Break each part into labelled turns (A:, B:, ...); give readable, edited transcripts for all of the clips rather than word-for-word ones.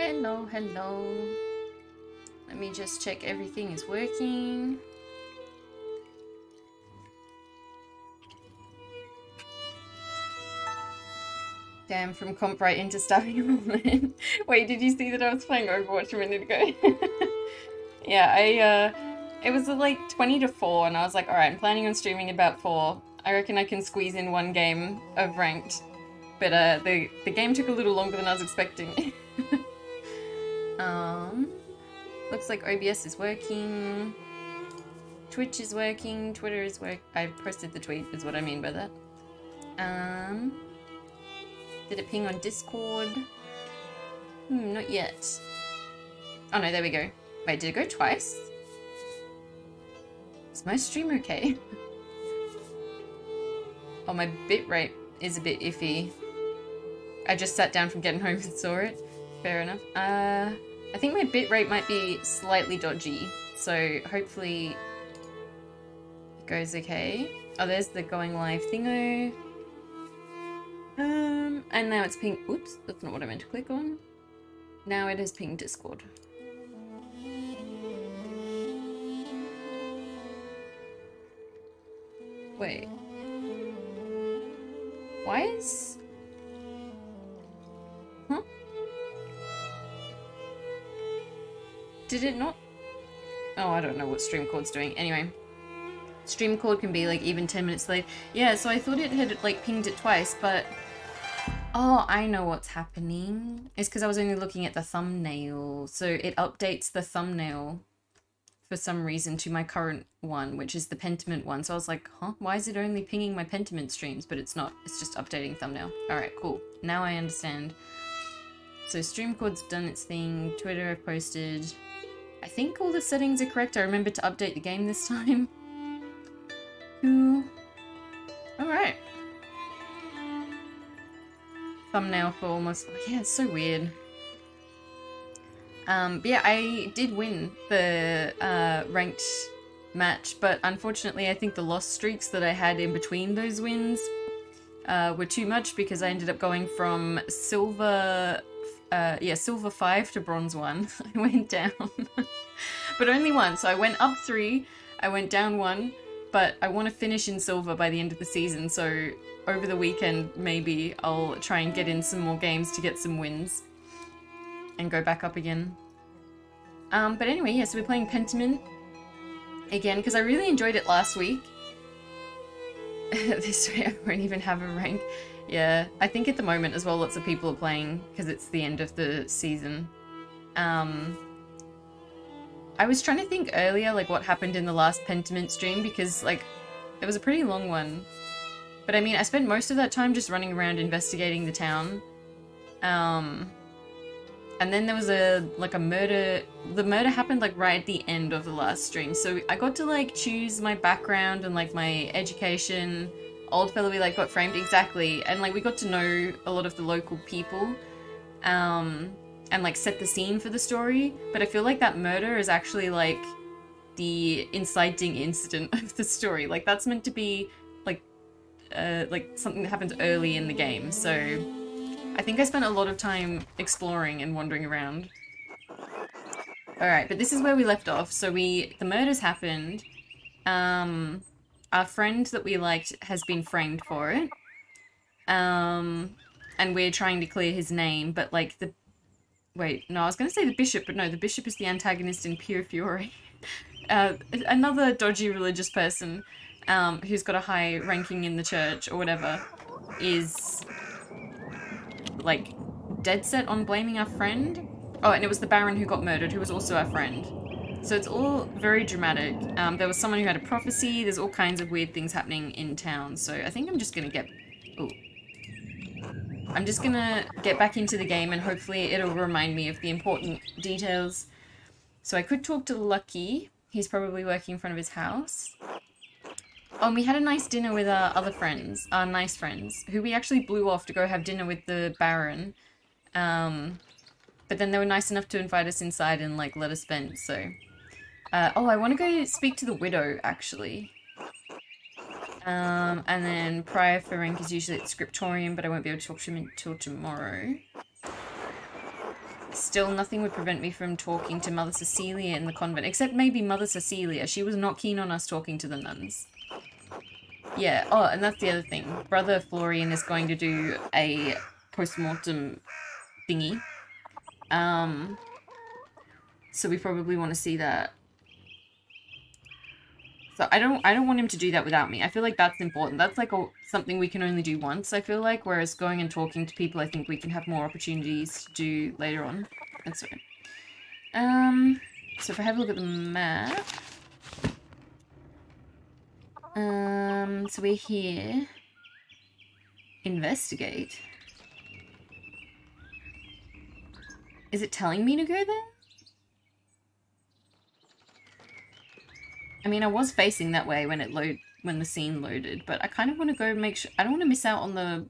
A: Hello, hello. Let me just check everything is working. Damn, from comp right into starting online. Wait, did you see that I was playing Overwatch a minute ago? Yeah, it was like 20 to 4 and I was like, alright, I'm planning on streaming about 4. I reckon I can squeeze in one game of ranked. But the game took a little longer than I was expecting. Looks like OBS is working. Twitch is working. Twitter is I posted the tweet is what I mean by that. Did it ping on Discord? Not yet. Oh no, there we go. Wait, did it go twice? Is my stream okay? Oh, my bitrate is a bit iffy. I just sat down from getting home and saw it. Fair enough. I think my bitrate might be slightly dodgy, so hopefully it goes okay. Oh, there's the going live thingo. And now it's ping. Oops, that's not what I meant to click on. Now it is ping Discord. Wait. Why is... Huh? Did it not? Oh, I don't know what Streamcord's doing. Anyway. Streamcord can be like even 10 minutes late. Yeah, so I thought it had like pinged it twice, but... Oh, I know what's happening. It's because I was only looking at the thumbnail. So it updates the thumbnail for some reason to my current one, which is the Pentiment one. So I was like, huh? Why is it only pinging my Pentiment streams? But it's not. It's just updating thumbnail. Alright, cool. Now I understand. So Streamcord's done its thing. Twitter I've posted. I think all the settings are correct. I remembered to update the game this time. Cool. Alright. Thumbnail for almost... Oh, yeah, it's so weird. But yeah, I did win the ranked match, but unfortunately I think the loss streaks that I had in between those wins were too much because I ended up going from silver 5 to bronze 1. I went down. But only one, so I went up 3, I went down 1, but I want to finish in silver by the end of the season, so over the weekend maybe I'll try and get in some more games to get some wins and go back up again. But anyway, yeah, so we're playing Pentiment again because I really enjoyed it last week. This way I won't even have a rank. Yeah, I think at the moment as well lots of people are playing because it's the end of the season. I was trying to think earlier like what happened in the last Pentiment stream because like it was a pretty long one. But I mean, I spent most of that time just running around investigating the town. And then there was a murder. The murder happened like right at the end of the last stream. So I got to like choose my background and like my education. Old fellow we like got framed, exactly. And like we got to know a lot of the local people. And like set the scene for the story. But I feel like that murder is actually like the inciting incident of the story. Like that's meant to be like something that happens early in the game, so I think I spent a lot of time exploring and wandering around. Alright, but this is where we left off. So the murders happened. Our friend that we liked has been framed for it. And we're trying to clear his name, but like wait, no, I was gonna say the bishop, but no, the bishop is the antagonist in Pure Fury. Another dodgy religious person who's got a high ranking in the church or whatever is like dead set on blaming our friend. Oh, and it was the Baron who got murdered, who was also our friend. So it's all very dramatic. There was someone who had a prophecy. There's all kinds of weird things happening in town. So I think I'm just gonna get... Ooh. I'm just gonna get back into the game and hopefully it'll remind me of the important details. So I could talk to Lucky. He's probably working in front of his house. Oh, and we had a nice dinner with our other friends, our nice friends, who we actually blew off to go have dinner with the Baron. But then they were nice enough to invite us inside and, like, let us vent, so... oh, I want to go speak to the widow, actually. And then Prior for rank is usually at Scriptorium, but I won't be able to talk to him until tomorrow. Still, nothing would prevent me from talking to Mother Cecilia in the convent, except maybe Mother Cecilia. She was not keen on us talking to the nuns. Yeah, oh, and that's the other thing. Brother Florian is going to do a post-mortem thingy. So we probably want to see that. So I don't want him to do that without me. I feel like that's important. That's like something we can only do once, I feel like. Whereas going and talking to people, I think we can have more opportunities to do later on. That's right. So if I have a look at the map. So we're here. Investigate. Is it telling me to go there? I mean, I was facing that way when the scene loaded, but I kind of want to go make sure. I don't want to miss out on the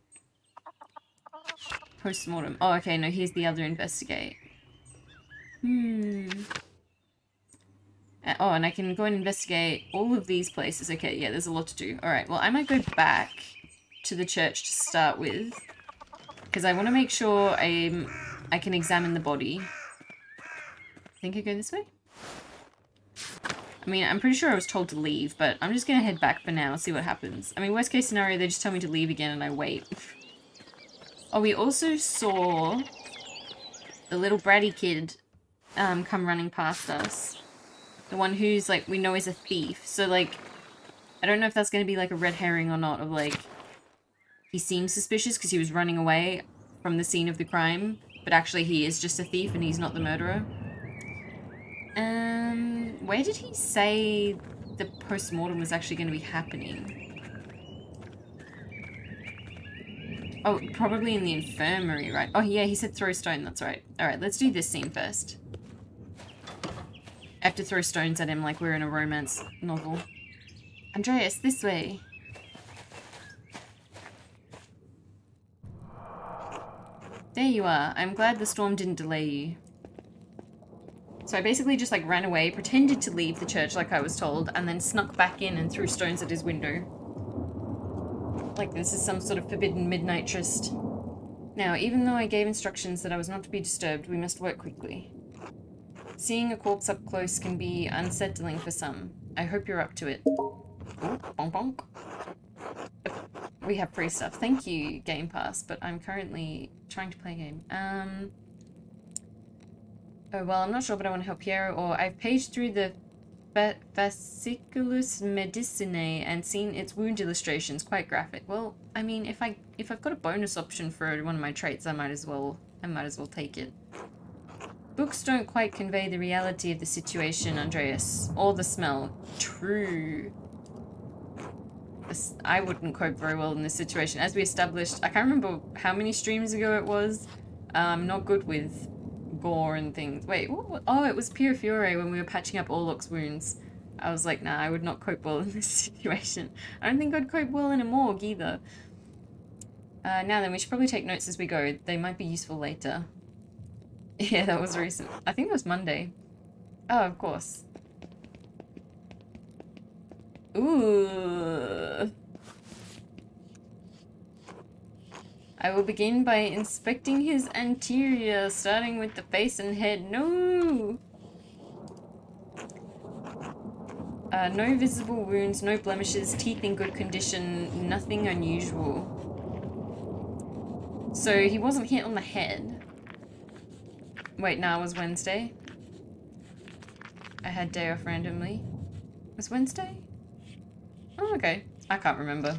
A: post-mortem. Oh, okay, no, here's the other investigate. Oh, and I can go and investigate all of these places. Okay, yeah, there's a lot to do. Alright, well, I might go back to the church to start with, because I want to make sure I can examine the body. I think I go this way? I mean, I'm pretty sure I was told to leave, but I'm just gonna head back for now, see what happens. I mean, worst case scenario, they just tell me to leave again and I wait. Oh, we also saw the little bratty kid come running past us. The one who's, like, we know is a thief. So, like, I don't know if that's gonna be, like, a red herring or not, of, like, he seems suspicious because he was running away from the scene of the crime, but actually he is just a thief and he's not the murderer. Where did he say the post-mortem was actually going to be happening? Oh, probably in the infirmary, right? Oh, yeah, he said throw stone, that's right. Alright, let's do this scene first. I have to throw stones at him like we're in a romance novel. Andreas, this way. There you are. I'm glad the storm didn't delay you. So I basically just like ran away, pretended to leave the church like I was told, and then snuck back in and threw stones at his window. Like this is some sort of forbidden midnight tryst. Now, even though I gave instructions that I was not to be disturbed, we must work quickly. Seeing a corpse up close can be unsettling for some. I hope you're up to it. Ooh, bonk bonk. We have free stuff. Thank you, Game Pass, but I'm currently trying to play a game. Oh, well, I'm not sure, but I want to help Piero, or I've paged through the Fasciculus Medicinae and seen its wound illustrations, quite graphic. Well, I mean, if I've got a bonus option for one of my traits, I might as well take it. Books don't quite convey the reality of the situation, Andreas, or the smell. True. I wouldn't cope very well in this situation. As we established, I can't remember how many streams ago it was. I'm not good with gore and things. Wait, what? Oh, it was Pure Fiore when we were patching up Orlok's wounds. I was like, nah, I would not cope well in this situation. I don't think I'd cope well in a morgue either. Now then, we should probably take notes as we go. They might be useful later. Yeah, that was recent. I think it was Monday. Oh, of course. Ooh. I will begin by inspecting his anterior, starting with the face and head. No! No visible wounds, no blemishes, teeth in good condition, nothing unusual. So he wasn't hit on the head. Wait, no, it was Wednesday. I had day off randomly. It was Wednesday? Oh, okay. I can't remember.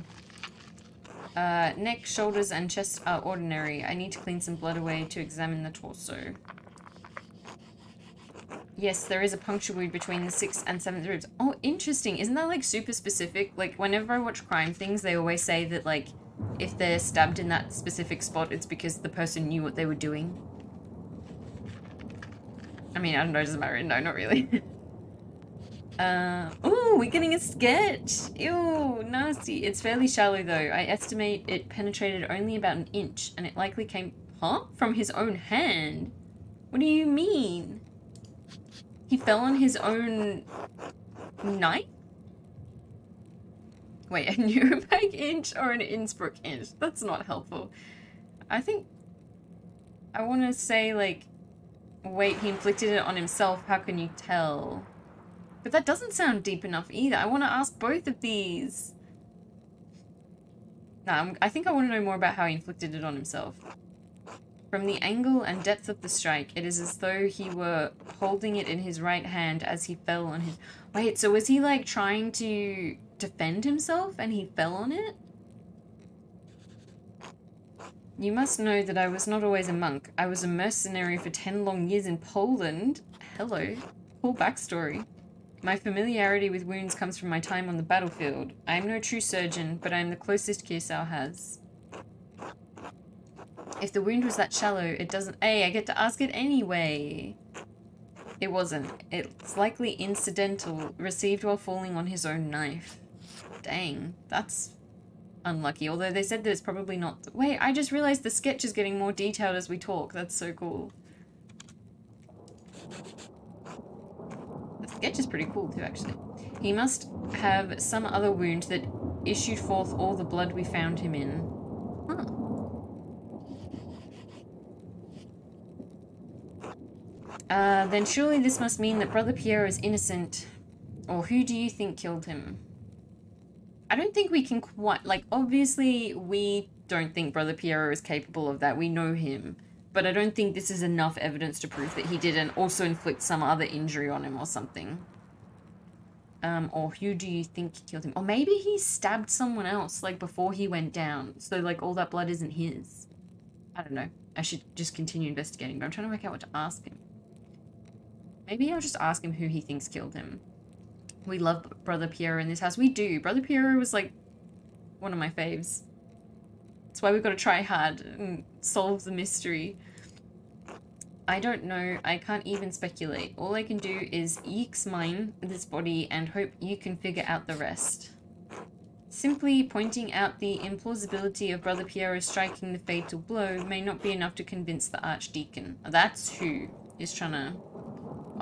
A: Neck, shoulders, and chest are ordinary. I need to clean some blood away to examine the torso. Yes, there is a puncture wound between the 6th and 7th ribs. Oh, interesting. Isn't that, like, super specific? Like, whenever I watch crime things, they always say that, like, if they're stabbed in that specific spot, it's because the person knew what they were doing. I mean, I don't know, does it matter? No, not really. Ooh, we're getting a sketch. Ew, nasty. It's fairly shallow though. I estimate it penetrated only about an inch, and it likely came, from his own hand? What do you mean? He fell on his own knife? Wait, a Nuremberg inch or an Innsbruck inch? That's not helpful. I think I want to say, like, Wait, he inflicted it on himself. How can you tell? But that doesn't sound deep enough either. I want to ask both of these. Nah, I think I want to know more about how he inflicted it on himself. From the angle and depth of the strike, it is as though he were holding it in his right hand as he fell on his... Wait, so was he like trying to defend himself and he fell on it? You must know that I was not always a monk. I was a mercenary for 10 long years in Poland. Hello. Cool backstory. My familiarity with wounds comes from my time on the battlefield. I am no true surgeon, but I am the closest Kirsau has. If the wound was that shallow, it doesn't... Hey, I get to ask it anyway. It wasn't. It's likely incidental, received while falling on his own knife. Dang, that's unlucky. Although they said that it's probably not... Wait, I just realized the sketch is getting more detailed as we talk. That's so cool. The sketch is pretty cool too, actually. He must have some other wound that issued forth all the blood we found him in. Huh. Then surely this must mean that Brother Piero is innocent. Or who do you think killed him? I don't think we can quite... Like, obviously, we don't think Brother Piero is capable of that. We know him. But I don't think this is enough evidence to prove that he didn't also inflict some other injury on him or something. Or who do you think killed him? Or maybe he stabbed someone else, like, before he went down. So, like, all that blood isn't his. I don't know. I should just continue investigating, but I'm trying to work out what to ask him. Maybe I'll just ask him who he thinks killed him. We love Brother Piero in this house. We do. Brother Piero was, like, one of my faves. That's why we've got to try hard and solve the mystery. I don't know. I can't even speculate. All I can do is examine this body and hope you can figure out the rest. Simply pointing out the implausibility of Brother Piero striking the fatal blow may not be enough to convince the Archdeacon. That's who is trying to...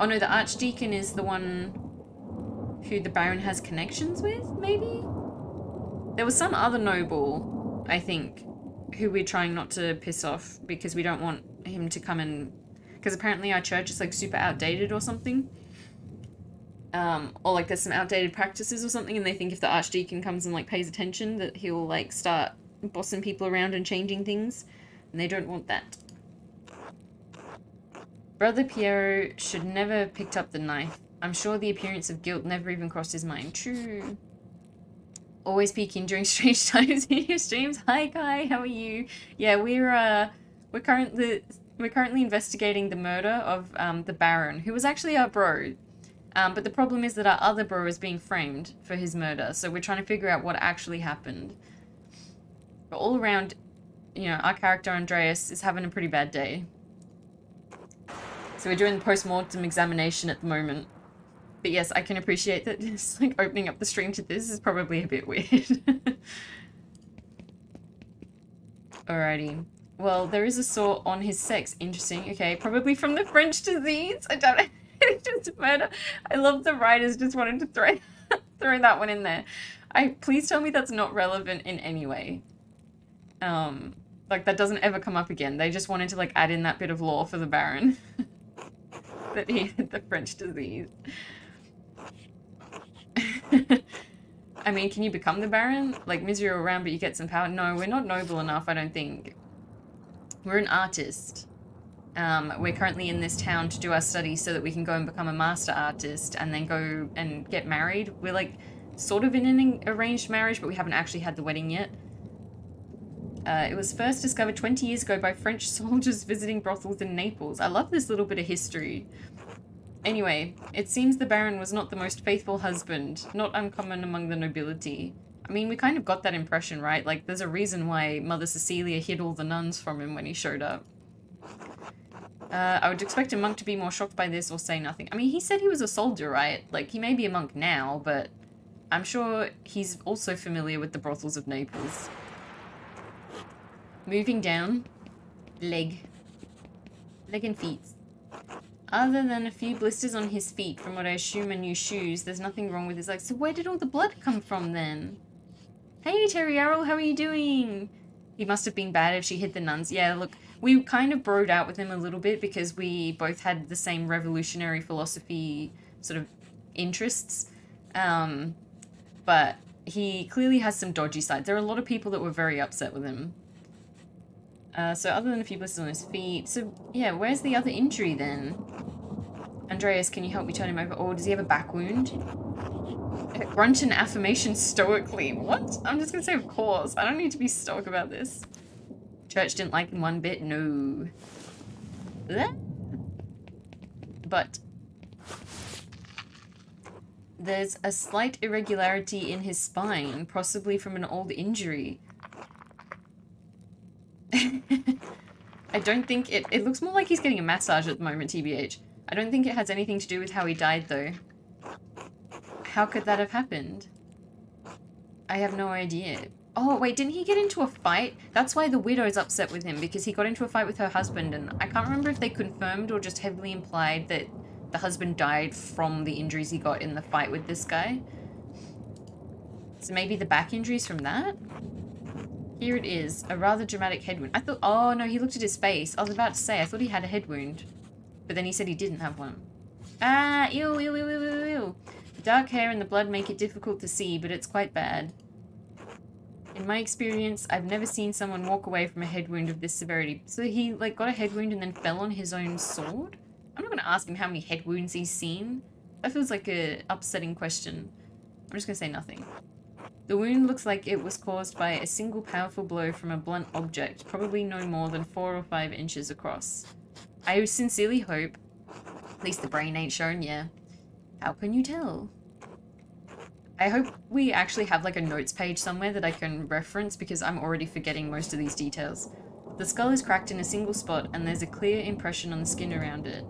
A: Oh no, the Archdeacon is the one who the Baron has connections with, maybe? There was some other noble, I think, who we're trying not to piss off because we don't want him to come and... Because apparently our church is like super outdated or something. Or like there's some outdated practices or something, and they think if the Archdeacon comes and like pays attention that he'll like start bossing people around and changing things, and they don't want that. Brother Piero should never have picked up the knife. I'm sure the appearance of guilt never even crossed his mind. True. Always peeking during strange times in your streams. Hi Kai, how are you? Yeah, we're currently investigating the murder of the Baron, who was actually our bro. But the problem is that our other bro is being framed for his murder, so we're trying to figure out what actually happened. But all around, you know, our character Andreas is having a pretty bad day. So we're doing the post-mortem examination at the moment. But yes, I can appreciate that just like opening up the stream to this is probably a bit weird. Alrighty. Well, there is a sore on his sex. Interesting. Okay, probably from the French disease. I don't know. Just murder. I love the writers just wanted to throw that one in there. Please tell me that's not relevant in any way. Like that doesn't ever come up again. They just wanted to like add in that bit of lore for the Baron. That he had the French disease. I mean, can you become the Baron? Like misery around but you get some power? No, we're not noble enough, I don't think. We're an artist. We're currently in this town to do our studies so that we can go and become a master artist and then go and get married. We're like sort of in an arranged marriage, but we haven't actually had the wedding yet. It was first discovered 20 years ago by French soldiers visiting brothels in Naples. I love this little bit of history. Anyway, it seems the Baron was not the most faithful husband, not uncommon among the nobility. I mean, we kind of got that impression, right? Like, there's a reason why Mother Cecilia hid all the nuns from him when he showed up. I would expect a monk to be more shocked by this or say nothing. I mean, he said he was a soldier, right? Like, he may be a monk now, but I'm sure he's also familiar with the brothels of Naples. Moving down. Leg and feet. Other than a few blisters on his feet, from what I assume are new shoes, there's nothing wrong with his legs. So where did all the blood come from then? Hey, Terry Arrow, how are you doing? He must have been bad if she hid the nuns. Yeah, look, we kind of broed out with him a little bit because we both had the same revolutionary philosophy sort of interests. But he clearly has some dodgy sides. There are a lot of people that were very upset with him. So other than a few blisters on his feet. So, yeah, where's the other injury then? Andreas, can you help me turn him over? Or does he have a back wound? Grunt and affirmation stoically. What? I'm just gonna say of course. I don't need to be stoic about this. Church didn't like him one bit. No. But there's a slight irregularity in his spine, possibly from an old injury. I don't think it looks more like he's getting a massage at the moment, TBH. I don't think it has anything to do with how he died, though. How could that have happened? I have no idea. Oh, wait, didn't he get into a fight? That's why the widow's upset with him, because he got into a fight with her husband, and I can't remember if they confirmed or just heavily implied that the husband died from the injuries he got in the fight with this guy. So maybe the back injuries from that? Here it is, a rather dramatic head wound. I thought, oh no, he looked at his face. I was about to say, I thought he had a head wound. But then he said he didn't have one. Ah, ew, ew, ew, ew, ew, ew. The dark hair and the blood make it difficult to see, but it's quite bad. In my experience, I've never seen someone walk away from a head wound of this severity. So he, like, got a head wound and then fell on his own sword? I'm not going to ask him how many head wounds he's seen. That feels like an upsetting question. I'm just going to say nothing. The wound looks like it was caused by a single powerful blow from a blunt object, probably no more than 4 or 5 inches across. I sincerely hope, at least the brain ain't shown, yeah. How can you tell? I hope we actually have like a notes page somewhere that I can reference because I'm already forgetting most of these details. The skull is cracked in a single spot and there's a clear impression on the skin around it.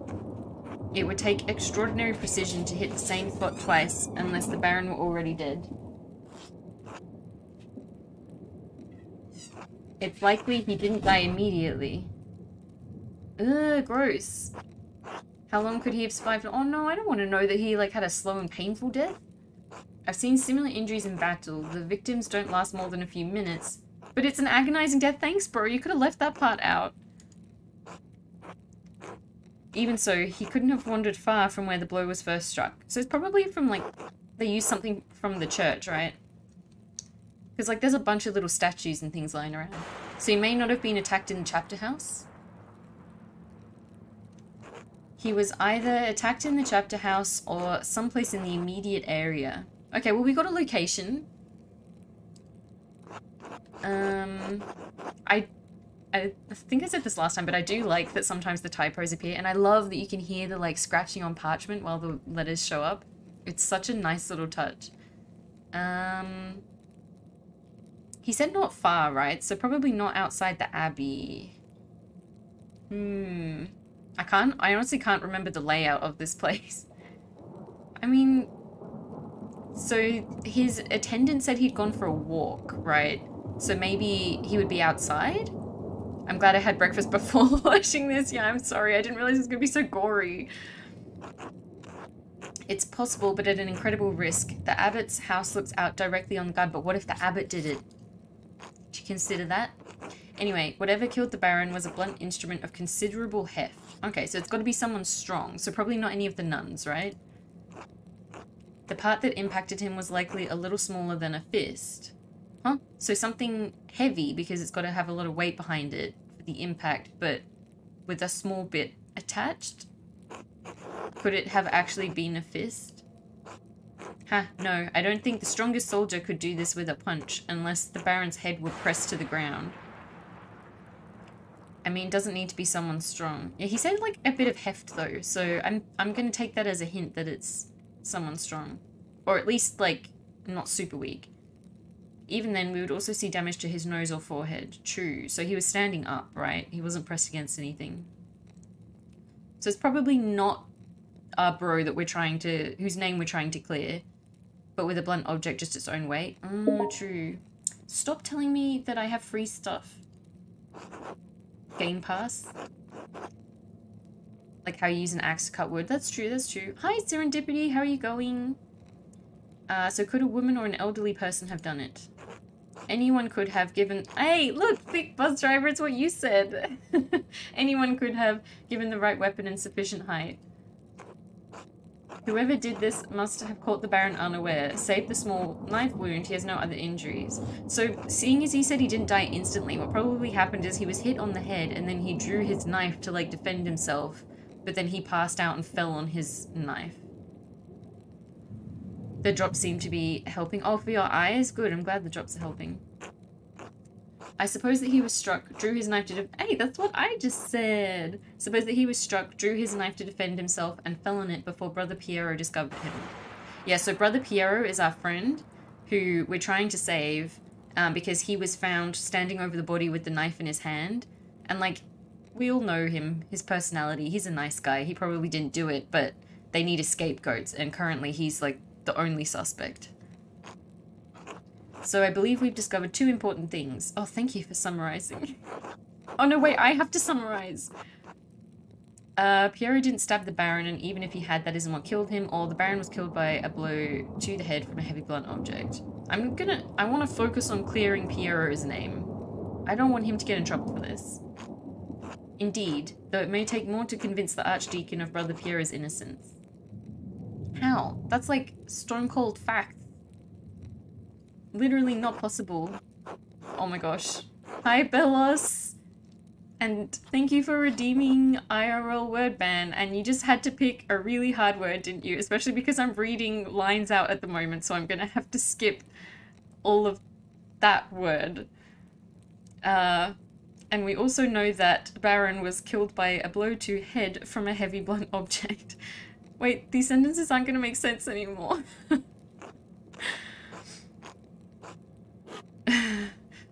A: It would take extraordinary precision to hit the same spot twice unless the Baron were already dead. It's likely he didn't die immediately. Ugh, gross. How long could he have survived? Oh no, I don't want to know that he like had a slow and painful death. I've seen similar injuries in battle. The victims don't last more than a few minutes. But it's an agonizing death. Thanks, bro. You could have left that part out. Even so, he couldn't have wandered far from where the blow was first struck. So it's probably from like, they used something from the church, right? Because like there's a bunch of little statues and things lying around. So he may not have been attacked in the chapter house. He was either attacked in the chapter house or someplace in the immediate area. Okay, well we got a location. I think I said this last time, but I do like that sometimes the typos appear, and I love that you can hear the like scratching on parchment while the letters show up. It's such a nice little touch. He said not far, right? So probably not outside the Abbey. I honestly can't remember the layout of this place. I mean, so his attendant said he'd gone for a walk, right? So maybe he would be outside? I'm glad I had breakfast before watching this. Yeah, I'm sorry. I didn't realize it was going to be so gory. It's possible, but at an incredible risk. The abbot's house looks out directly on the guard, but what if the abbot did it? Did you consider that? Anyway, whatever killed the Baron was a blunt instrument of considerable heft. Okay, so it's got to be someone strong, so probably not any of the nuns, right? The part that impacted him was likely a little smaller than a fist. Huh? So something heavy, because it's got to have a lot of weight behind it for the impact, but with a small bit attached? Could it have actually been a fist? Ha, no, I don't think the strongest soldier could do this with a punch, unless the Baron's head were pressed to the ground. I mean, it doesn't need to be someone strong. Yeah, he said like a bit of heft though, so I'm gonna take that as a hint that it's someone strong. Or at least like, not super weak. Even then, we would also see damage to his nose or forehead. True, so he was standing up, right? He wasn't pressed against anything. So it's probably not our bro that we're trying to, whose name we're trying to clear, but with a blunt object just its own weight. Oh, true. Stop telling me that I have free stuff. Game Pass. Like how you use an axe to cut wood. That's true, that's true. Hi, Serendipity, how are you going? So could a woman or an elderly person have done it? Anyone could have given... Hey, look, thick bus driver, it's what you said. Anyone could have given the right weapon and sufficient height. Whoever did this must have caught the Baron unaware. Save the small knife wound, he has no other injuries. So, seeing as he said he didn't die instantly, what probably happened is he was hit on the head and then he drew his knife to, like, defend himself. But then he passed out and fell on his knife. The drops seem to be helping. Oh, for your eyes? Good, I'm glad the drops are helping. I suppose that he was struck, drew his knife to hey, that's what I just said! Suppose that he was struck, drew his knife to defend himself, and fell on it before Brother Piero discovered him. Yeah, so Brother Piero is our friend, who we're trying to save, because he was found standing over the body with the knife in his hand. And, like, we all know him, his personality, he's a nice guy, he probably didn't do it, but they need a scapegoat, and currently he's, like, the only suspect. So I believe we've discovered 2 important things. Oh, thank you for summarizing. Oh no, wait, I have to summarize. Piero didn't stab the Baron, and even if he had, that isn't what killed him, or the Baron was killed by a blow to the head from a heavy blunt object. I want to focus on clearing Piero's name. I don't want him to get in trouble for this. Indeed, though it may take more to convince the Archdeacon of Brother Piero's innocence. How? That's like stone cold fact. Literally not possible. Oh my gosh. Hi, Belos! And thank you for redeeming IRL word ban. And you just had to pick a really hard word, didn't you? Especially because I'm reading lines out at the moment, so I'm gonna have to skip all of that word. And we also know that Baron was killed by a blow to head from a heavy blunt object. Wait, these sentences aren't gonna make sense anymore.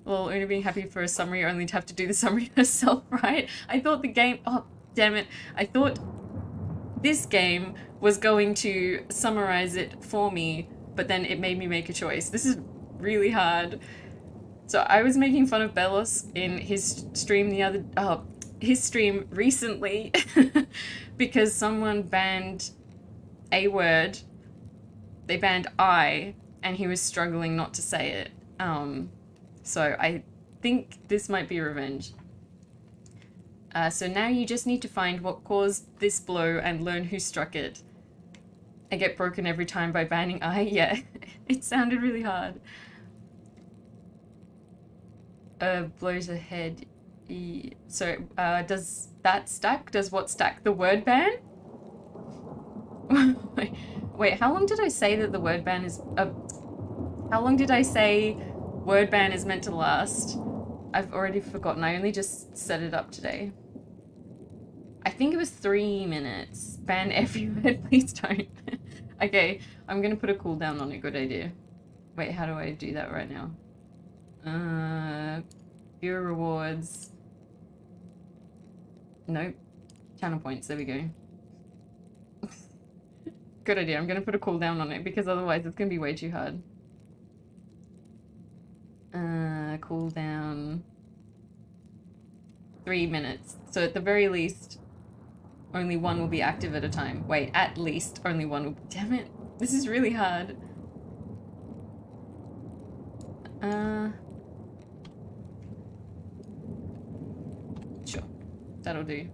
A: Well, only being happy for a summary only to have to do the summary herself, right? I thought the game... Oh, damn it. I thought this game was going to summarize it for me, but then it made me make a choice. This is really hard. So I was making fun of Belos in his stream his stream recently because someone banned a word. They banned I, and he was struggling not to say it. So I think this might be revenge. So now you just need to find what caused this blow and learn who struck it. I get broken every time by banning I. Yeah, it sounded really hard. Blow to head. So, does that stack? Does what stack? The word ban? Wait, how long did I say that the word ban is... how long did I say word ban is meant to last? I've already forgotten. I only just set it up today. I think it was 3 minutes. Ban every word, please don't. Okay, I'm gonna put a cooldown on it. Good idea. Wait, how do I do that right now? Viewer rewards. Nope. Channel points, there we go. Good idea, I'm gonna put a cooldown on it because otherwise it's gonna be way too hard. Cooldown. 3 minutes. So at the very least, only one will be active at a time. Wait, at least only one will be... Damn it, this is really hard. Sure, that'll do.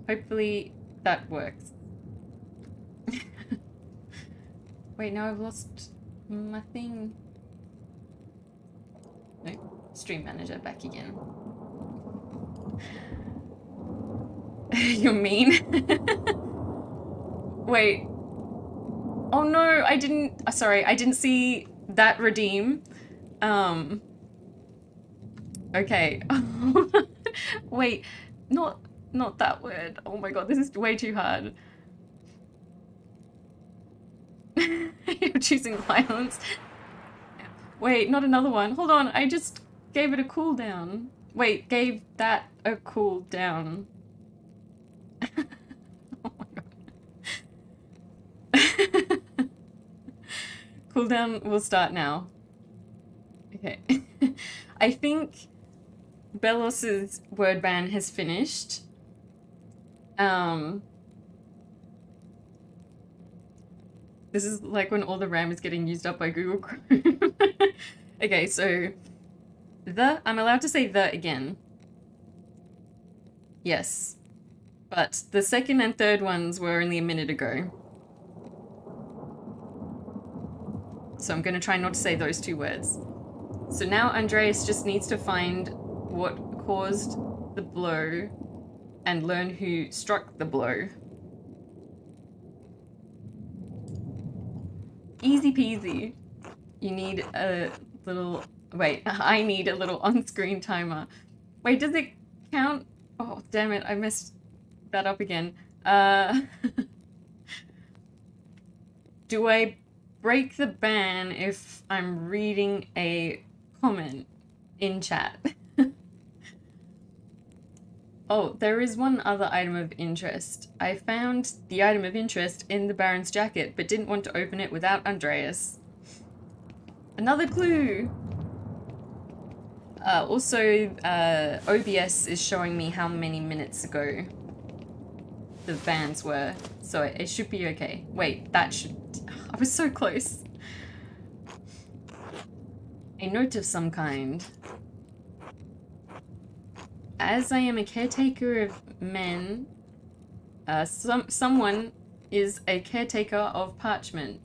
A: Hopefully that works. Wait, now I've lost my thing. No, stream manager back again. You're mean. Wait. Oh no, I didn't... Sorry, I didn't see that redeem. Okay. Wait, not that word. Oh my god, this is way too hard. You're choosing violence. Wait, not another one. Hold on, I just gave it a cooldown. Wait, gave that a cooldown. Oh my god. Cooldown will start now. Okay. I think Belos's word ban has finished. This is like when all the RAM is getting used up by Google Chrome. Okay, so I'm allowed to say the again. Yes. But the second and third ones were only a minute ago. So I'm going to try not to say those two words. So now Andreas just needs to find what caused the blow and learn who struck the blow. Easy peasy. You need a little... Wait, I need a little on-screen timer. Wait, does it count? Oh, damn it, I messed that up again. Do I break the ban if I'm reading a comment in chat? Oh, there is one other item of interest. I found the item of interest in the Baron's jacket, but didn't want to open it without Andreas. Another clue! Also, OBS is showing me how many minutes ago the bans were, so it should be okay. Wait, that should... I was so close. A note of some kind. As I am a caretaker of men, someone is a caretaker of parchment.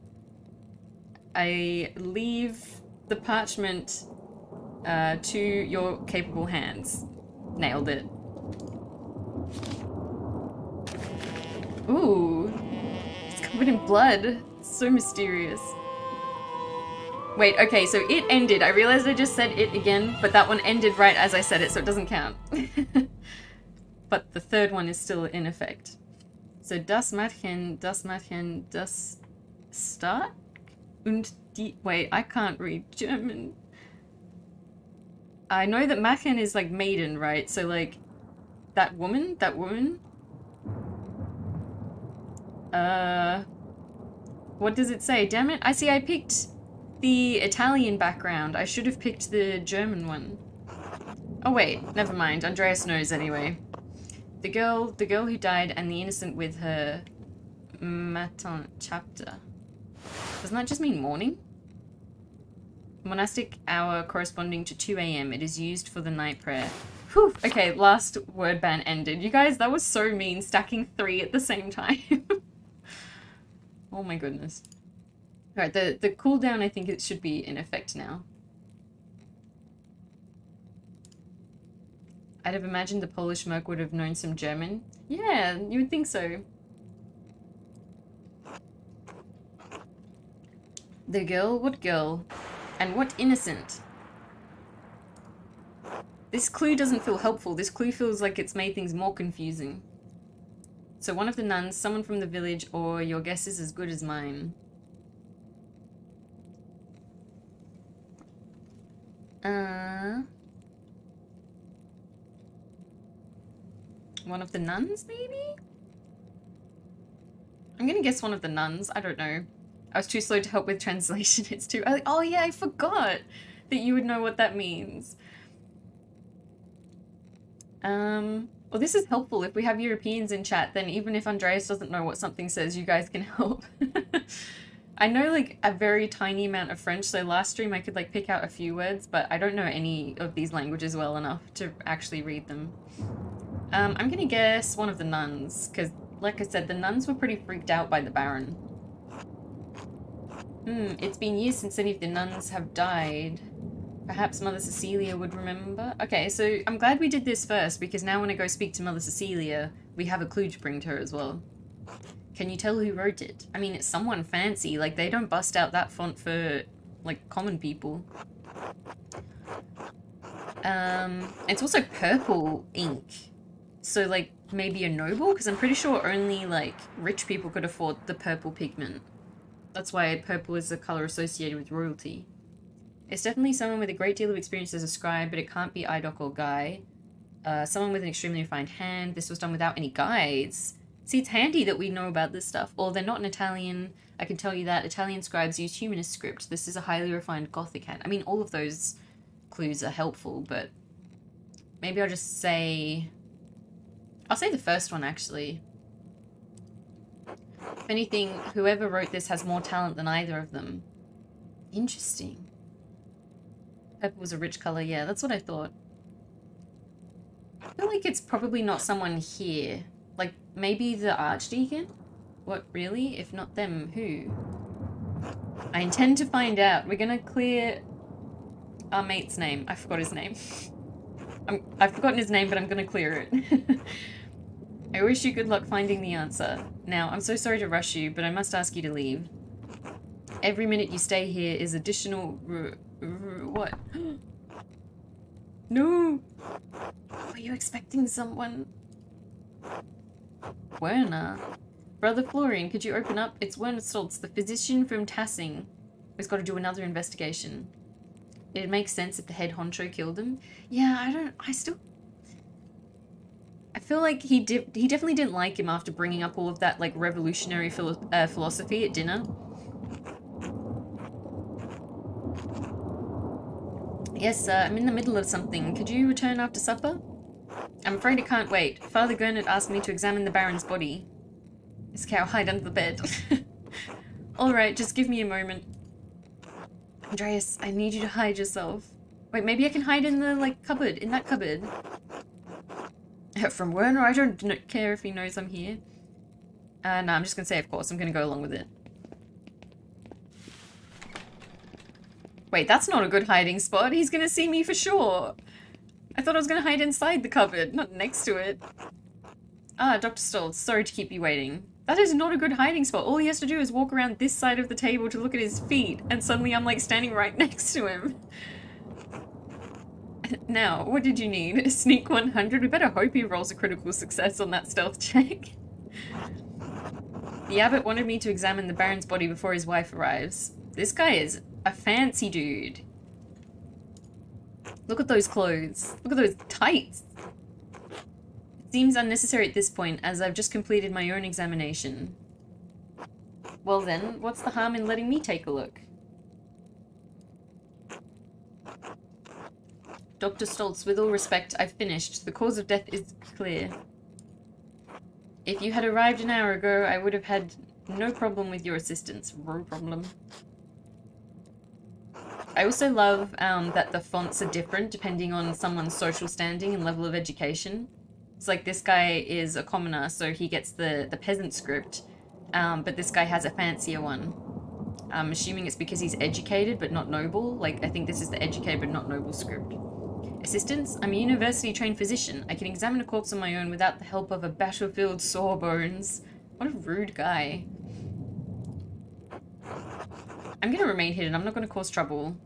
A: I leave the parchment to your capable hands. Nailed it. Ooh, it's covered in blood. It's so mysterious. Wait, okay, so it ended. I realized I just said it again, but that one ended right as I said it, so it doesn't count. But the third one is still in effect. So das Mädchen, das Stark und die... Wait, I can't read German. I know that Mädchen is like maiden, right? So like, that woman? What does it say? Damn it, I see I picked the Italian background. I should have picked the German one. Oh wait, never mind. Andreas knows anyway. The girl who died and the innocent with her. Matin chapter. Doesn't that just mean morning? Monastic hour corresponding to 2 AM. It is used for the night prayer. Whew. Okay, last word ban ended. You guys, that was so mean, stacking 3 at the same time. Oh my goodness. Alright, the cooldown, I think it should be in effect now. I'd have imagined the Polish merc would have known some German. Yeah, you would think so. The girl? What girl? And what innocent? This clue doesn't feel helpful. This clue feels like it's made things more confusing. So one of the nuns, someone from the village, or your guess is as good as mine. One of the nuns, maybe? I'm gonna guess one of the nuns. I don't know. I was too slow to help with translation. It's too early. Oh yeah, I forgot that you would know what that means. Well, this is helpful. If we have Europeans in chat, then even if Andreas doesn't know what something says, you guys can help. I know like a very tiny amount of French, so last stream I could like pick out a few words, but I don't know any of these languages well enough to actually read them. I'm gonna guess one of the nuns, because like I said, the nuns were pretty freaked out by the Baron. It's been years since any of the nuns have died. Perhaps Mother Cecilia would remember. Okay, so I'm glad we did this first, because now when I go speak to Mother Cecilia, we have a clue to bring to her as well. Can you tell who wrote it? I mean, it's someone fancy. Like, they don't bust out that font for, like, common people. It's also purple ink. So, like, maybe a noble? Because I'm pretty sure only, like, rich people could afford the purple pigment. That's why purple is the color associated with royalty. It's definitely someone with a great deal of experience as a scribe, but it can't be Idoc or Guy. Someone with an extremely refined hand. This was done without any guides. See, it's handy that we know about this stuff. Or they're not an Italian. I can tell you that. Italian scribes use humanist script. This is a highly refined Gothic hand. I mean, all of those clues are helpful, but maybe I'll just say... I'll say the first one, actually. If anything, whoever wrote this has more talent than either of them. Interesting. Purple was a rich color. Yeah, that's what I thought. I feel like it's probably not someone here. Like, maybe the Archdeacon? What, really? If not them, who? I intend to find out. We're gonna clear our mate's name. I forgot his name. I've forgotten his name, but I'm gonna clear it. I wish you good luck finding the answer. Now, I'm so sorry to rush you, but I must ask you to leave. Every minute you stay here is additional... what? No! Were you expecting someone? Werner? Brother Florian, could you open up? It's Werner Stoltz, the physician from Tassing. We've got to do another investigation. It makes sense if the head honcho killed him. Yeah, I feel like he definitely didn't like him after bringing up all of that, like, revolutionary philosophy at dinner. Yes, sir, I'm in the middle of something. Could you return after supper? I'm afraid I can't wait. Father Gernot asked me to examine the Baron's body. This cow hide under the bed. Alright, just give me a moment. Andreas, I need you to hide yourself. Wait, maybe I can hide in the, like, cupboard. In that cupboard. From Werner? I don't care if he knows I'm here. No, I'm just gonna say, of course. I'm gonna go along with it. Wait, that's not a good hiding spot. He's gonna see me for sure. I thought I was gonna hide inside the cupboard, not next to it. Ah, Dr. Stoltz, sorry to keep you waiting. That is not a good hiding spot. All he has to do is walk around this side of the table to look at his feet, and suddenly I'm, like, standing right next to him. Now, what did you need? Sneak 100? We better hope he rolls a critical success on that stealth check. The abbot wanted me to examine the Baron's body before his wife arrives. This guy is a fancy dude. Look at those clothes. Look at those tights. It seems unnecessary at this point, as I've just completed my own examination. Well then, what's the harm in letting me take a look? Dr. Stoltz, with all respect, I've finished. The cause of death is clear. If you had arrived an hour ago, I would have had no problem with your assistance. No problem. I also love that the fonts are different depending on someone's social standing and level of education. It's like this guy is a commoner, so he gets the peasant script, but this guy has a fancier one. I'm assuming it's because he's educated but not noble. Like, I think this is the educated but not noble script. Assistance? I'm a university-trained physician. I can examine a corpse on my own without the help of a battlefield sawbones. What a rude guy. I'm gonna remain hidden. I'm not gonna cause trouble.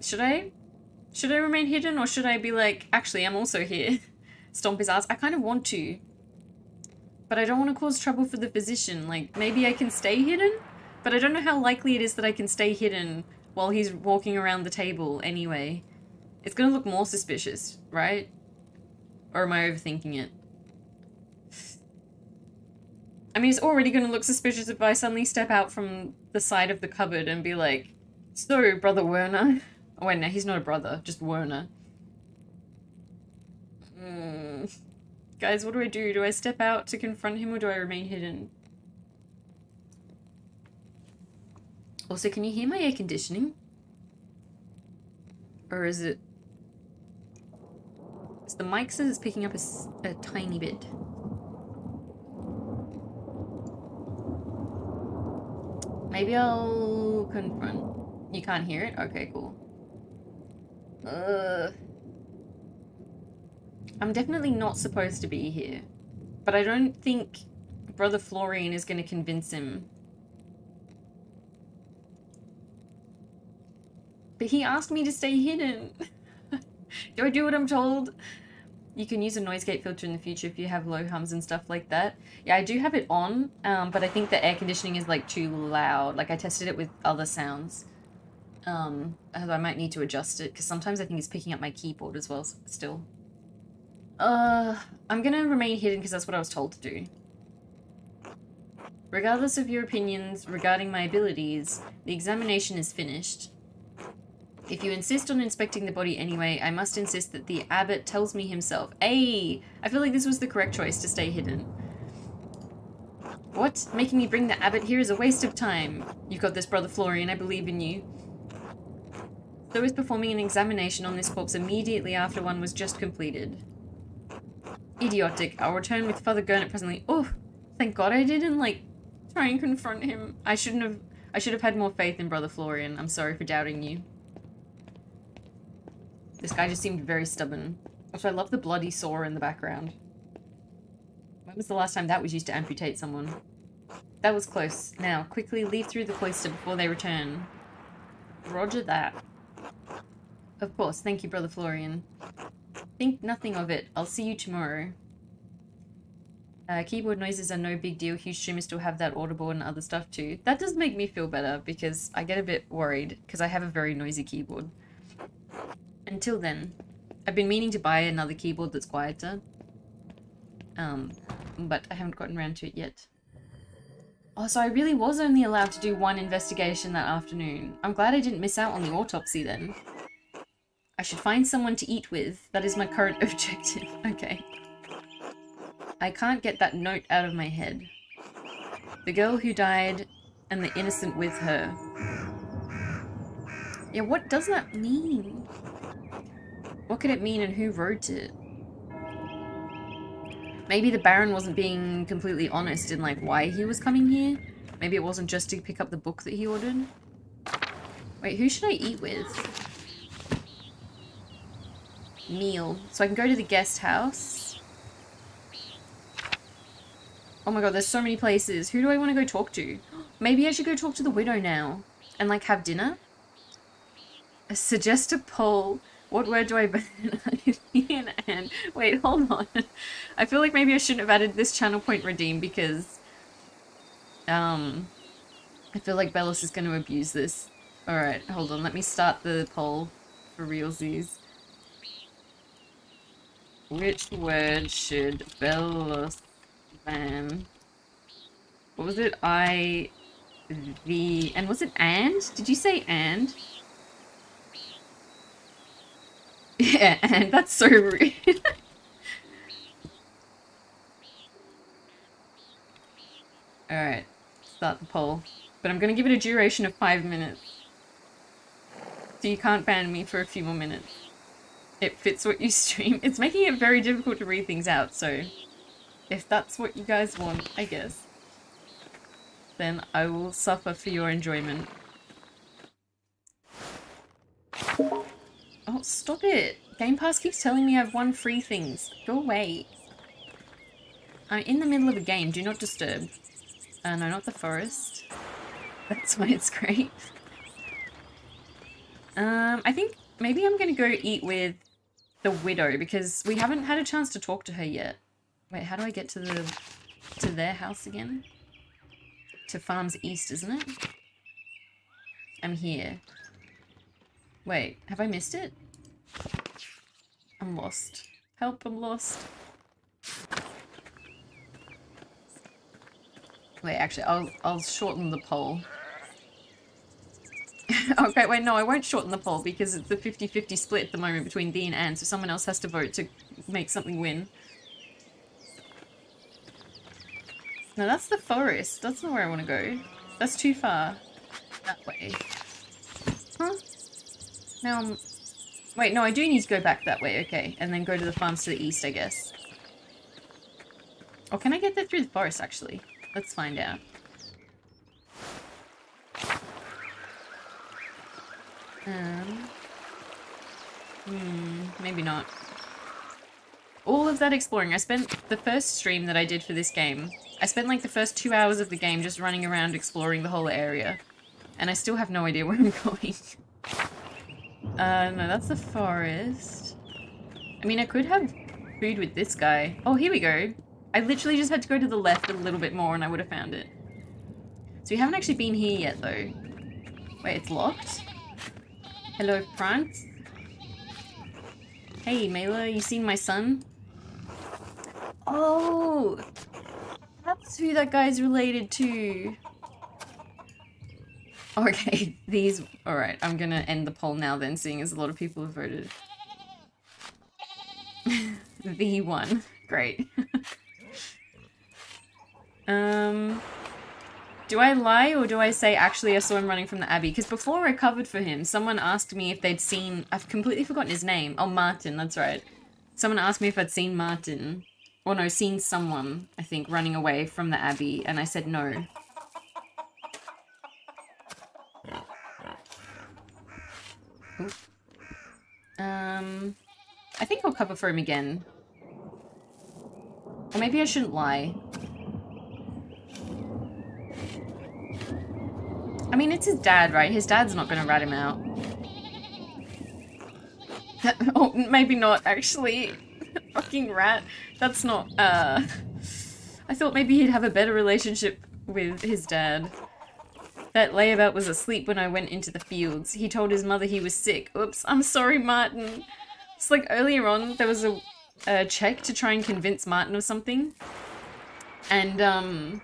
A: Should I? Should I remain hidden, or should I be like, actually, I'm also here? Stomp his ass? I kind of want to. But I don't want to cause trouble for the physician. Like, maybe I can stay hidden? But I don't know how likely it is that I can stay hidden while he's walking around the table anyway. It's gonna look more suspicious, right? Or am I overthinking it? I mean, it's already gonna look suspicious if I suddenly step out from the side of the cupboard and be like, so, Brother Werner. Oh wait, no, he's not a brother, just Werner. Guys, what do I do? Do I step out to confront him or do I remain hidden? Also, can you hear my air conditioning? Or is it... So the mic says it's picking up a tiny bit. Maybe I'll confront. You can't hear it? Okay, cool. I'm definitely not supposed to be here. But I don't think Brother Florian is going to convince him. But he asked me to stay hidden. Do I do what I'm told? You can use a noise gate filter in the future if you have low hums and stuff like that. Yeah, I do have it on, but I think the air conditioning is like too loud. Like I tested it with other sounds. I might need to adjust it because sometimes I think it's picking up my keyboard as well still. I'm gonna remain hidden because that's what I was told to do. Regardless of your opinions regarding my abilities, the examination is finished. If you insist on inspecting the body anyway, I must insist that the abbot tells me himself. Ay! I feel like this was the correct choice to stay hidden. What? Making me bring the abbot here is a waste of time. You've got this, Brother Florian. I believe in you. Though was performing an examination on this corpse immediately after one was just completed. Idiotic. I'll return with Father Gurnet presently. Oh, thank God I didn't, like, try and confront him. I should have had more faith in Brother Florian. I'm sorry for doubting you. This guy just seemed very stubborn. Also, I love the bloody saw in the background. When was the last time that was used to amputate someone? That was close. Now, quickly leave through the cloister before they return. Roger that. Of course, thank you, Brother Florian. Think nothing of it. I'll see you tomorrow. Keyboard noises are no big deal. Huge streamers still have that audible and other stuff too. That does make me feel better because I get a bit worried because I have a very noisy keyboard. Until then, I've been meaning to buy another keyboard that's quieter. But I haven't gotten around to it yet. Oh, so I really was only allowed to do one investigation that afternoon. I'm glad I didn't miss out on the autopsy then. I should find someone to eat with. That is my current objective. Okay. I can't get that note out of my head. The girl who died and the innocent with her. Yeah, what does that mean? What could it mean and who wrote it? Maybe the Baron wasn't being completely honest in, like, why he was coming here. Maybe it wasn't just to pick up the book that he ordered. Wait, who should I eat with? Meal. So I can go to the guest house. Oh my god, there's so many places. Who do I want to go talk to? Maybe I should go talk to the widow now. And, like, have dinner? Suggest a poll. What word do I ban? And wait, hold on. I feel like maybe I shouldn't have added this channel point redeem because I feel like Bellos is going to abuse this. Alright, hold on. Let me start the poll for realsies. Which word should Bellos ban? What was it? And was it and? Did you say and? Yeah, and that's so rude. Alright, start the poll. But I'm gonna give it a duration of 5 minutes. So you can't ban me for a few more minutes. It fits what you stream. It's making it very difficult to read things out, so if that's what you guys want, I guess, then I will suffer for your enjoyment. Oh, stop it! Game Pass keeps telling me I've won free things. Go away. I'm in the middle of a game. Do not disturb. No, not the forest. That's why it's great. I think maybe I'm gonna go eat with the widow because we haven't had a chance to talk to her yet. Wait, how do I get to their house again? To Farms East, isn't it? I'm here. Wait, have I missed it? I'm lost. Help, I'm lost. Wait, actually, I'll shorten the poll. Okay, wait, no, I won't shorten the poll because it's a 50-50 split at the moment between Thee and Anne, so someone else has to vote to make something win. No, that's the forest. That's not where I want to go. That's too far. That way. Huh? Now wait, no, I do need to go back that way, okay. And then go to the farms to the east, I guess. Or can I get there through the forest, actually? Let's find out. Maybe not. All of that exploring, I spent the first stream that I did for this game, I spent like the first 2 hours of the game just running around exploring the whole area. And I still have no idea where I'm going. No, that's the forest. I mean, I could have food with this guy. Oh, here we go. I literally just had to go to the left a little bit more and I would have found it. So we haven't actually been here yet, though. Wait, it's locked? Hello, France? Hey, Mela, you seen my son? Oh! That's who that guy's related to. Okay, these... Alright, I'm gonna end the poll now then, seeing as a lot of people have voted. V1. Great. Do I lie or do I say, actually, I saw him running from the Abbey? Because before I covered for him, someone asked me if they'd seen... I've completely forgotten his name. Oh, Martin, that's right. Someone asked me if I'd seen Martin. Or no, seen someone, I think, running away from the Abbey. And I said no. Ooh. I think I'll cover for him again. Or maybe I shouldn't lie. I mean, it's his dad, right? His dad's not gonna rat him out. Oh, maybe not, actually. Fucking rat. That's not, I thought maybe he'd have a better relationship with his dad. That layabout was asleep when I went into the fields. He told his mother he was sick. Oops, I'm sorry, Martin. It's like earlier on, there was a check to try and convince Martin of something. And,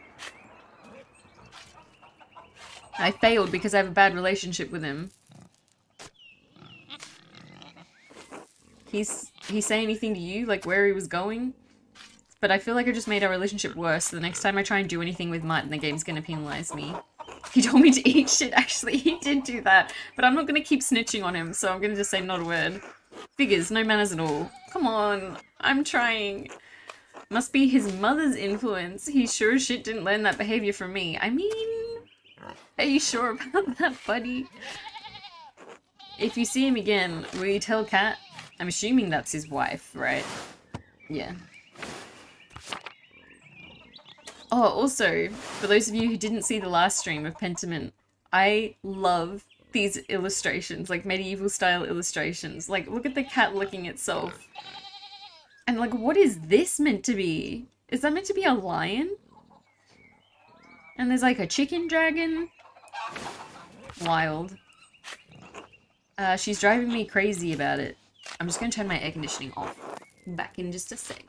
A: I failed because I have a bad relationship with him. He say anything to you, like where he was going? But I feel like I just made our relationship worse, so the next time I try and do anything with Martin, the game's gonna penalize me. He told me to eat shit, actually, he did do that. But I'm not gonna keep snitching on him, so I'm gonna just say not a word. Figures, no manners at all. Come on, I'm trying. Must be his mother's influence. He sure as shit didn't learn that behavior from me. I mean... Are you sure about that, buddy? If you see him again, will you tell Kat? I'm assuming that's his wife, right? Yeah. Oh, also, for those of you who didn't see the last stream of Pentiment, I love these illustrations, like medieval style illustrations. Like, look at the cat licking itself. And like, what is this meant to be? Is that meant to be a lion? And there's like a chicken dragon. Wild. She's driving me crazy about it. I'm just gonna turn my air conditioning off. Back in just a sec.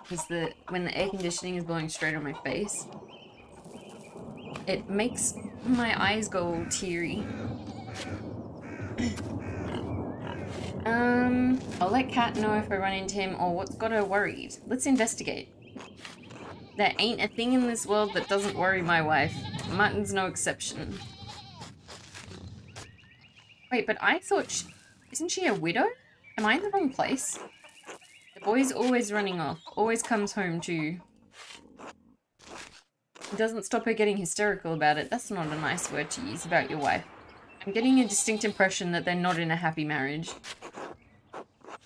A: Because when the air conditioning is blowing straight on my face, it makes my eyes go all teary. I'll let Kat know if I run into him or what's got her worried. Let's investigate. There ain't a thing in this world that doesn't worry my wife. Martin's no exception. Wait, but I thought isn't she a widow? Am I in the wrong place? The boy's always running off. Always comes home too. It doesn't stop her getting hysterical about it. That's not a nice word to use about your wife. I'm getting a distinct impression that they're not in a happy marriage.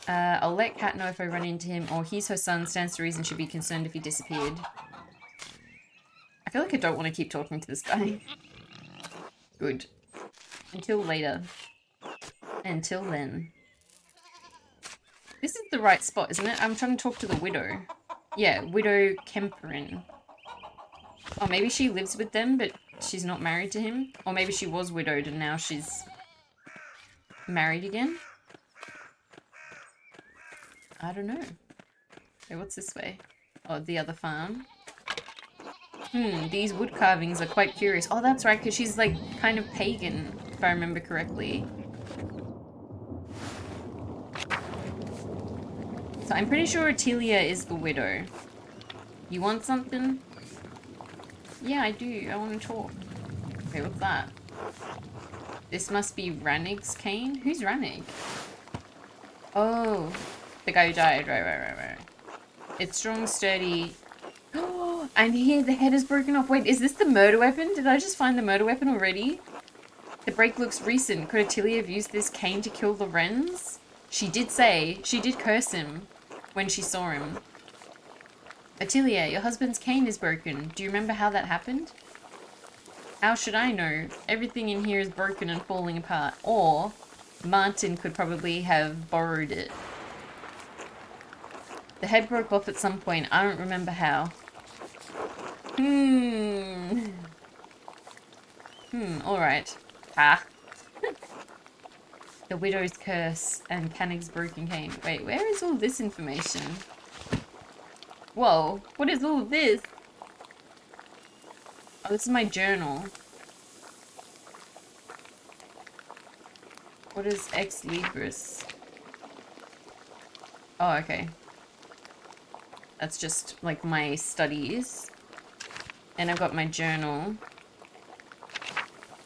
A: I'll let Kat know if I run into him, or he's her son, stands to reason she'd be concerned if he disappeared. I feel like I don't want to keep talking to this guy. Good. Until later. Until then. This is the right spot, isn't it? I'm trying to talk to the widow. Yeah, Widow Kemperin. Oh, maybe she lives with them, but she's not married to him? Or maybe she was widowed and now she's married again? I don't know. Okay, what's this way? Oh, the other farm. These wood carvings are quite curious. Oh, that's right, because she's like kind of pagan, if I remember correctly. So I'm pretty sure Atilia is the widow. You want something? Yeah, I do. I want to talk. Okay, what's that? This must be Ranig's cane? Who's Ranig? Oh, the guy who died. Right. It's strong, sturdy. Oh, and here the head is broken off. Wait, is this the murder weapon? Did I just find the murder weapon already? The break looks recent. Could Atilia have used this cane to kill the Wrens? She did curse him when she saw him. Atilia, your husband's cane is broken. Do you remember how that happened? How should I know? Everything in here is broken and falling apart. Or Martin could probably have borrowed it. The head broke off at some point. I don't remember how. Alright. The widow's curse and Canig's broken cane. Wait, where is all this information? Whoa, what is all this? Oh, this is my journal. What is Ex Libris? Oh, okay. That's just like my studies. And I've got my journal.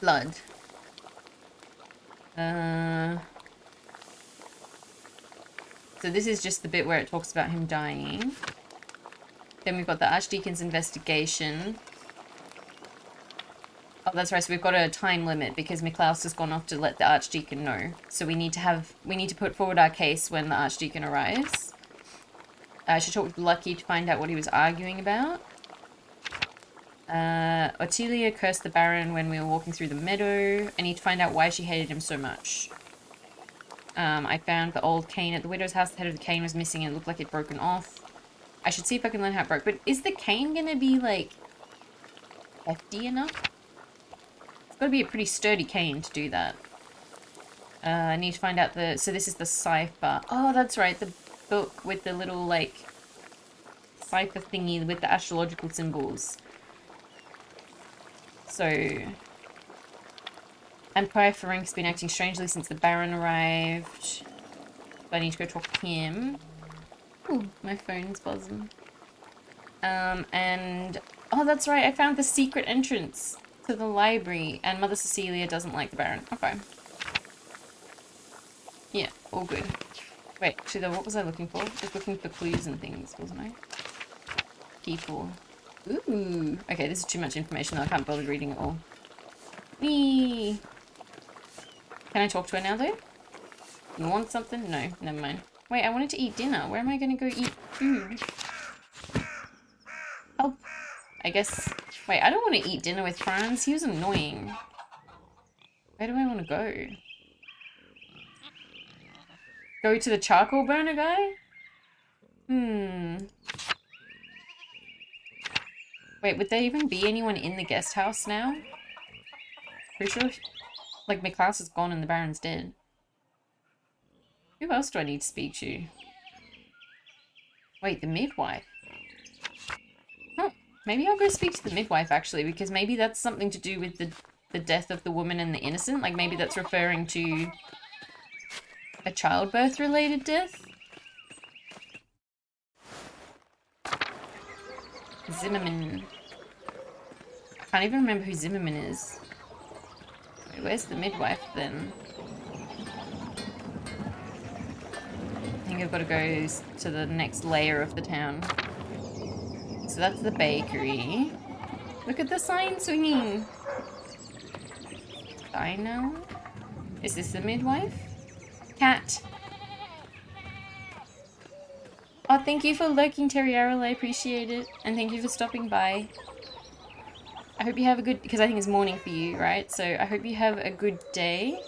A: Blood. So this is just the bit where it talks about him dying. Then we've got the Archdeacon's investigation. Oh, that's right. So we've got a time limit because Miklaus has gone off to let the Archdeacon know. So we need to put forward our case when the Archdeacon arrives. I should talk with Lucky to find out what he was arguing about. Ottilia cursed the Baron when we were walking through the meadow. I need to find out why she hated him so much. I found the old cane at the widow's house. The head of the cane was missing and it looked like it'd broken off. I should see if I can learn how it broke. But is the cane gonna be, like, hefty enough? It's gotta be a pretty sturdy cane to do that. I need to find out the... So this is the cipher. Oh, that's right. The book with the little, like, cipher thingy with the astrological symbols. So... Empire Ferenc's been acting strangely since the Baron arrived. I need to go talk to him. Ooh, my phone's buzzing. And... Oh, that's right, I found the secret entrance to the library, and Mother Cecilia doesn't like the Baron. Okay. Yeah, all good. Wait, actually, what was I looking for? Just looking for clues and things, wasn't I? People. Ooh. Okay, this is too much information though. I can't bother reading it all. Whee! Can I talk to her now, though? You want something? No, never mind. Wait, I wanted to eat dinner. Where am I going to go eat food? Help. I guess... Wait, I don't want to eat dinner with Franz. He was annoying. Where do I want to go? Go to the charcoal burner guy? Wait, would there even be anyone in the guest house now? Pretty sure... Like, Miklaus is gone and the Baron's dead. Who else do I need to speak to? Wait, the midwife? Huh. Maybe I'll go speak to the midwife, actually, because maybe that's something to do with the death of the woman and the innocent. Like, maybe that's referring to a childbirth-related death? Zimmerman. I can't even remember who Zimmerman is. Wait, where's the midwife, then? I think I've got to go to the next layer of the town. So that's the bakery. Look at the sign swinging! Dino? Is this the midwife? Cat! Oh, thank you for lurking, Terry Arrow. I appreciate it. And thank you for stopping by. I hope you have a good... Because I think it's morning for you, right? So I hope you have a good day.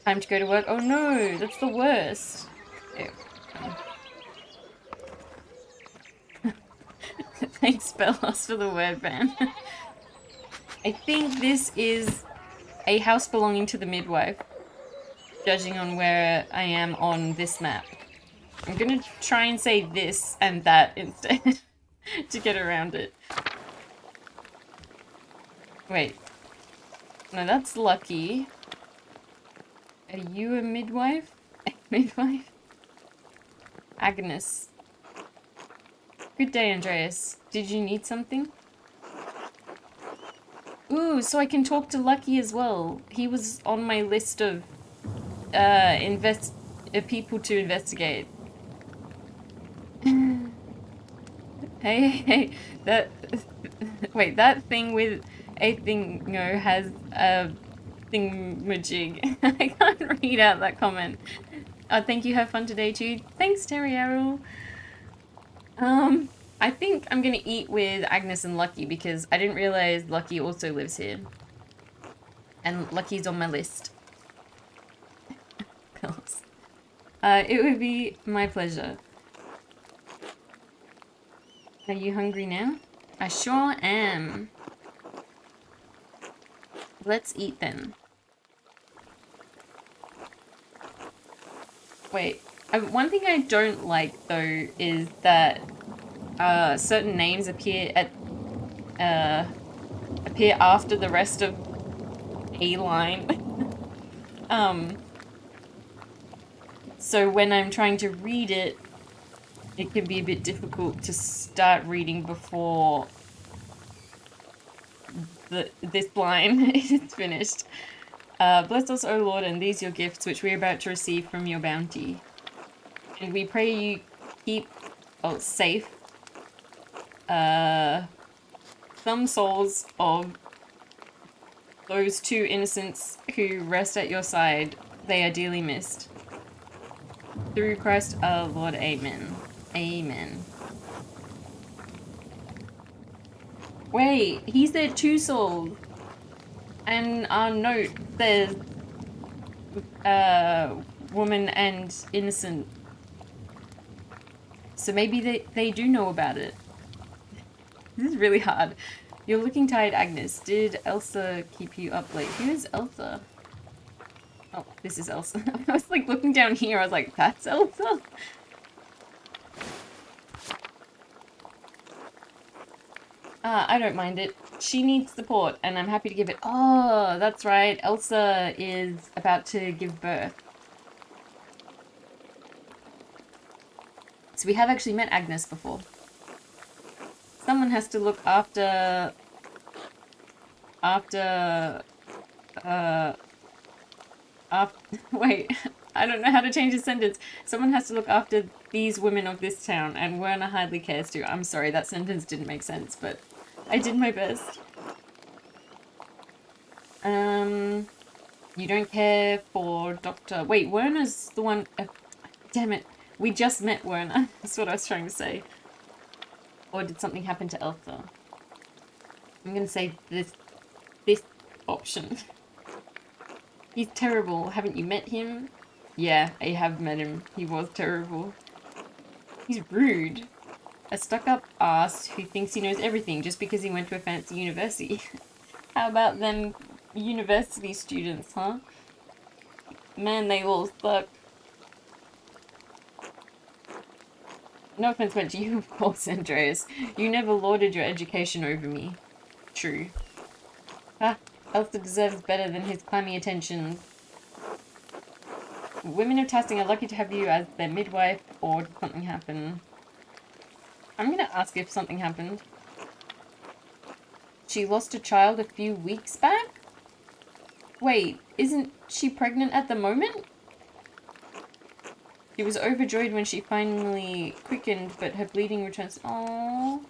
A: Time to go to work. Oh no, that's the worst. Ew. Thanks, Bellos, for the word ban. I think this is a house belonging to the midwife, judging on where I am on this map. I'm gonna try and say this and that instead to get around it. Wait. No, that's Lucky. Are you a midwife? Midwife? Agnes. Good day, Andreas. Did you need something? Ooh, so I can talk to Lucky as well. He was on my list of people to investigate. Hey, that... Wait, that thing with a thingo has a thingamajig. I can't read out that comment. Thank you, have fun today too. Thanks, Terry Arrow. I think I'm gonna eat with Agnes and Lucky because I didn't realize Lucky also lives here. And Lucky's on my list. It would be my pleasure. Are you hungry now? I sure am. Let's eat then. Wait, one thing I don't like though is that certain names appear after the rest of a line. So when I'm trying to read it, it can be a bit difficult to start reading before this line is finished. Bless us, O Lord, and these your gifts, which we are about to receive from your bounty. And we pray you keep safe some souls of those two innocents who rest at your side. They are dearly missed. Through Christ our Lord, amen. Amen. Wait, he said 2 souls. And our note says woman and innocent. So maybe they do know about it. This is really hard. You're looking tired, Agnes. Did Elsa keep you up late? Who is Elsa? Oh, this is Elsa. I was like looking down here. I was like, that's Elsa? I don't mind it. She needs support, and I'm happy to give it. Oh, that's right. Elsa is about to give birth. So we have actually met Agnes before. Someone has to look after... Wait, I don't know how to change the sentence. Someone has to look after these women of this town, and Werner hardly cares to. I'm sorry, that sentence didn't make sense, but I did my best. You don't care for Dr. Wait, Werner's the one... damn it. We just met Werner. That's what I was trying to say. Or did something happen to Elsa? I'm gonna say this option. He's terrible. Haven't you met him? Yeah, I have met him. He was terrible. He's rude. A stuck-up ass who thinks he knows everything just because he went to a fancy university. How about them university students, huh? Man, they all suck. No offense meant to you, of course, Andreas. You never lorded your education over me. True. Ah, Elsa deserves better than his clammy attention. Women of Tasting are lucky to have you as their midwife, or did something happen? I'm gonna ask if something happened. She lost a child a few weeks back? Wait, isn't she pregnant at the moment? She was overjoyed when she finally quickened, but her bleeding returns. Aww.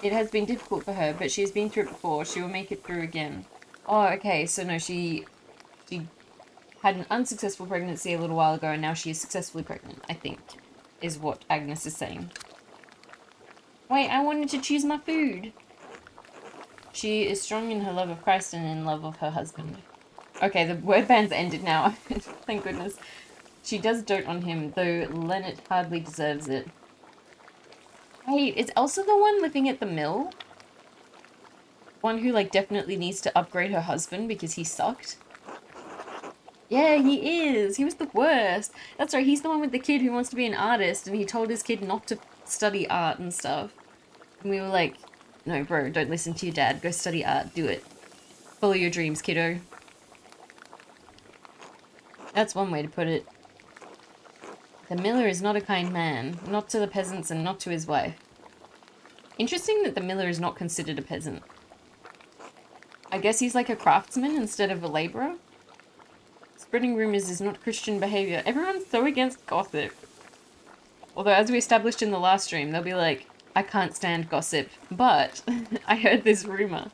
A: It has been difficult for her, but she has been through it before. She will make it through again. Oh, okay. So no, she had an unsuccessful pregnancy a little while ago, and now she is successfully pregnant, I think, is what Agnes is saying. Wait, I wanted to choose my food. She is strong in her love of Christ and in love of her husband. Okay, the word band's ended now. Thank goodness. She does dote on him, though Leonard hardly deserves it. Wait, is Elsa the one living at the mill? One who, like, definitely needs to upgrade her husband because he sucked? Yeah, he is! He was the worst! That's right, he's the one with the kid who wants to be an artist, and he told his kid not to study art and stuff. And we were like, no, bro, don't listen to your dad. Go study art. Do it. Follow your dreams, kiddo. That's one way to put it. The miller is not a kind man, not to the peasants and not to his wife. Interesting that the miller is not considered a peasant. I guess he's like a craftsman instead of a labourer. Spreading rumours is not Christian behaviour. Everyone's so against gossip. Although, as we established in the last stream, they'll be like, I can't stand gossip, but I heard this rumour.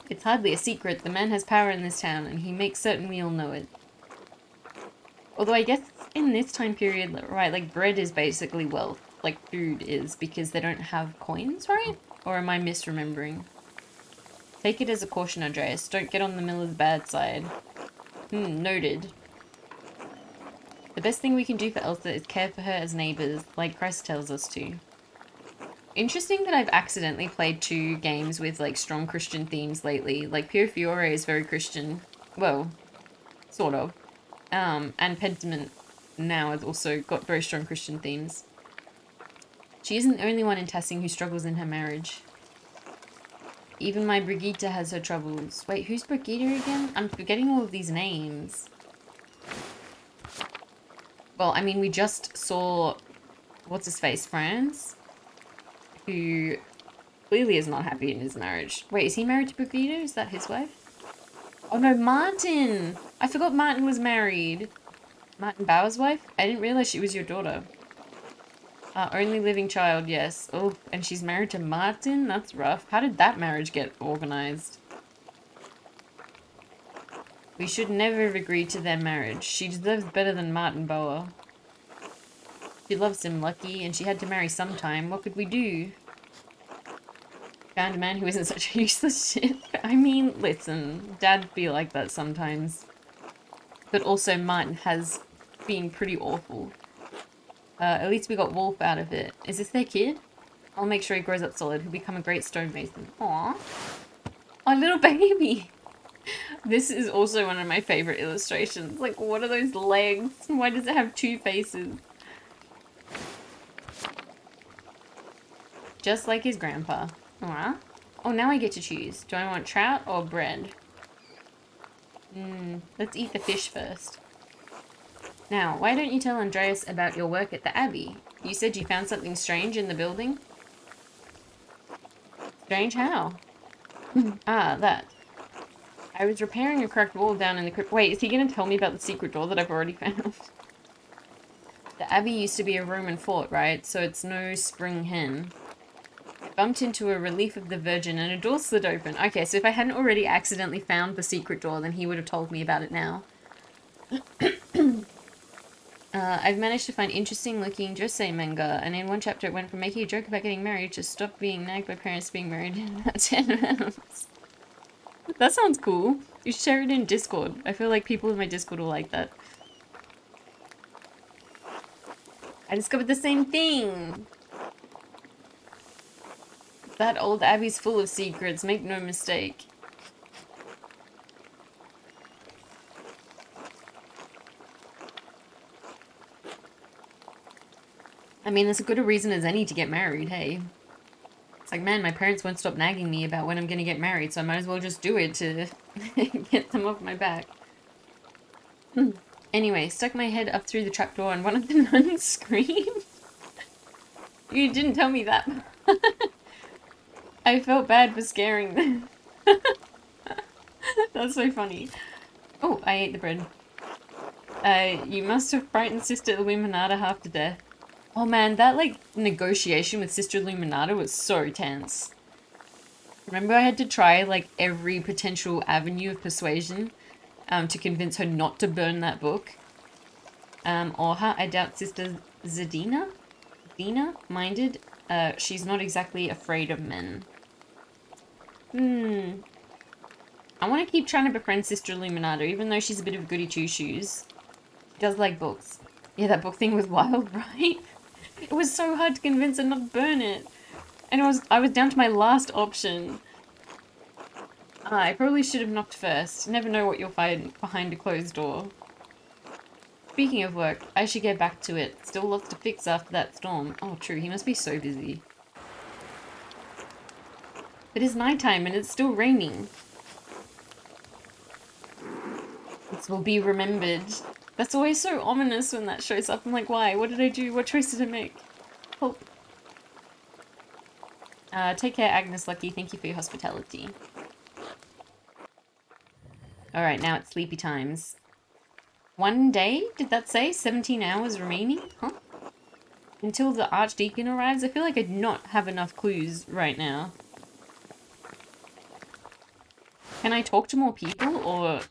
A: It's hardly a secret. The man has power in this town, and he makes certain we all know it. Although I guess in this time period, right, like bread is basically wealth, like food is, because they don't have coins, right? Or am I misremembering? Take it as a caution, Andreas. Don't get on the miller's bad side. Noted. The best thing we can do for Elsa is care for her as neighbours, like Christ tells us to. Interesting that I've accidentally played 2 games with, like, strong Christian themes lately. Like, Pure Fiore is very Christian. Well, sort of. And Pentiment now has also got very strong Christian themes. She isn't the only one in Tassing who struggles in her marriage. Even my Brigitte has her troubles. Wait, who's Brigitte again? I'm forgetting all of these names. Well, I mean, we just saw, what's his face, Franz, who clearly is not happy in his marriage. Wait, is he married to Bravida? Is that his wife? Oh no, Martin! I forgot Martin was married. Martin Bauer's wife? I didn't realize she was your daughter. Only living child, yes. Oh, and she's married to Martin? That's rough. How did that marriage get organized? We should never have agreed to their marriage. She deserves better than Martin Bauer. She loves him, Lucky, and she had to marry sometime. What could we do? Found a man who isn't such a useless shit. I mean, listen, Dad'd be like that sometimes. But also Martin has been pretty awful. At least we got Wolf out of it. Is this their kid? I'll make sure he grows up solid. He'll become a great stonemason. Aww. A little baby! This is also one of my favorite illustrations. Like, what are those legs? Why does it have two faces? Just like his grandpa. Aww. Oh, now I get to choose. Do I want trout or bread? Let's eat the fish first. Now, why don't you tell Andreas about your work at the Abbey? You said you found something strange in the building? Strange how? That. I was repairing a cracked wall down in the crypt. Wait, is he going to tell me about the secret door that I've already found? The Abbey used to be a Roman fort, right? So it's no spring hen. I bumped into a relief of the Virgin and a door slid open. Okay, so if I hadn't already accidentally found the secret door, then he would have told me about it now. I've managed to find interesting looking Josei manga, and in one chapter it went from making a joke about getting married to stop being nagged by parents being married in about 10 rounds. That sounds cool. You should share it in Discord. I feel like people in my Discord will like that. I discovered the same thing! That old Abbey's full of secrets, make no mistake. I mean, there's as good a reason as any to get married, hey? It's like, man, my parents won't stop nagging me about when I'm gonna get married, so I might as well just do it to get them off my back. Anyway, stuck my head up through the trapdoor and one of the nuns screamed. You didn't tell me that. I felt bad for scaring them. That's so funny. Oh, I ate the bread. You must have frightened Sister Illuminata half to death. Oh man, that like negotiation with Sister Illuminata was so tense. Remember I had to try like every potential avenue of persuasion to convince her not to burn that book. Or her, I doubt Sister Zadina minded. She's not exactly afraid of men. I want to keep trying to befriend Sister Illuminata, even though she's a bit of a goody two-shoes. She does like books. Yeah, that book thing was wild, right? It was so hard to convince her not to burn it. And I was down to my last option. I probably should have knocked first. Never know what you'll find behind a closed door. Speaking of work, I should get back to it. Still lots to fix after that storm. Oh, true. He must be so busy. It is nighttime and it's still raining. This will be remembered. That's always so ominous when that shows up. I'm like, why? What did I do? What choice did I make? Help. Take care, Agnes Lucky. Thank you for your hospitality. Alright, now it's sleepy times. 1 day? Did that say? 17 hours remaining? Huh? Until the Archdeacon arrives? I feel like I do not have enough clues right now. Can I talk to more people, or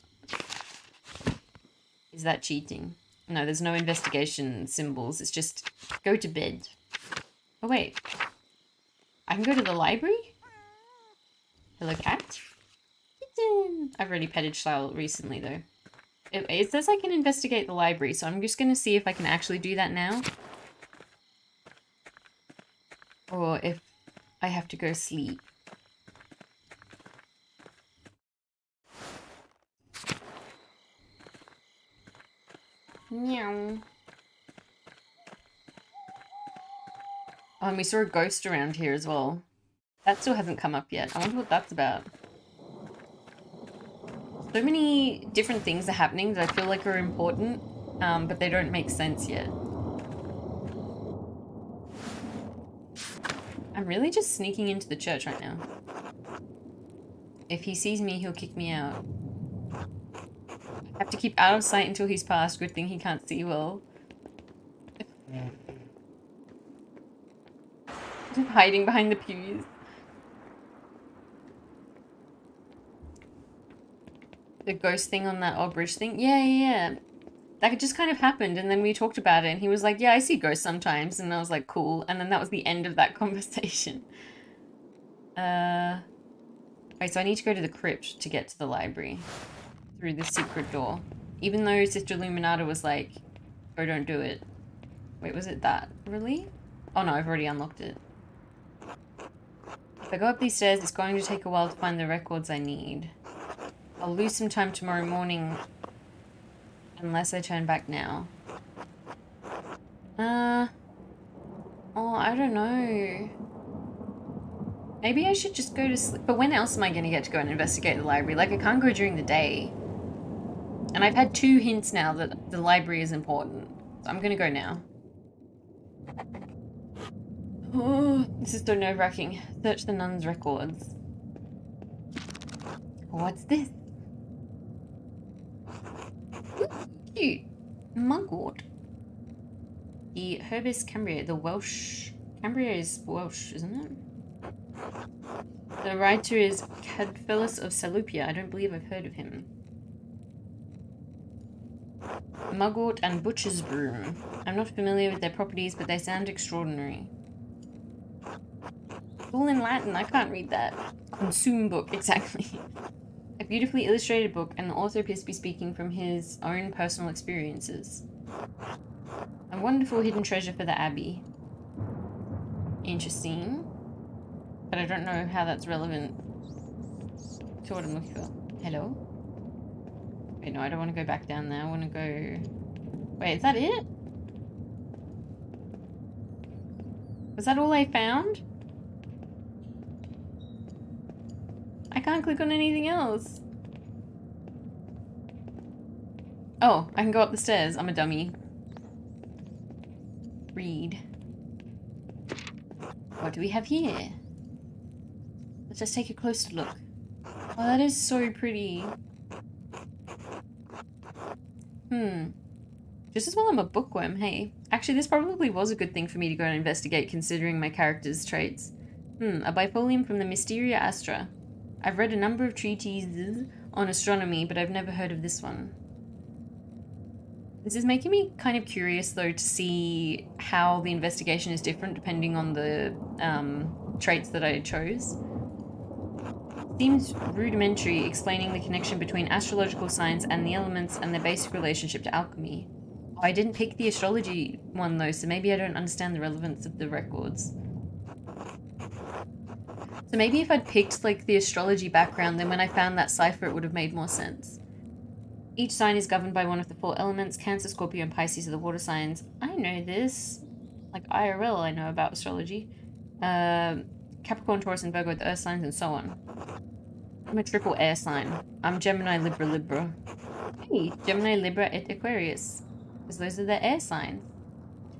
A: is that cheating? No, there's no investigation symbols. It's just go to bed. Oh, wait. I can go to the library? Hello, cat? Kitten! I've already petted Charlotte recently, though. It says I can investigate the library, so I'm just going to see if I can actually do that now. Or if I have to go sleep. Meow. Oh, and we saw a ghost around here as well. That still hasn't come up yet. I wonder what that's about. So many different things are happening that I feel like are important. but they don't make sense yet. I'm really just sneaking into the church right now. If he sees me, he'll kick me out. I have to keep out of sight until he's passed. Good thing he can't see well. Just hiding behind the pews. The ghost thing on that old bridge thing? Yeah. That just kind of happened, and then we talked about it, and he was like, yeah, I see ghosts sometimes, and I was like, cool. And then that was the end of that conversation. Okay, so I need to go to the crypt to get to the library. Through the secret door. Even though Sister Illuminata was like, oh, don't do it. Wait, was it that? Really? Oh no, I've already unlocked it. If I go up these stairs, it's going to take a while to find the records I need. I'll lose some time tomorrow morning. Unless I turn back now. Oh, I don't know. Maybe I should just go to sleep. But when else am I going to get to go and investigate the library? Like, I can't go during the day. And I've had 2 hints now that the library is important. So I'm going to go now. Oh, this is so nerve-wracking. Search the nun's records. What's this? Cute. Mugwort. The Herbis Cambria, the Welsh. Cambria is Welsh, isn't it? The writer is Cadphilus of Salupia. I don't believe I've heard of him. Mugwort and Butcher's Broom. I'm not familiar with their properties, but they sound extraordinary. It's all in Latin. I can't read that. Consume book, exactly. A beautifully illustrated book, and the author appears to be speaking from his own personal experiences. A wonderful hidden treasure for the Abbey. Interesting. But I don't know how that's relevant to what I'm looking for. Hello? Wait, no, I don't want to go back down there. I want to go... Wait, is that it? Was that all I found? I can't click on anything else. Oh, I can go up the stairs. I'm a dummy. Read. What do we have here? Let's just take a closer look. Oh, that is so pretty. Just as well I'm a bookworm, hey. Actually, this probably was a good thing for me to go and investigate, considering my character's traits. A bifolium from the Mysteria Astra. I've read a number of treatises on astronomy, but I've never heard of this one. This is making me kind of curious, though, to see how the investigation is different depending on the traits that I chose. Seems rudimentary, explaining the connection between astrological science and the elements and their basic relationship to alchemy. Oh, I didn't pick the astrology one, though, so maybe I don't understand the relevance of the records. So maybe if I'd picked, like, the astrology background, then when I found that cipher, it would have made more sense. Each sign is governed by one of the 4 elements. Cancer, Scorpio, and Pisces are the water signs. I know this. Like, IRL, I know about astrology. Capricorn, Taurus, and Virgo are the earth signs, and so on. I'm a triple air sign. I'm Gemini, Libra, Libra. Hey, Gemini, Libra, et Aquarius. Because those are the air signs.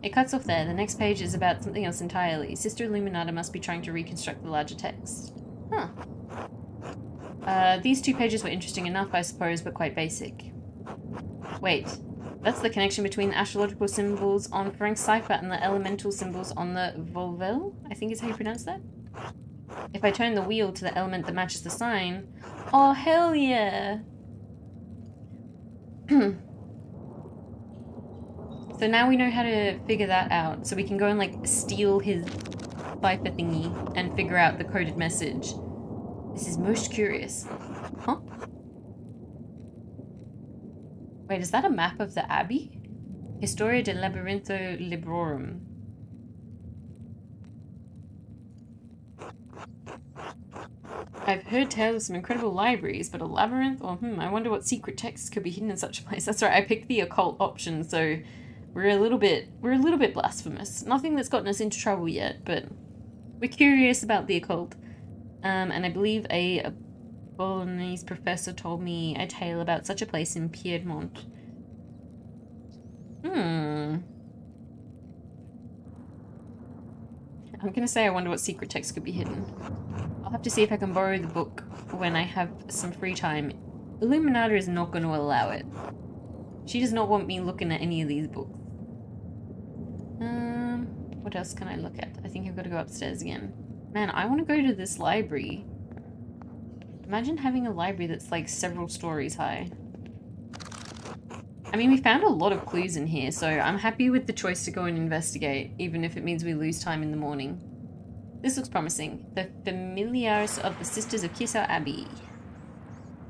A: It cuts off there. The next page is about something else entirely. Sister Illuminata must be trying to reconstruct the larger text. Huh. These 2 pages were interesting enough, I suppose, but quite basic. Wait. That's the connection between the astrological symbols on Frank's cipher and the elemental symbols on the Volvel? I think is how you pronounce that? If I turn the wheel to the element that matches the sign... Oh, hell yeah! So now we know how to figure that out. So we can go and, like, steal his cipher thingy and figure out the coded message. This is most curious. Huh? Wait, is that a map of the Abbey? Historia de Labyrintho Librorum. I've heard tales of some incredible libraries, but a labyrinth? Or, I wonder what secret texts could be hidden in such a place. That's right, I picked the occult option, so we're a little bit blasphemous. Nothing that's gotten us into trouble yet, but we're curious about the occult. And I believe a Bolognese professor told me a tale about such a place in Piedmont. Hmm. I'm gonna say I wonder what secret text could be hidden. I'll have to see if I can borrow the book when I have some free time. Illuminated is not going to allow it. She does not want me looking at any of these books. What else can I look at? I think I've got to go upstairs again. Man, I want to go to this library. Imagine having a library that's like several stories high. I mean, we found a lot of clues in here, so I'm happy with the choice to go and investigate, even if it means we lose time in the morning. This looks promising. The Familiars of the Sisters of Kisau Abbey.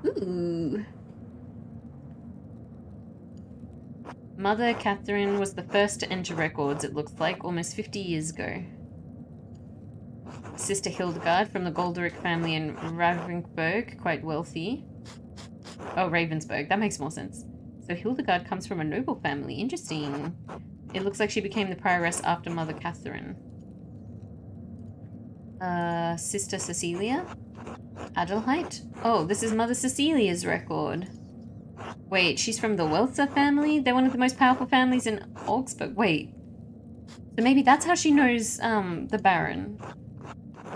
A: Ooh. Mother Catherine was the first to enter records, it looks like, almost 50 years ago. Sister Hildegard from the Golderick family in Ravensburg, quite wealthy. Oh, Ravensburg, that makes more sense. So Hildegard comes from a noble family, interesting. It looks like she became the prioress after Mother Catherine. Sister Cecilia? Adelheid? Oh, this is Mother Cecilia's record. Wait, she's from the Welser family? They're one of the most powerful families in Augsburg. Wait. So maybe that's how she knows, the Baron.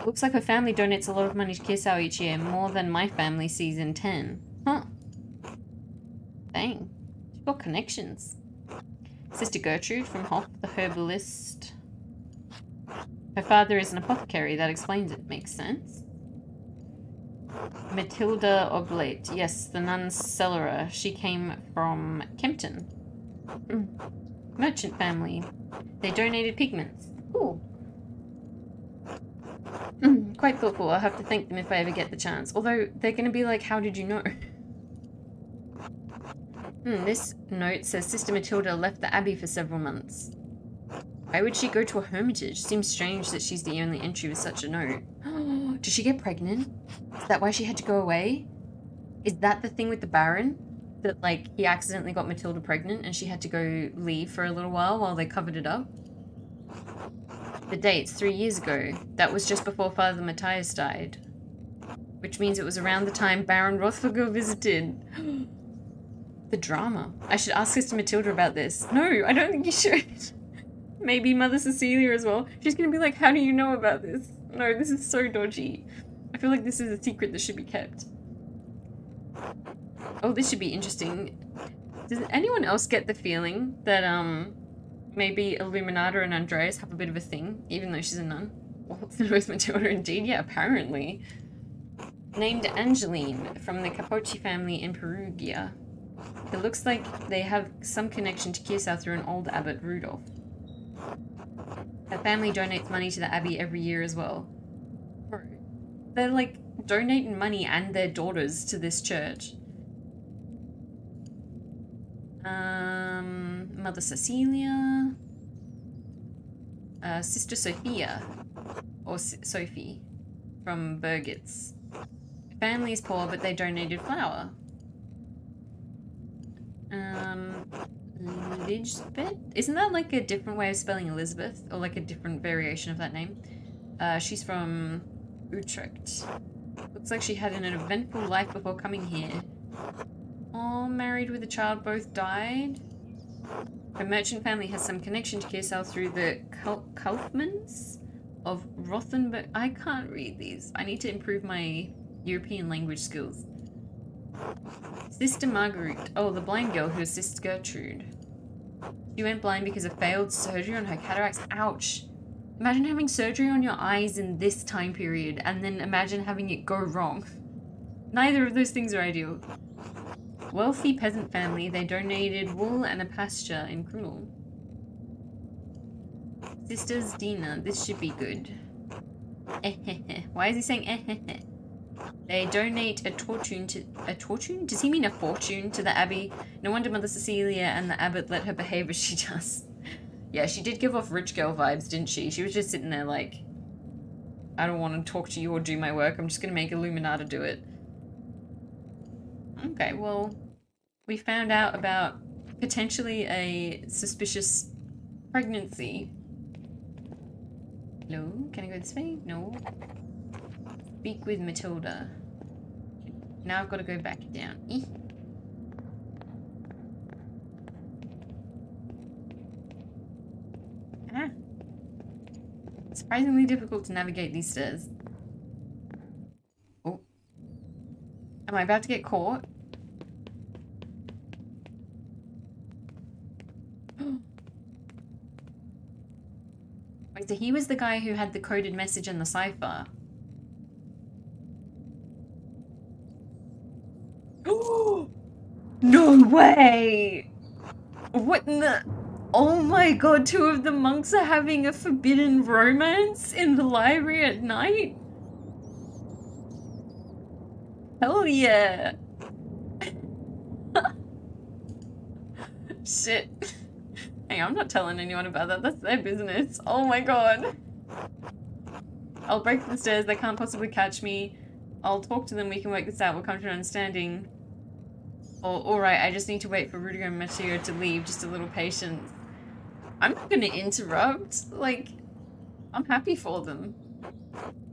A: Looks like her family donates a lot of money to Kisau each year, more than my family sees in 10. Huh. Dang. She's got connections. Sister Gertrude from Hoff, the herbalist. Her father is an apothecary, that explains it. Makes sense. Matilda Oblate. Yes, the nun's cellarer. She came from Kempton. Merchant family. They donated pigments. Cool. Quite thoughtful. I'll have to thank them if I ever get the chance. Although, they're going to be like, how did you know? This note says Sister Matilda left the abbey for several months. Why would she go to a hermitage? Seems strange that she's the only entry with such a note. Did she get pregnant? Is that why she had to go away? Is that the thing with the Baron? That, like, he accidentally got Matilda pregnant and she had to go leave for a little while they covered it up? The date's 3 years ago. That was just before Father Matthias died. Which means it was around the time Baron Rothfogel visited. The drama. I should ask Sister Matilda about this. No, I don't think you should. Maybe Mother Cecilia as well. She's gonna be like, how do you know about this? No, this is so dodgy. I feel like this is a secret that should be kept. Oh, this should be interesting. Does anyone else get the feeling that, maybe Illuminata and Andreas have a bit of a thing, even though she's a nun? What's the nose Matilda indeed? Yeah, apparently. Named Angeline, from the Capocci family in Perugia. It looks like they have some connection to Kisau through an old abbot, Rudolph. Her family donates money to the abbey every year as well. Bro, they're like donating money and their daughters to this church. Mother Cecilia. Sister Sophia. Or Sophie. From Burgitz. Family is poor, but they donated flour. Lisbeth? Isn't that like a different way of spelling Elizabeth? Or like a different variation of that name? She's from Utrecht. Looks like she had an eventful life before coming here. Oh, married with a child, both died. Her merchant family has some connection to Kisau through the Kaufmans of Rothenburg. I can't read these. I need to improve my European language skills. Sister Marguerite. Oh, the blind girl who assists Gertrude. She went blind because of failed surgery on her cataracts. Ouch. Imagine having surgery on your eyes in this time period, and then imagine having it go wrong. Neither of those things are ideal. Wealthy peasant family. They donated wool and a pasture in Krumel. Sisters Dina. This should be good. Why is he saying They donate a fortune to... A fortune? Does he mean a fortune to the abbey? No wonder Mother Cecilia and the abbot let her behave as she does. Yeah, she did give off rich girl vibes, didn't she? She was just sitting there like, I don't want to talk to you or do my work. I'm just going to make Illuminata do it. Okay, well, we found out about potentially a suspicious pregnancy. Hello? Can I go this way? No. Speak with Matilda. Now I've got to go back down. Surprisingly difficult to navigate these stairs. Oh. Am I about to get caught? Wait, so he was the guy who had the coded message in the cipher. No way! What in the... Oh my god, two of the monks are having a forbidden romance in the library at night? Hell yeah! Shit. Hey, I'm not telling anyone about that. That's their business. Oh my god. I'll break the stairs. They can't possibly catch me. I'll talk to them. We can work this out. We'll come to an understanding. Alright, I just need to wait for Rudiger and Mateo to leave. Just a little patience. I'm not gonna interrupt. Like, I'm happy for them.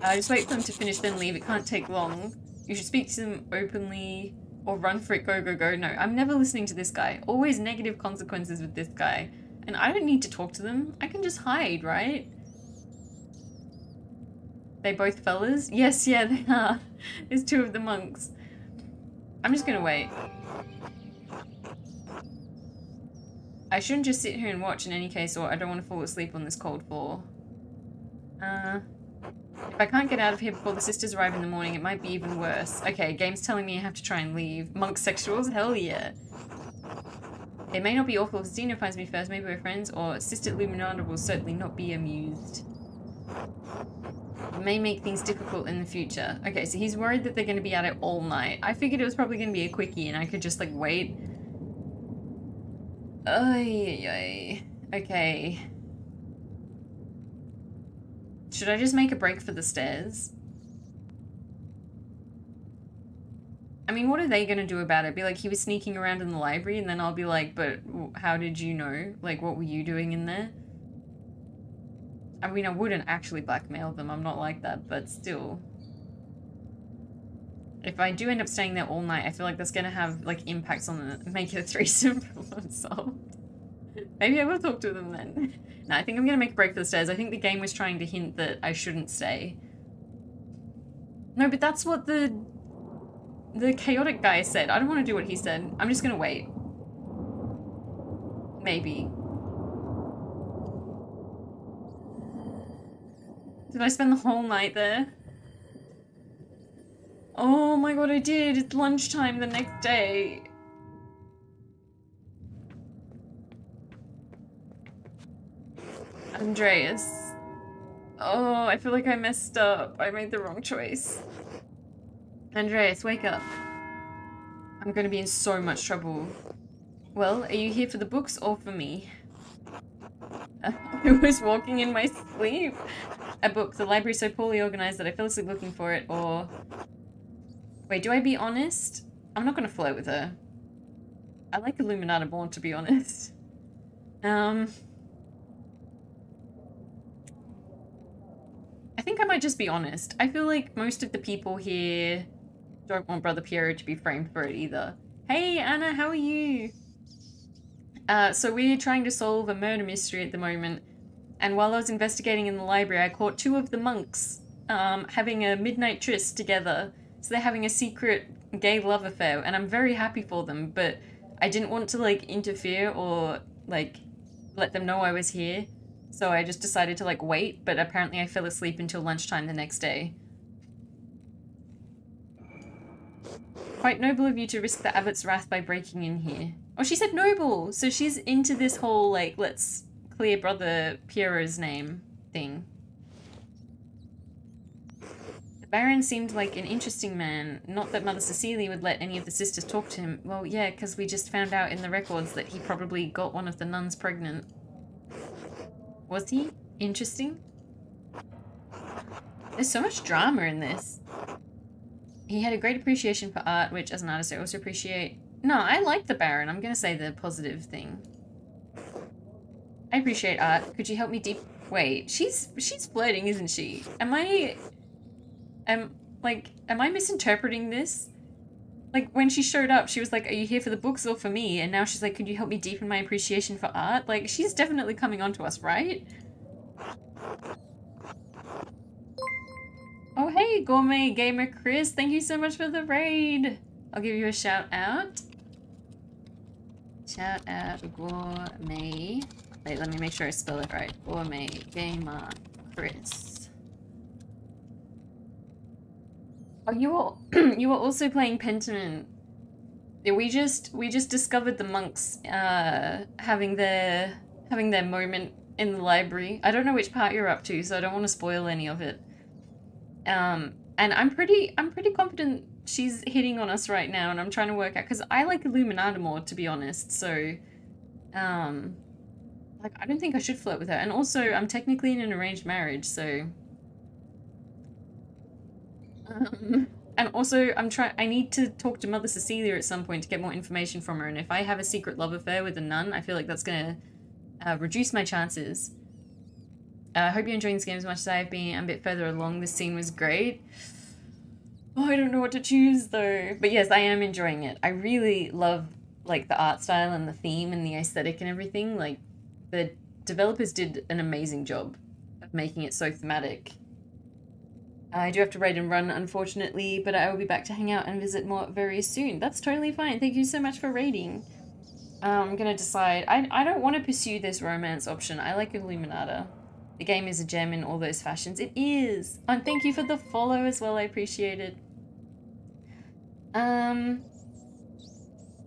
A: Just wait for them to finish, then leave. It can't take long. You should speak to them openly or run for it. Go, go, go. No, I'm never listening to this guy. Always negative consequences with this guy. And I don't need to talk to them. I can just hide, right? They both fellas? Yes, yeah, they are. There's two of the monks. I'm just gonna wait. I shouldn't just sit here and watch in any case, or I don't want to fall asleep on this cold floor. If I can't get out of here before the sisters arrive in the morning, it might be even worse. Okay, game's telling me I have to try and leave. Monk sexuals? Hell yeah. It may not be awful if Zeno finds me first, maybe we're friends, or Sister Illuminated will certainly not be amused. It may make things difficult in the future. Okay, so he's worried that they're going to be at it all night. I figured it was probably going to be a quickie and I could just, like, wait. Okay. Should I just make a break for the stairs? I mean, what are they gonna do about it? Be like, he was sneaking around in the library, and then I'll be like, but how did you know? Like, what were you doing in there? I mean, I wouldn't actually blackmail them, I'm not like that, but still. If I do end up staying there all night, I feel like that's gonna have, like, impacts on the make it a threesome problem solved. Maybe I will talk to them then. No, I think I'm gonna make a break for the stairs. I think the game was trying to hint that I shouldn't stay. No, but that's what the chaotic guy said. I don't want to do what he said. I'm just gonna wait. Maybe. Did I spend the whole night there? Oh my god, I did. It's lunchtime the next day. Andreas. Oh, I feel like I messed up. I made the wrong choice. Andreas, wake up. I'm gonna be in so much trouble. Well, are you here for the books or for me? I was walking in my sleep. A book. The library's so poorly organized that I fell asleep looking for it, or... Wait, do I be honest? I'm not gonna flirt with her. I like Illuminated born, to be honest. I think I might just be honest. I feel like most of the people here don't want Brother Piero to be framed for it either. Hey, Anna, how are you? So we're trying to solve a murder mystery at the moment. And while I was investigating in the library, I caught two of the monks having a midnight tryst together. So they're having a secret gay love affair, and I'm very happy for them, but I didn't want to, like, interfere or, like, let them know I was here. So I just decided to, like, wait, but apparently I fell asleep until lunchtime the next day. Quite noble of you to risk the abbot's wrath by breaking in here. Oh, she said noble! So she's into this whole, like, let's clear Brother Piero's name thing. The Baron seemed like an interesting man. Not that Mother Cecilia would let any of the sisters talk to him. Well, yeah, because we just found out in the records that he probably got one of the nuns pregnant. Was he? Interesting? There's so much drama in this. He had a great appreciation for art, which as an artist I also appreciate. No, I like the Baron. I'm gonna say the positive thing. I appreciate art. Could you help me deep... Wait, she's flirting, isn't she? Am I misinterpreting this? Like, when she showed up, she was like, are you here for the books or for me? And now she's like, could you help me deepen my appreciation for art? Like, she's definitely coming on to us, right? Oh, hey, Gourmet Gamer Chris. Thank you so much for the raid. I'll give you a shout out. Shout out Gourmet. Wait, let me make sure I spell it right. Gourmet Gamer Chris. Oh, you were also playing Pentiment. Yeah, we just discovered the monks having their moment in the library. I don't know which part you're up to, so I don't want to spoil any of it. And I'm pretty confident she's hitting on us right now, and I'm trying to work out, because I like Illuminated more, to be honest, so like, I don't think I should flirt with her. And also, I'm technically in an arranged marriage, so and also, I need to talk to Mother Cecilia at some point to get more information from her, and if I have a secret love affair with a nun, I feel like that's gonna reduce my chances. I hope you're enjoying this game as much as I have been. I'm a bit further along. This scene was great. Oh, I don't know what to choose, though. But yes, I am enjoying it. I really love, like, the art style and the theme and the aesthetic and everything. Like, the developers did an amazing job of making it so thematic. I do have to raid and run, unfortunately, but I will be back to hang out and visit more very soon. That's totally fine. Thank you so much for raiding. I'm gonna decide. I don't want to pursue this romance option. I like Illuminata. The game is a gem in all those fashions. It is! And thank you for the follow as well. I appreciate it. I'm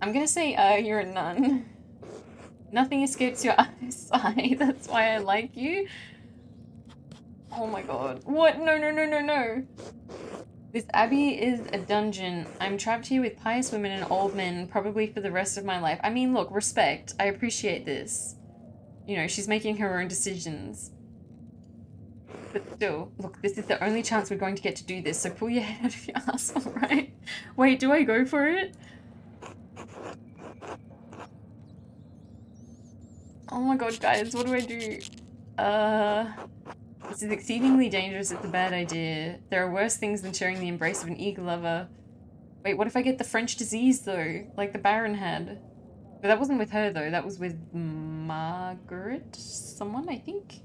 A: gonna say, you're a nun. Nothing escapes your eyesight. That's why I like you. Oh my god. What? No, no, no, no, no. This abbey is a dungeon. I'm trapped here with pious women and old men, probably for the rest of my life. I mean, look, respect. I appreciate this. You know, she's making her own decisions. But still, look, this is the only chance we're going to get to do this, so pull your head out of your ass, alright? Wait, do I go for it? Oh my god, guys, what do I do? This is exceedingly dangerous. It's a bad idea. There are worse things than sharing the embrace of an eager lover. Wait, what if I get the French disease, though? Like the Baron had. But that wasn't with her, though. That was with Margaret? Someone, I think?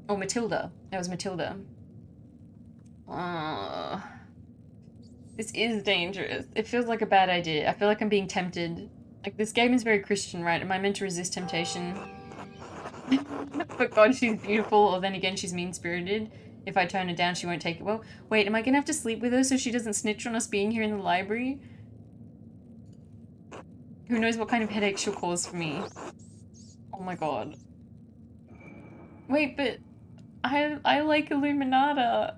A: Oh, Matilda. That was Matilda. This is dangerous. It feels like a bad idea. I feel like I'm being tempted. Like, this game is very Christian, right? Am I meant to resist temptation? But God, she's beautiful, or then again, she's mean-spirited. If I turn her down, she won't take it well. Wait, am I gonna have to sleep with her so she doesn't snitch on us being here in the library? Who knows what kind of headache she'll cause for me? Oh my god. Wait, but I like Illuminata.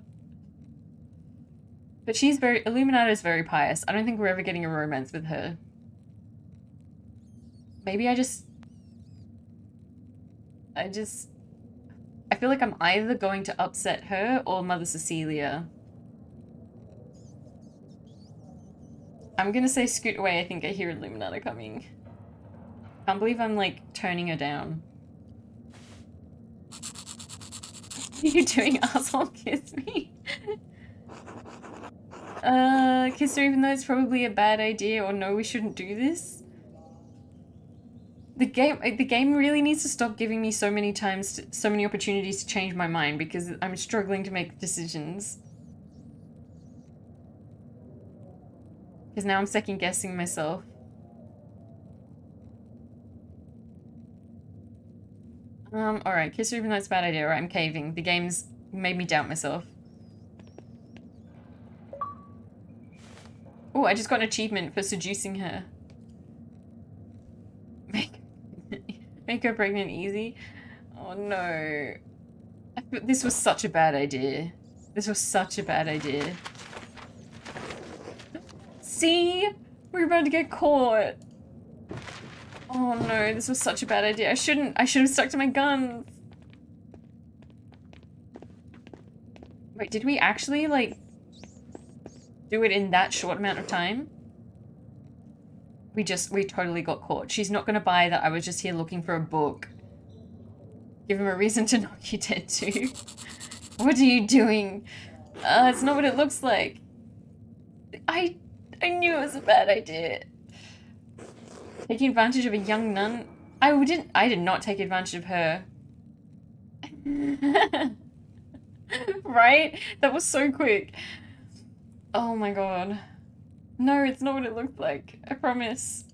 A: But Illuminata is very pious. I don't think we're ever getting a romance with her. Maybe I feel like I'm either going to upset her or Mother Cecilia. I'm gonna say scoot away. I think I hear Illuminata coming. Can't believe I'm, like, turning her down. What are you doing, asshole? Kiss me. Kiss her even though it's probably a bad idea, or no, we shouldn't do this. The game really needs to stop giving me so many opportunities to change my mind, because I'm struggling to make decisions. Because now I'm second guessing myself. Alright, kiss her even though it's a bad idea. Alright, I'm caving. The game's made me doubt myself. Oh, I just got an achievement for seducing her. Make her pregnant easy. Oh no. This was such a bad idea. This was such a bad idea. See? We're about to get caught. Oh no, this was such a bad idea. I should have stuck to my guns. Wait, did we actually, like, do it in that short amount of time? We totally got caught. She's not gonna buy that I was just here looking for a book. Give him a reason to knock you dead too. What are you doing? It's not what it looks like. I knew it was a bad idea. Taking advantage of a young nun? I did not take advantage of her. Right? That was so quick. Oh my god. No, it's not what it looked like. I promise.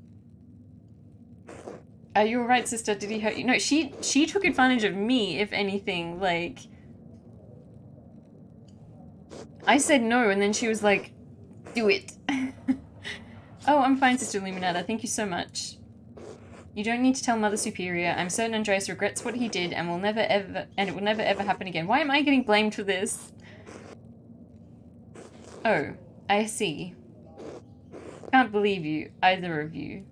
A: You were right, sister. Did he hurt you? No, she took advantage of me, if anything. Like, I said no, and then she was like, do it. Oh, I'm fine, Sister Illuminata. Thank you so much. You don't need to tell Mother Superior. I'm certain Andreas regrets what he did and will never ever, and it will never ever happen again. Why am I getting blamed for this? Oh, I see. Can't believe you, either of you.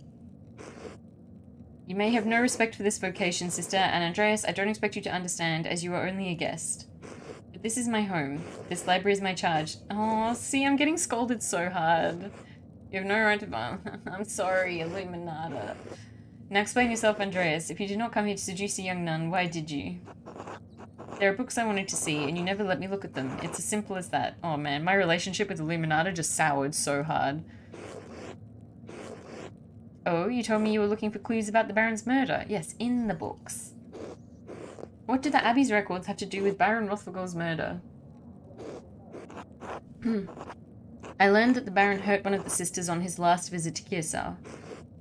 A: You may have no respect for this vocation, sister, and Andreas, I don't expect you to understand, as you are only a guest. But this is my home. This library is my charge. Oh, see, I'm getting scolded so hard. You have no right to... I'm sorry, Illuminata. Now explain yourself, Andreas. If you did not come here to seduce a young nun, why did you? There are books I wanted to see, and you never let me look at them. It's as simple as that. Oh man, my relationship with Illuminata just soured so hard. Oh, you told me you were looking for clues about the Baron's murder. Yes, in the books. What do the Abbey's records have to do with Baron Rothfugl's murder? I learned that the Baron hurt one of the sisters on his last visit to Kiersau.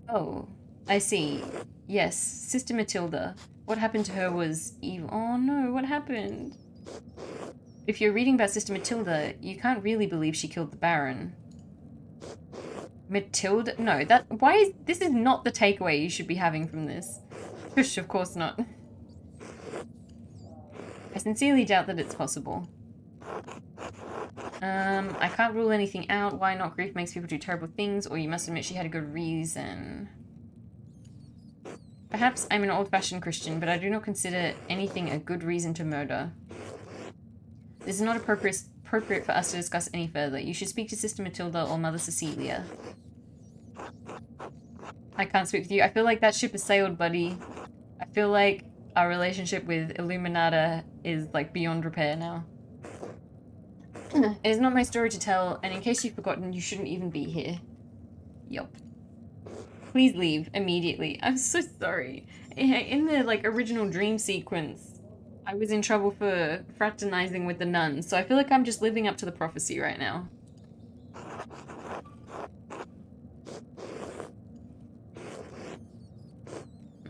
A: Oh, I see. Yes, Sister Matilda. What happened to her was evil. Oh no, what happened? If you're reading about Sister Matilda, you can't really believe she killed the Baron. Matilda? No, this is not the takeaway you should be having from this. Push, of course not. I sincerely doubt that it's possible. I can't rule anything out. Why not? Grief makes people do terrible things, or you must admit she had a good reason. Perhaps I'm an old-fashioned Christian, but I do not consider anything a good reason to murder. This is not appropriate for us to discuss any further. You should speak to Sister Matilda or Mother Cecilia. I can't speak with you. I feel like that ship has sailed, buddy. I feel like our relationship with Illuminata is, like, beyond repair now. It is not my story to tell, and in case you've forgotten, you shouldn't even be here. Yup. Please leave immediately. I'm so sorry. In the, like, original dream sequence, I was in trouble for fraternizing with the nuns, so I feel like I'm just living up to the prophecy right now.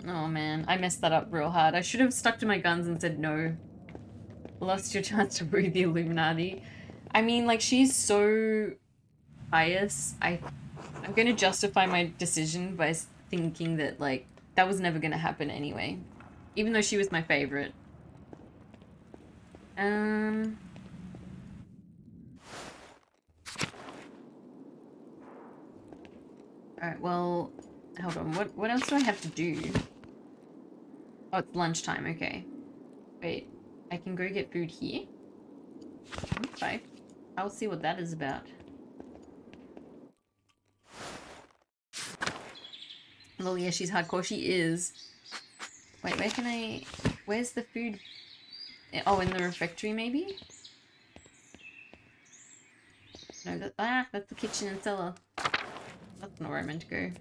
A: Oh man, I messed that up real hard. I should have stuck to my guns and said no. Lost your chance to breathe the Illuminati. I mean, like, she's so pious. I'm gonna justify my decision by thinking that, like, that was never gonna happen anyway. Even though she was my favorite. Alright, well, hold on. What else do I have to do? Oh, it's lunchtime, okay. Wait, I can go get food here? Okay. I'll see what that is about. Well, yeah, she's hardcore. She is. Wait, where can I... Where's the food? Oh, in the refectory, maybe? No, that's the kitchen and cellar. That's not where I meant to go.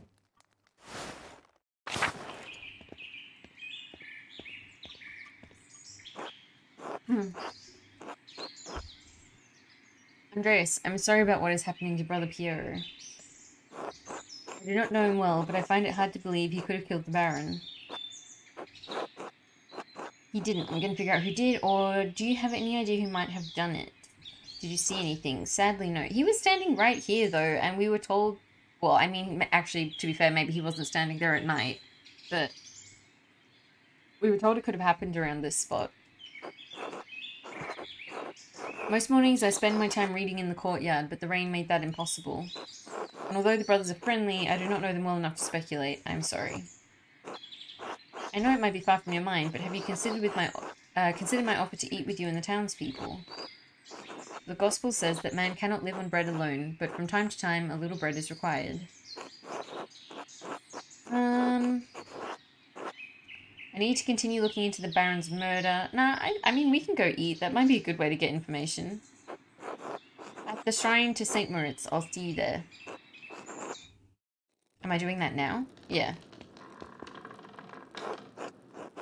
A: Andreas, I'm sorry about what is happening to Brother Piero. I do not know him well, but I find it hard to believe he could have killed the Baron. He didn't. I'm going to figure out who did, or do you have any idea who might have done it? Did you see anything? Sadly, no. He was standing right here, though, and we were told... Well, I mean, actually, to be fair, maybe he wasn't standing there at night, but... We were told it could have happened around this spot. Most mornings I spend my time reading in the courtyard, but the rain made that impossible. And although the brothers are friendly, I do not know them well enough to speculate. I'm sorry. I know it might be far from your mind, but have you considered my offer to eat with you and the townspeople? The Gospel says that man cannot live on bread alone, but from time to time a little bread is required. I need to continue looking into the Baron's murder. Nah, I mean, we can go eat. That might be a good way to get information. At the shrine to St. Moritz. I'll see you there. Am I doing that now? Yeah.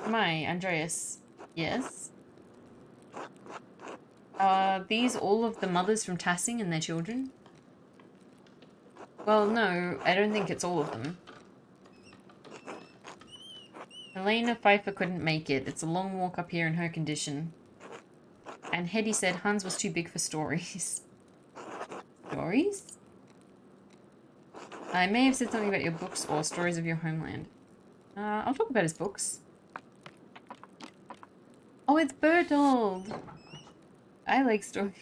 A: Am I, Andreas? Yes? Are these all of the mothers from Tassing and their children? Well, no, I don't think it's all of them. Helena Pfeiffer couldn't make it. It's a long walk up here in her condition. And Hetty said Hans was too big for stories. Stories? I may have said something about your books or stories of your homeland. I'll talk about his books. Oh, it's Bertold! I like stories.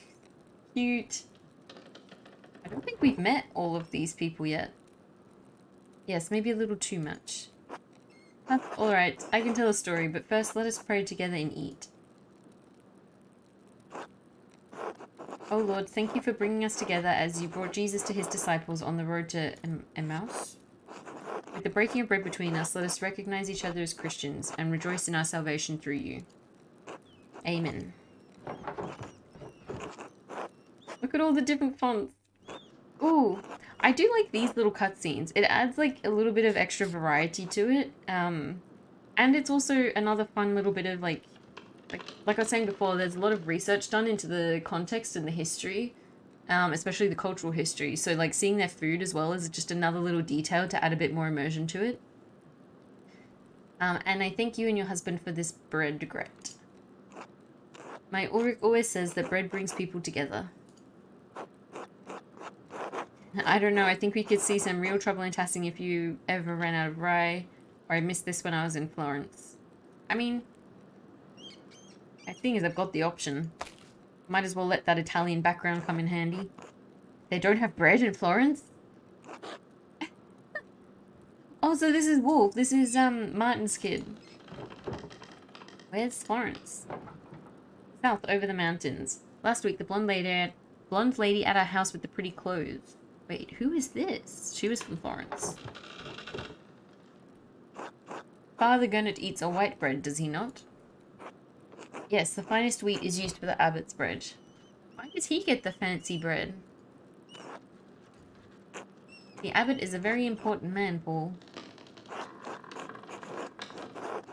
A: Cute. I don't think we've met all of these people yet. Yes, maybe a little too much. Alright, I can tell a story, but first let us pray together and eat. Oh Lord, thank you for bringing us together as you brought Jesus to his disciples on the road to Emmaus. With the breaking of bread between us, let us recognize each other as Christians and rejoice in our salvation through you. Amen. Look at all the different fonts. Ooh, I do like these little cutscenes. It adds like a little bit of extra variety to it. And it's also another fun little bit of like I was saying before, there's a lot of research done into the context and the history, especially the cultural history. So like seeing their food as well is just another little detail to add a bit more immersion to it. And I thank you and your husband for this bread gret. My Ulrich always says that bread brings people together. I don't know, I think we could see some real trouble in Tassing if you ever ran out of rye, or I missed this when I was in Florence. I mean, the thing is I've got the option. Might as well let that Italian background come in handy. They don't have bread in Florence? Oh, so this is Wolf. This is, Martin's kid. Where's Florence? South, over the mountains. Last week, the blonde lady at our house with the pretty clothes. Wait, who is this? She was from Florence. Father Gurnett eats a white bread, does he not? Yes, the finest wheat is used for the abbot's bread. Why does he get the fancy bread? The abbot is a very important man, Paul.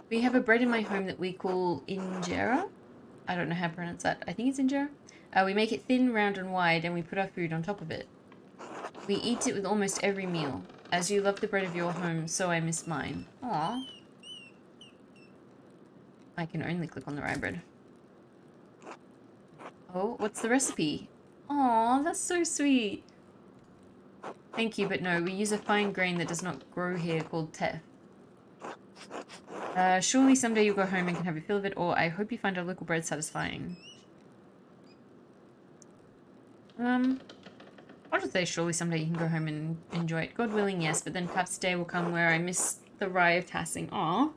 A: We have a bread in my home that we call injera. I don't know how to pronounce that. I think it's injera. We make it thin, round, and wide, and we put our food on top of it. We eat it with almost every meal. As you love the bread of your home, so I miss mine. Aww. I can only click on the rye bread. Oh, what's the recipe? Aw, that's so sweet. Thank you, but no, we use a fine grain that does not grow here called teff. Surely someday you'll go home and can have a feel of it, or I hope you find our local bread satisfying. I'll just say surely someday you can go home and enjoy it. God willing, yes, but then perhaps a day will come where I miss the rye of Tassing. Aw.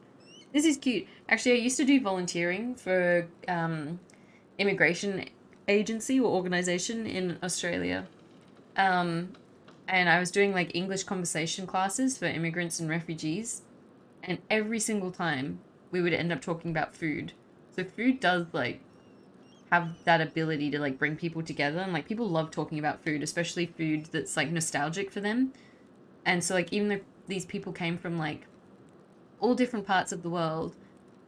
A: This is cute. Actually, I used to do volunteering for immigration agency or organization in Australia. And I was doing like English conversation classes for immigrants and refugees. And every single time we would end up talking about food. So food does like have that ability to like bring people together, and like people love talking about food, especially food that's like nostalgic for them. And so like even though these people came from like all different parts of the world,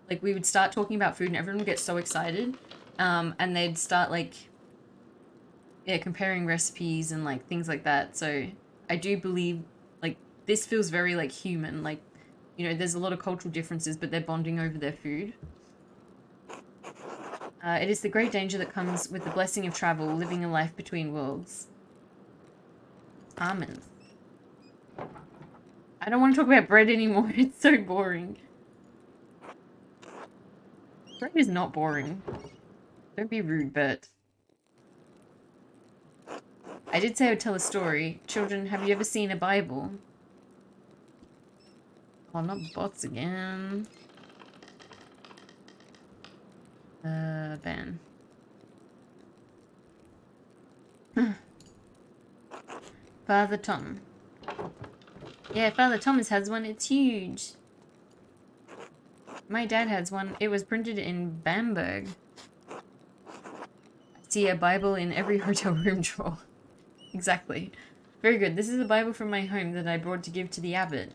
A: like we would start talking about food and everyone would get so excited, and they'd start like comparing recipes and like things like that. So I do believe like this feels very like human, like, you know, there's a lot of cultural differences, but they're bonding over their food. It is the great danger that comes with the blessing of travel, living a life between worlds. Almonds. I don't want to talk about bread anymore. It's so boring. Bread is not boring. Don't be rude, Bert. I did say I would tell a story. Children, have you ever seen a Bible? Oh, not bots again. Ban. Father Tom. Yeah, Father Thomas has one. It's huge. My dad has one. It was printed in Bamberg. I see a Bible in every hotel room drawer. Exactly. Very good. This is a Bible from my home that I brought to give to the abbot.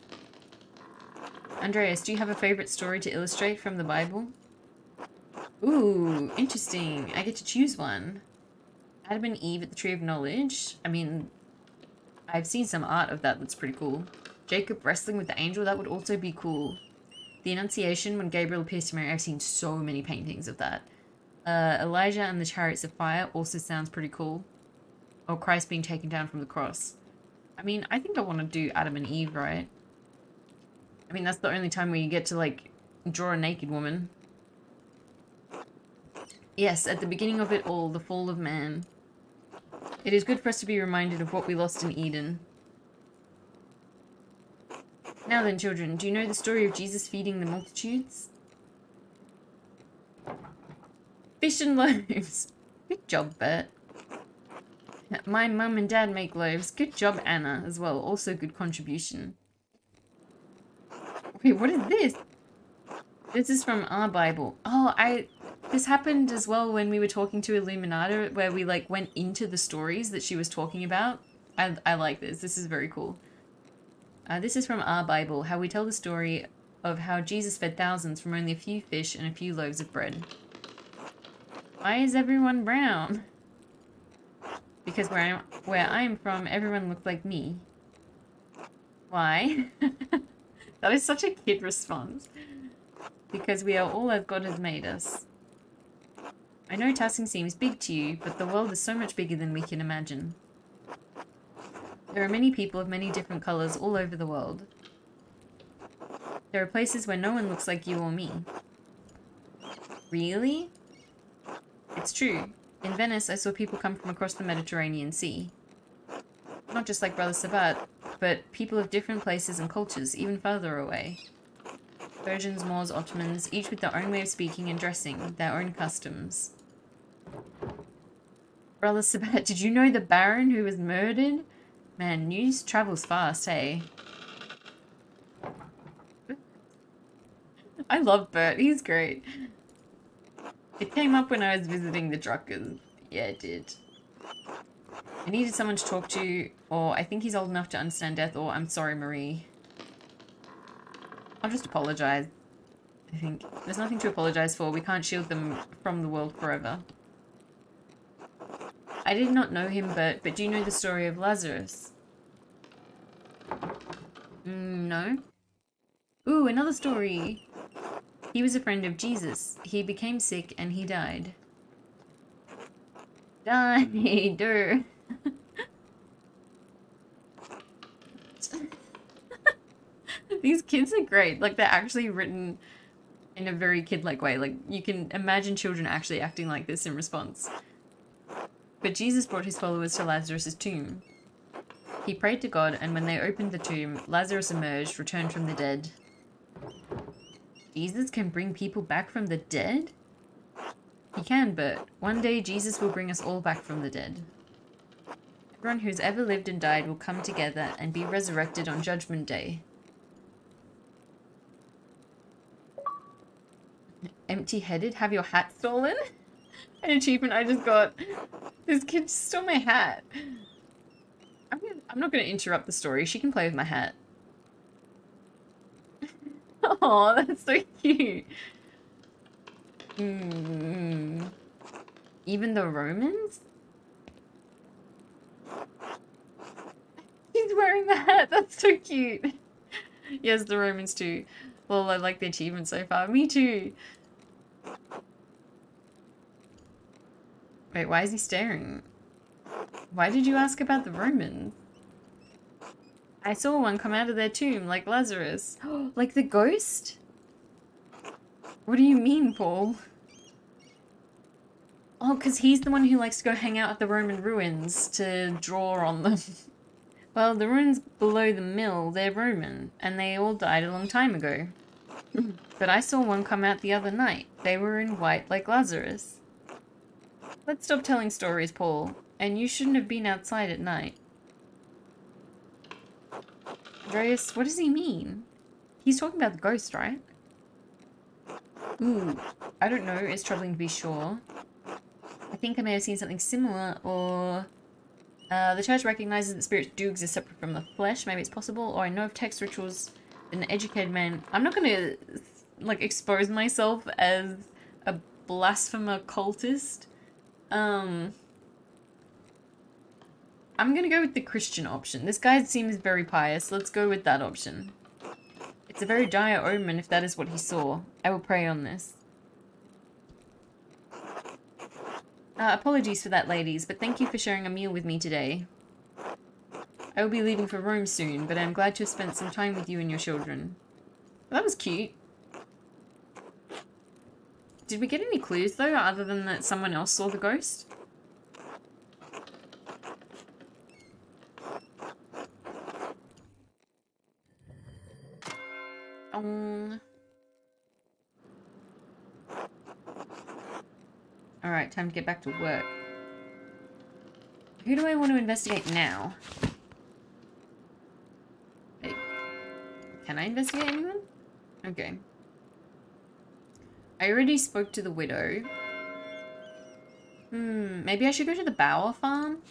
A: Andreas, do you have a favorite story to illustrate from the Bible? Ooh, interesting. I get to choose one. Adam and Eve at the Tree of Knowledge. I mean, I've seen some art of that that's pretty cool. Jacob wrestling with the angel, that would also be cool. The Annunciation, when Gabriel appears to Mary, I've seen so many paintings of that. Elijah and the Chariots of Fire also sounds pretty cool. Or Christ being taken down from the cross. I mean, I think I want to do Adam and Eve, right? I mean, that's the only time where you get to, like, draw a naked woman. Yes, at the beginning of it all, the fall of man. It is good for us to be reminded of what we lost in Eden. Now then, children, do you know the story of Jesus feeding the multitudes? Fish and loaves. Good job, Bert. My mum and dad make loaves. Good job, Anna, as well. Also good contribution. Wait, what is this? This is from our Bible. Oh, this happened as well when we were talking to Illuminated, where we, like, went into the stories that she was talking about. I like this. This is very cool. This is from our Bible, how we tell the story of how Jesus fed thousands from only a few fish and a few loaves of bread. Why is everyone brown? Because where I'm from, everyone looked like me. Why? That is such a kid response. Because we are all as God has made us. I know Tassing seems big to you, but the world is so much bigger than we can imagine. There are many people of many different colours all over the world. There are places where no one looks like you or me. Really? It's true. In Venice, I saw people come from across the Mediterranean Sea. Not just like Brother Sabat, but people of different places and cultures, even further away. Persians, Moors, Ottomans, each with their own way of speaking and dressing, their own customs. Brother Sabat, did you know the Baron who was murdered? Man, news travels fast, hey? I love Bert, he's great. It came up when I was visiting the Druckers. Yeah, it did. I needed someone to talk to, or I think he's old enough to understand death, or I'm sorry, Marie. I'll just apologize. I think. There's nothing to apologize for. We can't shield them from the world forever. I did not know him, but do you know the story of Lazarus? No. Ooh, another story. He was a friend of Jesus. He became sick and he died. Died. These kids are great. Like, they're actually written in a very kid-like way. Like, you can imagine children actually acting like this in response. But Jesus brought his followers to Lazarus' tomb. He prayed to God, and when they opened the tomb, Lazarus emerged, returned from the dead. Jesus can bring people back from the dead? He can, but one day Jesus will bring us all back from the dead. Everyone who's ever lived and died will come together and be resurrected on Judgment Day. Empty-headed? Have your hat stolen? An achievement I just got. This kid stole my hat. I'm not going to interrupt the story. She can play with my hat. Oh, that's so cute. Even the Romans? He's wearing the hat. That's so cute. Yes, the Romans too. Well, I like the achievement so far. Me too. Wait, why is he staring? Why did you ask about the Romans? I saw one come out of their tomb, like Lazarus. Like the ghost? What do you mean, Paul? Oh, because he's the one who likes to go hang out at the Roman ruins to draw on them. Well, the ruins below the mill, they're Roman, and they all died a long time ago. But I saw one come out the other night. They were in white like Lazarus. Let's stop telling stories, Paul. And you shouldn't have been outside at night. Andreas, what does he mean? He's talking about the ghost, right? Ooh, I don't know. It's troubling to be sure. I think I may have seen something similar, or... the church recognizes that spirits do exist separate from the flesh. Maybe it's possible. Or I know of text rituals that an educated man... I'm not going to, like, expose myself as a blasphemer cultist. I'm gonna go with the Christian option. This guy seems very pious. Let's go with that option. It's a very dire omen if that is what he saw. I will pray on this. Apologies for that, ladies, but thank you for sharing a meal with me today. I will be leaving for Rome soon, but I am glad to have spent some time with you and your children. Well, that was cute. Did we get any clues, though, other than that someone else saw the ghost? Alright, time to get back to work. Who do I want to investigate now? Hey, can I investigate anyone? Okay. I already spoke to the widow. Maybe I should go to the Bower farm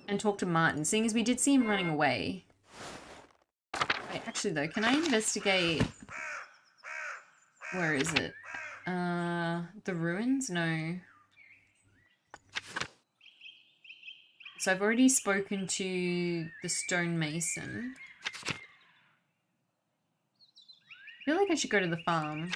A: and talk to Martin, seeing as we did see him running away. Wait, actually though, can I investigate... Where is it? The ruins? No. So I've already spoken to the stonemason. I feel like I should go to the farm.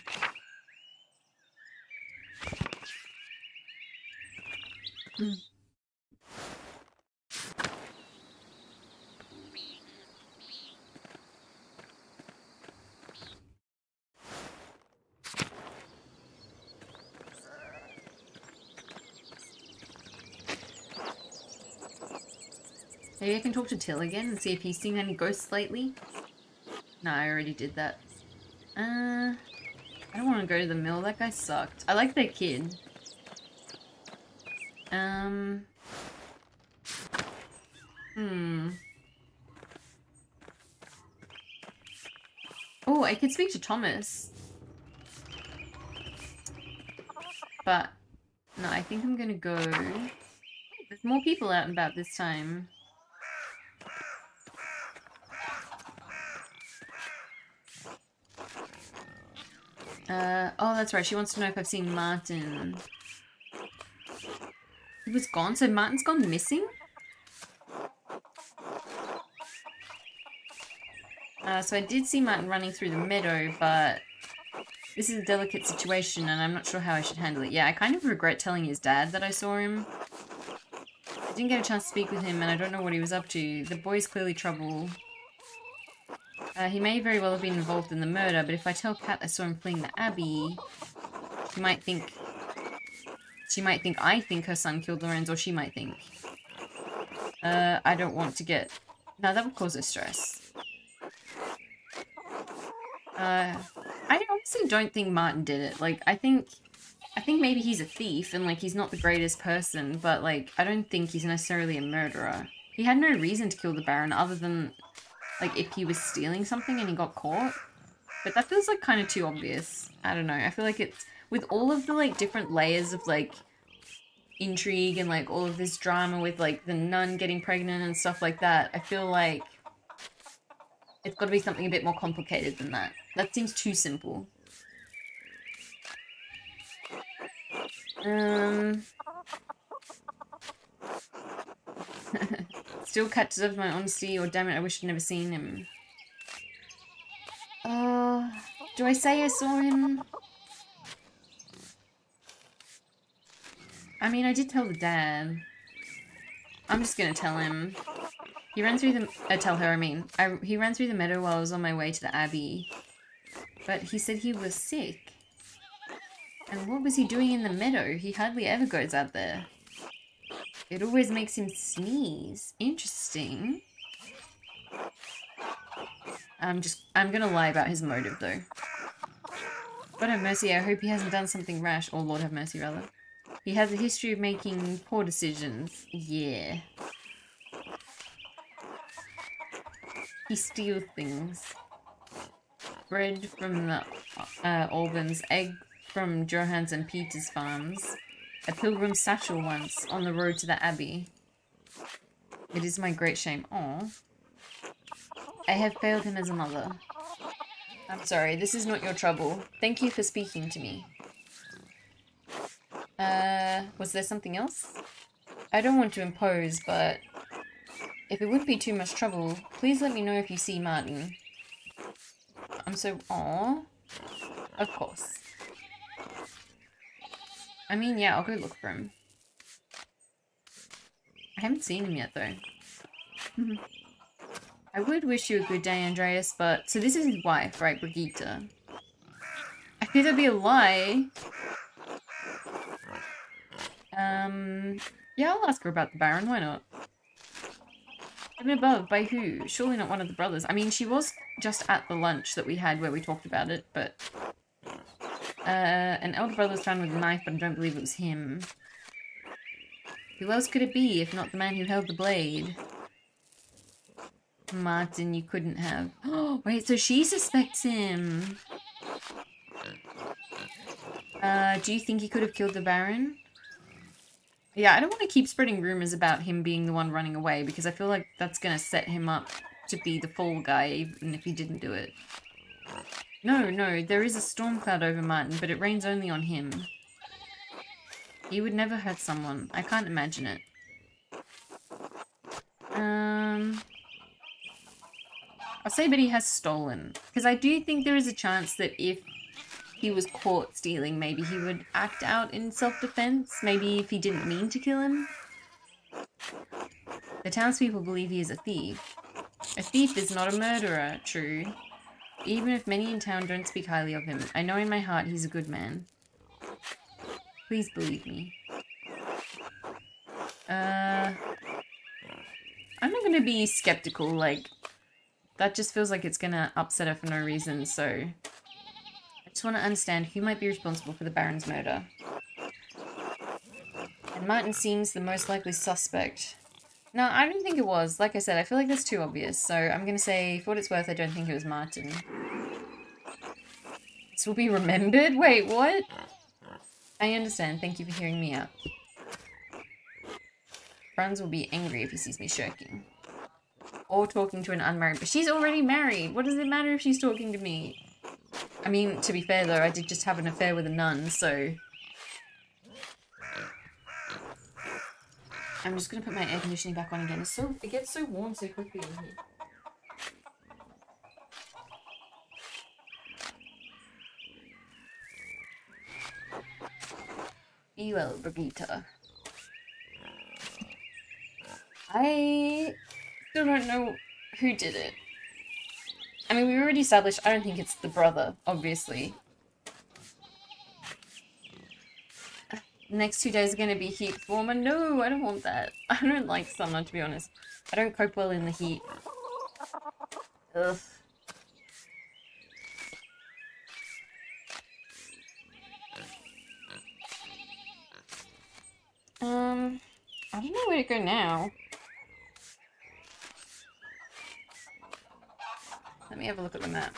A: Maybe I can talk to Till again and see if he's seen any ghosts lately. No, I already did that. I don't want to go to the mill. That guy sucked. I like that kid. Oh, I could speak to Thomas. But, no, I think I'm gonna go... There's more people out and about this time. Oh, that's right. She wants to know if I've seen Martin. He was gone? So Martin's gone missing? So I did see Martin running through the meadow, but this is a delicate situation and I'm not sure how I should handle it. Yeah, I kind of regret telling his dad that I saw him. I didn't get a chance to speak with him and I don't know what he was up to. The boy's clearly trouble. He may very well have been involved in the murder, but if I tell Kat I saw him fleeing the Abbey, she might think I think her son killed Lorenz, or she might think. I don't want to get... No, that would cause her stress. I honestly don't think Martin did it. Like, I think maybe he's a thief, and, like, he's not the greatest person, but, like, I don't think he's necessarily a murderer. He had no reason to kill the Baron other than... like, if he was stealing something and he got caught. But that feels, like, kind of too obvious. I don't know. I feel like it's... With all of the, like, different layers of, like, intrigue and, like, all of this drama with, like, the nun getting pregnant and stuff like that, I feel like it's got to be something a bit more complicated than that. That seems too simple. Still Cat deserves my honesty, or damn it, I wish I'd never seen him. Do I say I saw him? I mean, I did tell the dad. I'm just gonna tell him. He ran through the... tell her, I mean. He ran through the meadow while I was on my way to the Abbey. But he said he was sick. And what was he doing in the meadow? He hardly ever goes out there. It always makes him sneeze. Interesting. I'm gonna lie about his motive, though. God have mercy, I hope he hasn't done something rash. Or Lord have mercy, rather. He has a history of making poor decisions. Yeah. He steals things. Bread from the Albans, egg from Johans and Peter's farms. A pilgrim satchel once, on the road to the Abbey. It is my great shame. Aw. I have failed him as a mother. I'm sorry, this is not your trouble. Thank you for speaking to me. Was there something else? I don't want to impose, but if it wouldn't be too much trouble, please let me know if you see Martin. I'm so... Aww. Of course. I mean, yeah, I'll go look for him. I haven't seen him yet, though. I would wish you a good day, Andreas, but... So this is his wife, right, Brigitte? I think that'd be a lie. Yeah, I'll ask her about the Baron, why not? Given above, by who? Surely not one of the brothers. I mean, she was just at the lunch that we had where we talked about it, but... an elder brother was found with a knife, but I don't believe it was him. Who else could it be, if not the man who held the blade? Martin, you couldn't have. Oh, wait, so she suspects him. Do you think he could have killed the Baron? Yeah, I don't want to keep spreading rumors about him being the one running away, because I feel like that's going to set him up to be the fall guy, even if he didn't do it. No, there is a storm cloud over Martin, but it rains only on him. He would never hurt someone. I can't imagine it. I'll say, but he has stolen. Because I do think there is a chance that if he was caught stealing, maybe he would act out in self-defense. Maybe if he didn't mean to kill him. The townspeople believe he is a thief. A thief is not a murderer, true. Even if many in town don't speak highly of him, I know in my heart he's a good man. Please believe me. I'm not gonna be skeptical, like, that just feels like it's gonna upset her for no reason, so... I just want to understand who might be responsible for the Baron's murder. And Martin seems the most likely suspect. No, I don't think it was. Like I said, I feel like that's too obvious, so I'm gonna say, for what it's worth, I don't think it was Martin. This will be remembered? Wait, what? I understand. Thank you for hearing me out. Franz will be angry if he sees me shirking. Or talking to an unmarried... But she's already married! What does it matter if she's talking to me? I mean, to be fair though, I did just have an affair with a nun, so... I'm just gonna put my air conditioning back on again. It gets so warm so quickly in here. Be well, Brigitte. I still don't know who did it. I mean, we already established I don't think it's the brother, obviously. Next 2 days are going to be heaps warmer. No, I don't want that. I don't like summer, to be honest. I don't cope well in the heat. Ugh. I don't know where to go now. Let me have a look at the map.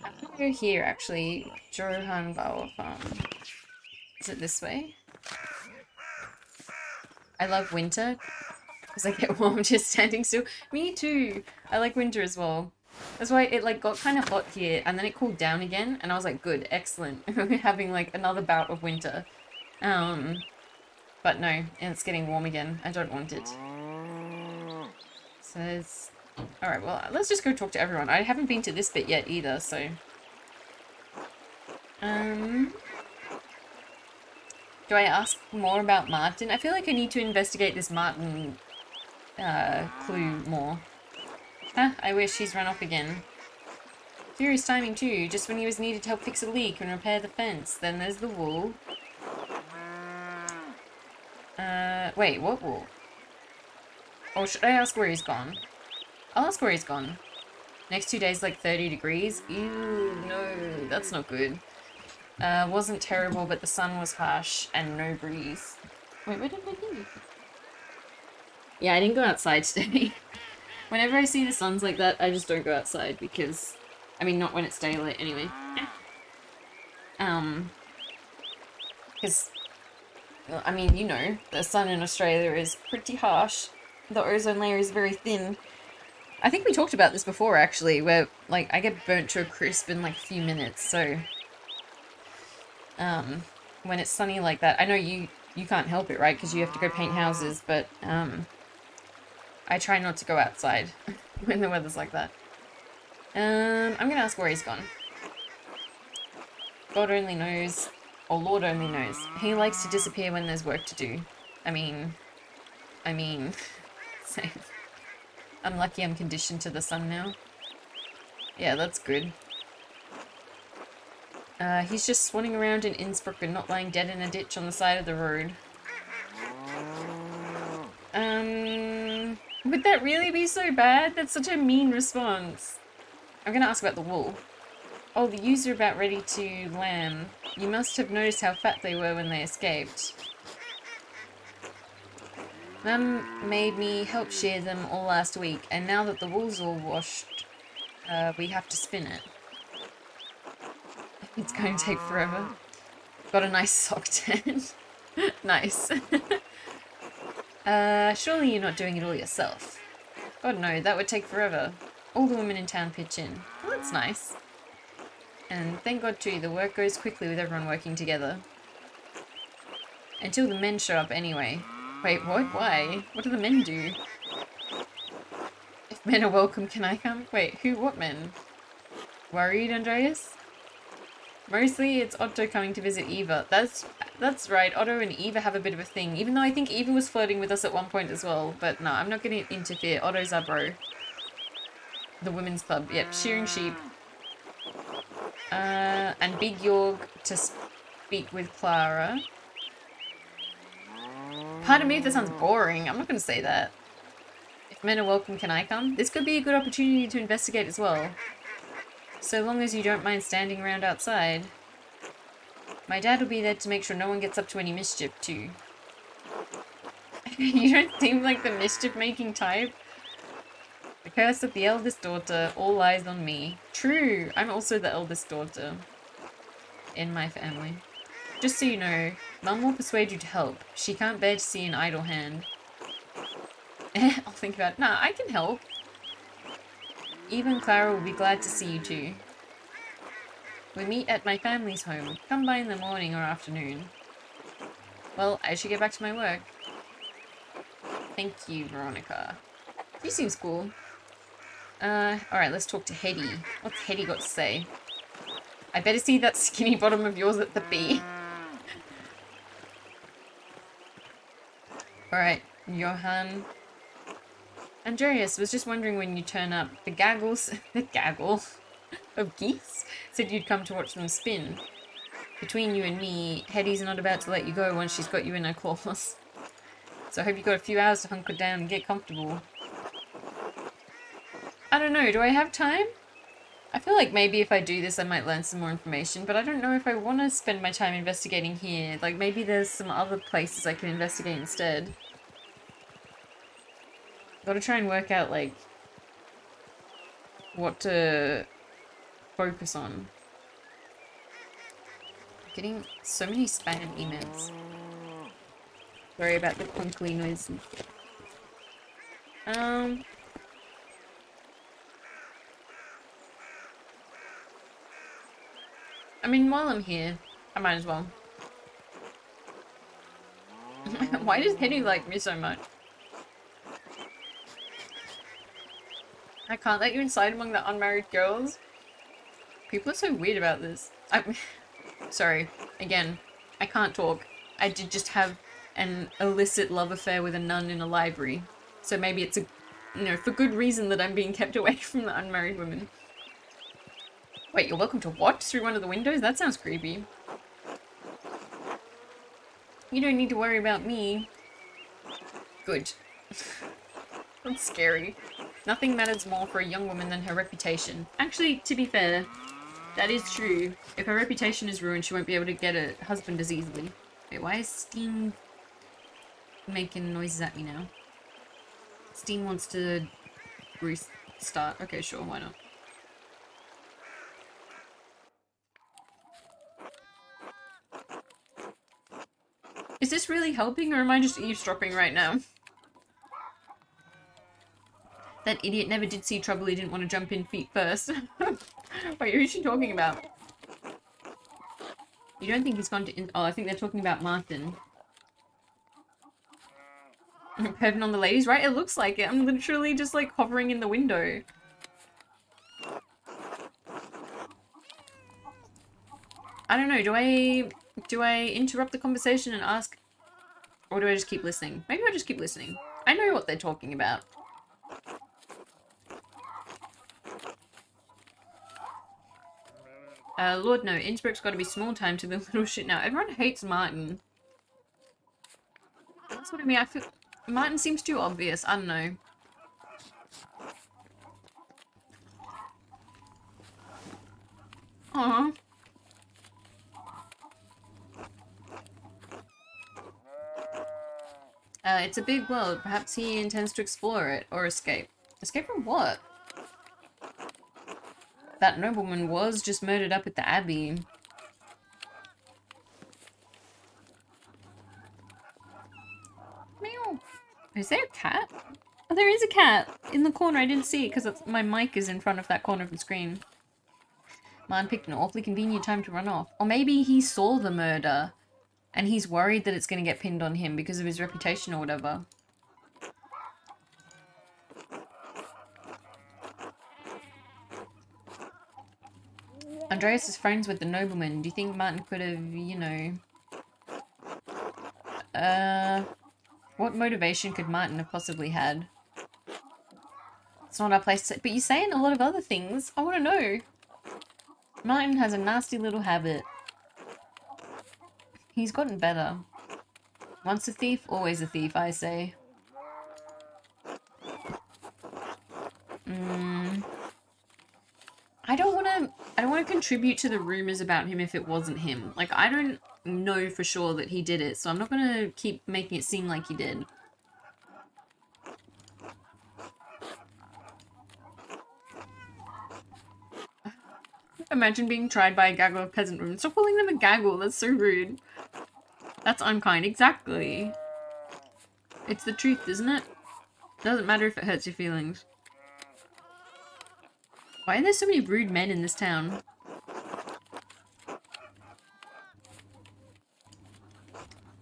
A: I'm gonna go here, actually. Johan Bauer Farm. Is it this way? I love winter, because I get warm just standing still. Me too! I like winter as well. That's why it like got kind of hot here, and then it cooled down again, and I was like, good, excellent. We're having like another bout of winter. But no, and it's getting warm again. I don't want it. So there's... Alright, well, let's just go talk to everyone. I haven't been to this bit yet either, so... Do I ask more about Martin? I feel like I need to investigate this Martin clue more. Huh, I wish he's run off again. Furious timing too, just when he was needed to help fix a leak and repair the fence. Then there's the wool. Wait, what wool? Or should I ask where he's gone? I'll ask where he's gone. Next 2 days like 30 degrees? Ew, no, that's not good. Wasn't terrible, but the sun was harsh and no breeze. Wait, where did I go? Yeah, I didn't go outside today. Whenever I see the suns like that, I just don't go outside because... I mean, not when it's daylight anyway. Because... Well, I mean, you know, the sun in Australia is pretty harsh. The ozone layer is very thin. I think we talked about this before, actually, where, like, I get burnt to a crisp in, like, a few minutes, so... when it's sunny like that. I know you can't help it, right? Because you have to go paint houses, but I try not to go outside when the weather's like that. I'm gonna ask where he's gone. God only knows, or Lord only knows. He likes to disappear when there's work to do. I mean, same. I'm lucky I'm conditioned to the sun now. Yeah, that's good. He's just swanning around in Innsbruck and not lying dead in a ditch on the side of the road. Would that really be so bad? That's such a mean response. I'm gonna ask about the wool. Oh, the ewes are about ready to lamb. You must have noticed how fat they were when they escaped. Mum made me help shear them all last week, and now that the wool's all washed, we have to spin it. It's going to take forever. Got a nice sock tent. Nice. Surely you're not doing it all yourself. God no, that would take forever. All the women in town pitch in. Well, that's nice. And thank God too, the work goes quickly with everyone working together. Until the men show up anyway. Wait, what? Why? What do the men do? If men are welcome, can I come? Wait, who? What men? Worried, Andreas? Mostly it's Otto coming to visit Eva. That's right, Otto and Eva have a bit of a thing. Even though I think Eva was flirting with us at one point as well. But no, I'm not going to interfere. Otto's our bro. The women's club. Yep, shearing sheep. And Big Jorg to speak with Clara. Pardon me if that sounds boring. I'm not going to say that. If men are welcome, can I come? This could be a good opportunity to investigate as well. So long as you don't mind standing around outside. My dad will be there to make sure no one gets up to any mischief too. You don't seem like the mischief-making type. The curse of the eldest daughter all lies on me. True, I'm also the eldest daughter in my family. Just so you know, Mum will persuade you to help. She can't bear to see an idle hand. I'll think about it. Nah, I can help. Even Clara will be glad to see you too. We meet at my family's home. Come by in the morning or afternoon. Well, I should get back to my work. Thank you, Veronica. She seems cool. Alright, let's talk to Hetty. What's Hetty got to say? I better see that skinny bottom of yours at the bee. Alright, Johan. Andreas was just wondering when you turn up. The gaggle of geese said you'd come to watch them spin. Between you and me, Hetty's not about to let you go once she's got you in her claws. So I hope you got a few hours to hunker down and get comfortable. I don't know, do I have time? I feel like maybe if I do this I might learn some more information, but I don't know if I want to spend my time investigating here. Like, maybe there's some other places I can investigate instead. Gotta try and work out, like, what to focus on. Getting so many spam emails. Sorry about the clunkly noise. I mean, while I'm here, I might as well. Why does Hetty like me so much? I can't let you inside among the unmarried girls. People are so weird about this. Sorry, again, I can't talk. I did just have an illicit love affair with a nun in a library. So maybe it's a, you know, for good reason that I'm being kept away from the unmarried women. Wait, you're welcome to watch through one of the windows? That sounds creepy. You don't need to worry about me. Good. That's scary. Nothing matters more for a young woman than her reputation. Actually, to be fair, that is true. If her reputation is ruined, she won't be able to get a husband as easily. Wait, why is Steam making noises at me now? Steam wants to restart. Okay, sure, why not? Is this really helping, or am I just eavesdropping right now? That idiot never did see trouble, he didn't want to jump in feet first. Wait, who's she talking about? You don't think he's gone to... Oh, I think they're talking about Martin. Perving on the ladies, right? It looks like it. I'm literally just like hovering in the window. I don't know. Do I interrupt the conversation and ask, or do I just keep listening? Maybe I just keep listening. I know what they're talking about. Lord no, Innsbruck's got to be small time to the little shit now. Everyone hates Martin. That's what I mean. I feel Martin seems too obvious. I don't know. Aww. It's a big world. Perhaps he intends to explore it or escape. Escape from what? That nobleman was just murdered up at the Abbey. Meow. Is there a cat? Oh, there is a cat in the corner. I didn't see it because my mic is in front of that corner of the screen. Man picked an awfully convenient time to run off. Or maybe he saw the murder and he's worried that it's going to get pinned on him because of his reputation or whatever. Andreas is friends with the nobleman. Do you think Martin could have, you know... what motivation could Martin have possibly had? It's not our place to... But you're saying a lot of other things. I want to know. Martin has a nasty little habit. He's gotten better. Once a thief, always a thief, I say. I don't want to contribute to the rumors about him if it wasn't him. Like, I don't know for sure that he did it, so I'm not going to keep making it seem like he did. Imagine being tried by a gaggle of peasant women. Stop calling them a gaggle, that's so rude. That's unkind, exactly. It's the truth, isn't it? Doesn't matter if it hurts your feelings. Why are there so many rude men in this town?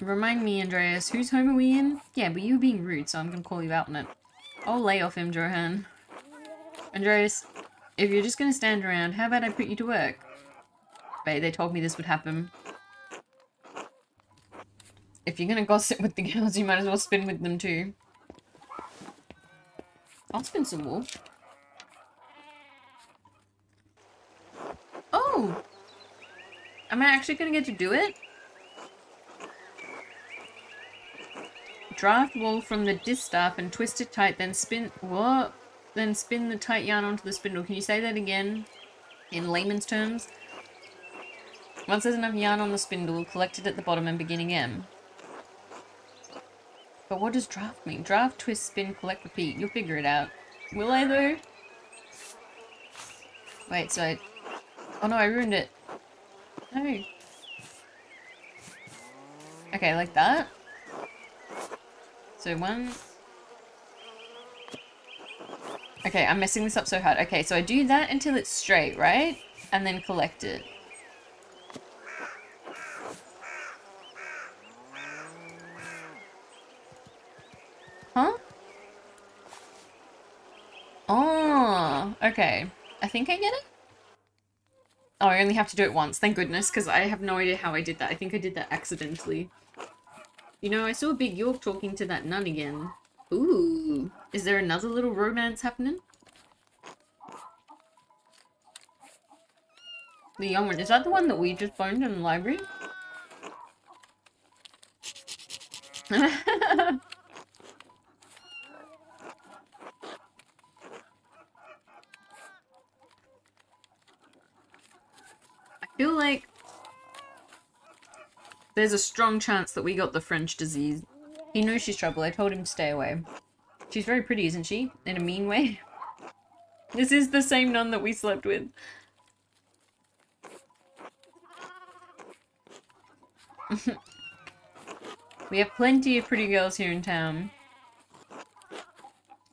A: Remind me, Andreas, whose home are we in? Yeah, but you were being rude, so I'm gonna call you out on it. I'll lay off him, Johan. Andreas, if you're just gonna stand around, how about I put you to work? Babe, they told me this would happen. If you're gonna gossip with the girls, you might as well spin with them too. I'll spin some wool. Oh! Am I actually gonna get to do it? Draft wool from the distaff and twist it tight, then spin... What? Then spin the tight yarn onto the spindle. Can you say that again? In layman's terms? Once there's enough yarn on the spindle, collect it at the bottom and beginning M. But what does draft mean? Draft, twist, spin, collect, repeat. You'll figure it out. Will I though? Wait, so I... Oh no, I ruined it. No. Okay, like that. So one... Okay, I'm messing this up so hard. Okay, so I do that until it's straight, right? And then collect it. Huh? Oh, okay. I think I get it? Oh, I only have to do it once. Thank goodness, because I have no idea how I did that. I think I did that accidentally. You know, I saw Big York talking to that nun again. Ooh. Is there another little romance happening? The young one. Is that the one that we just boned in the library? I feel like there's a strong chance that we got the French disease. He knows she's trouble. I told him to stay away. She's very pretty, isn't she? In a mean way. This is the same nun that we slept with. We have plenty of pretty girls here in town.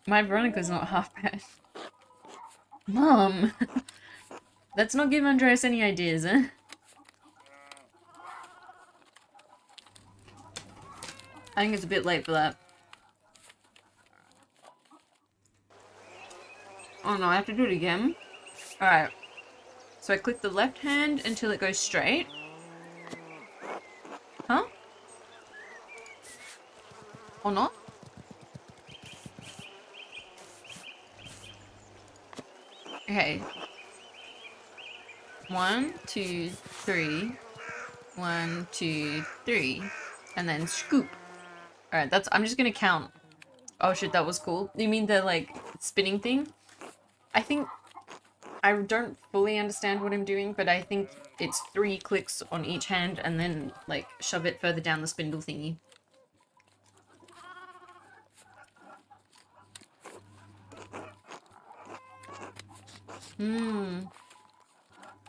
A: My Veronica's not half bad. Mom! Let's not give Andreas any ideas, eh? I think it's a bit late for that. Oh no, I have to do it again. Alright. So I click the left hand until it goes straight. Huh? Or not? Okay. 1, 2, 3. 1, 2, 3. And then scoop. Alright, that's- I'm just gonna count. Oh shit, that was cool. You mean the, like, spinning thing? I think... I don't fully understand what I'm doing, but I think it's 3 clicks on each hand and then, like, shove it further down the spindle thingy.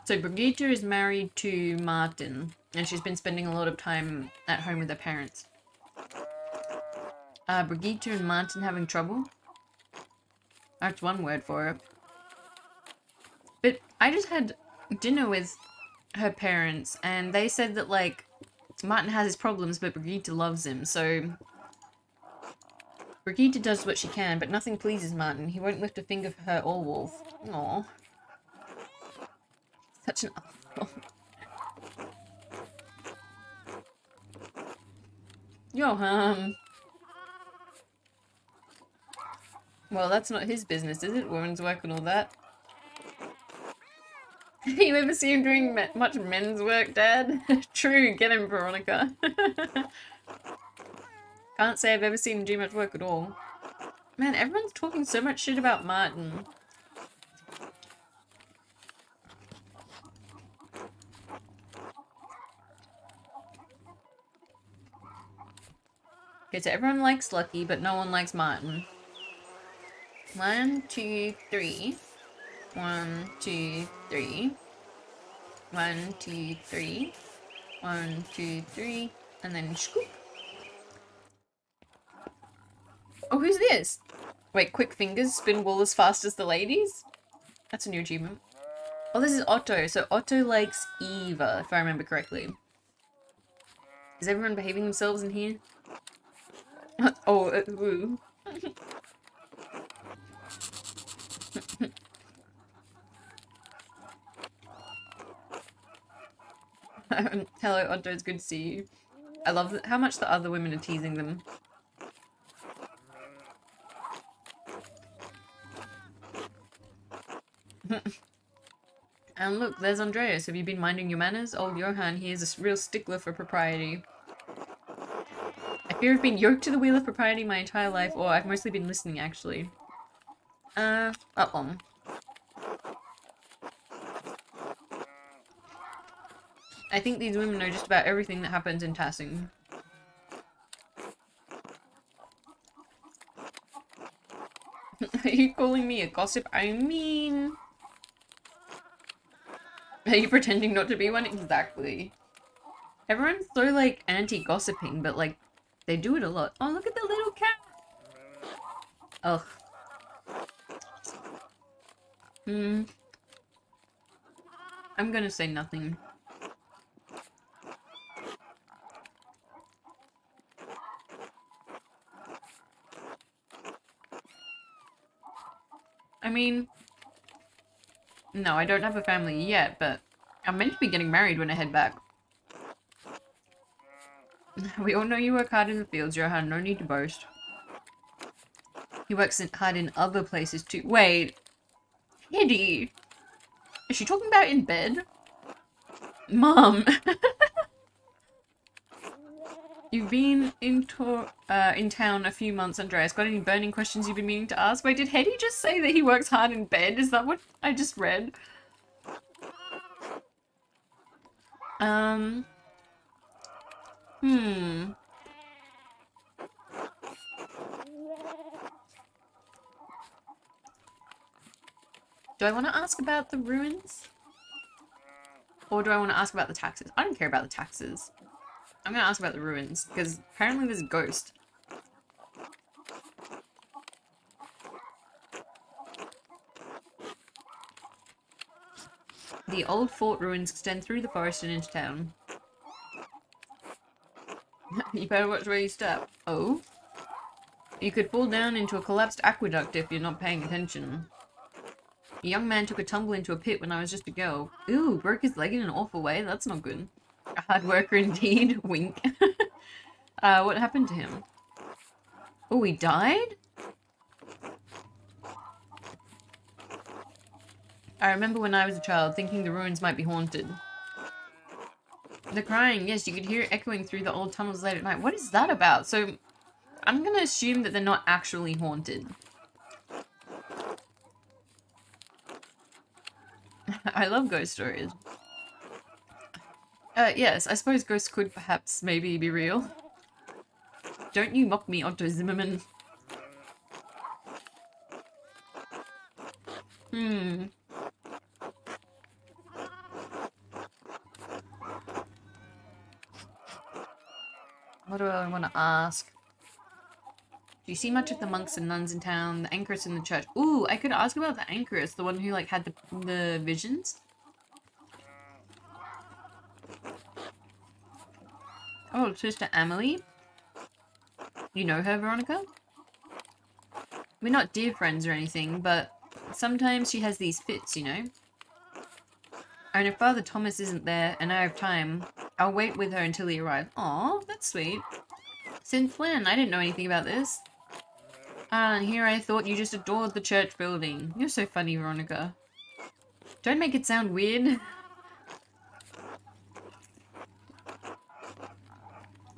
A: So Brigitte is married to Martin, and she's been spending a lot of time at home with her parents. Brigitte and Martin having trouble? That's one word for it. But I just had dinner with her parents, and they said that, like, Martin has his problems, but Brigitte loves him, so... Brigitte does what she can, but nothing pleases Martin. He won't lift a finger for her or Wolf. Aww. Such an asshole. Yo, well, that's not his business, is it? Women's work and all that. You ever see him doing much men's work, Dad? True, get him, Veronica. Can't say I've ever seen him do much work at all. Man, everyone's talking so much shit about Martin. Okay, so everyone likes Lucky, but no one likes Martin. 1, 2, 3. 1, 2, 3. 1, 2, 3. 1, 2, 3. And then scoop. Oh, who's this? Wait, quick fingers, spin wool as fast as the ladies? That's a new achievement. Oh, this is Otto. So Otto likes Eva, if I remember correctly. Is everyone behaving themselves in here? Oh, woo. Hello, Otto, it's good to see you. I love how much the other women are teasing them. And look, there's Andreas. Have you been minding your manners? Old Johann, he is a real stickler for propriety. I fear I've been yoked to the wheel of propriety my entire life, or I've mostly been listening, actually. Uh-oh. I think these women know just about everything that happens in Tassing. Are you calling me a gossip? I mean... Are you pretending not to be one? Exactly. Everyone's so, like, anti-gossiping, but, like, they do it a lot. Oh, look at the little cat! Ugh. I'm gonna say nothing. I mean... No, I don't have a family yet, but I'm meant to be getting married when I head back. We all know you work hard in the fields, Johan. No need to boast. He works hard in other places too. Wait. Hedy. Is she talking about in bed? Mom. You've been in town a few months, Andreas. Got any burning questions you've been meaning to ask? Wait, did Hedy just say that he works hard in bed? Is that what I just read? Do I want to ask about the ruins? Or do I want to ask about the taxes? I don't care about the taxes. I'm going to ask about the ruins, because apparently there's a ghost. The old fort ruins extend through the forest and into town. You better watch where you step. Oh? You could fall down into a collapsed aqueduct if you're not paying attention. A young man took a tumble into a pit when I was just a girl. Ooh, broke his leg in an awful way. That's not good. A hard worker indeed. Wink. What happened to him? Oh, he died? I remember when I was a child thinking the ruins might be haunted. The crying, yes, you could hear it echoing through the old tunnels late at night. What is that about? So, I'm gonna assume that they're not actually haunted. I love ghost stories. Yes, I suppose ghosts could perhaps maybe be real. Don't you mock me, Otto Zimmerman. What do I want to ask? Do you see much of the monks and nuns in town? The anchoress in the church? Ooh, I could ask about the anchoress, the one who like had the visions. Oh, Sister Amelie. You know her, Veronica? We're not dear friends or anything, but sometimes she has these fits, you know? And if Father Thomas isn't there and I have time, I'll wait with her until he arrives. Aw, that's sweet. Since when? I didn't know anything about this. Ah, and here I thought you just adored the church building. You're so funny, Veronica. Don't make it sound weird.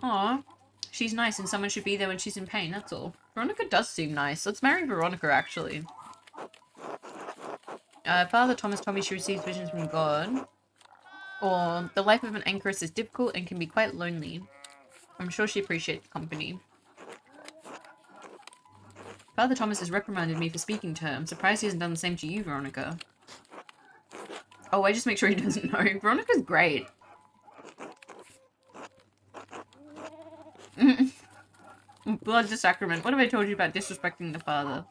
A: Aw, she's nice and someone should be there when she's in pain, that's all. Veronica does seem nice. Let's marry Veronica, actually. Father Thomas told me she receives visions from God. Or, the life of an anchoress is difficult and can be quite lonely. I'm sure she appreciates the company. Father Thomas has reprimanded me for speaking to her. I'm surprised he hasn't done the same to you, Veronica. Oh, I just make sure he doesn't know. Veronica's great. Blood's a sacrament. What have I told you about disrespecting the father?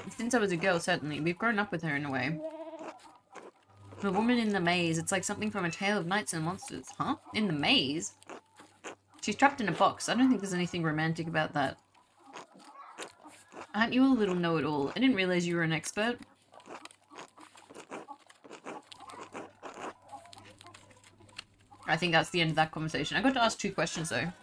A: Since I was a girl, certainly. We've grown up with her in a way. The woman in the maze. It's like something from a tale of knights and monsters. Huh? In the maze? She's trapped in a box. I don't think there's anything romantic about that. Aren't you a little know-it-all? I didn't realize you were an expert. I think that's the end of that conversation. I got to ask 2 questions, though.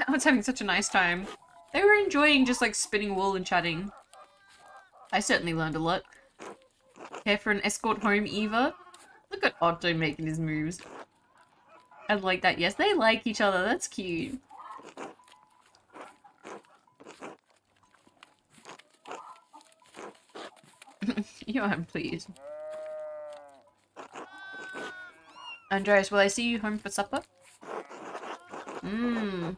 A: I was having such a nice time. They were enjoying just, like, spinning wool and chatting. I certainly learned a lot. Care for an escort home, Eva? Look at Otto making his moves. I like that. Yes, they like each other. That's cute. I'm pleased. Andreas, will I see you home for supper? Do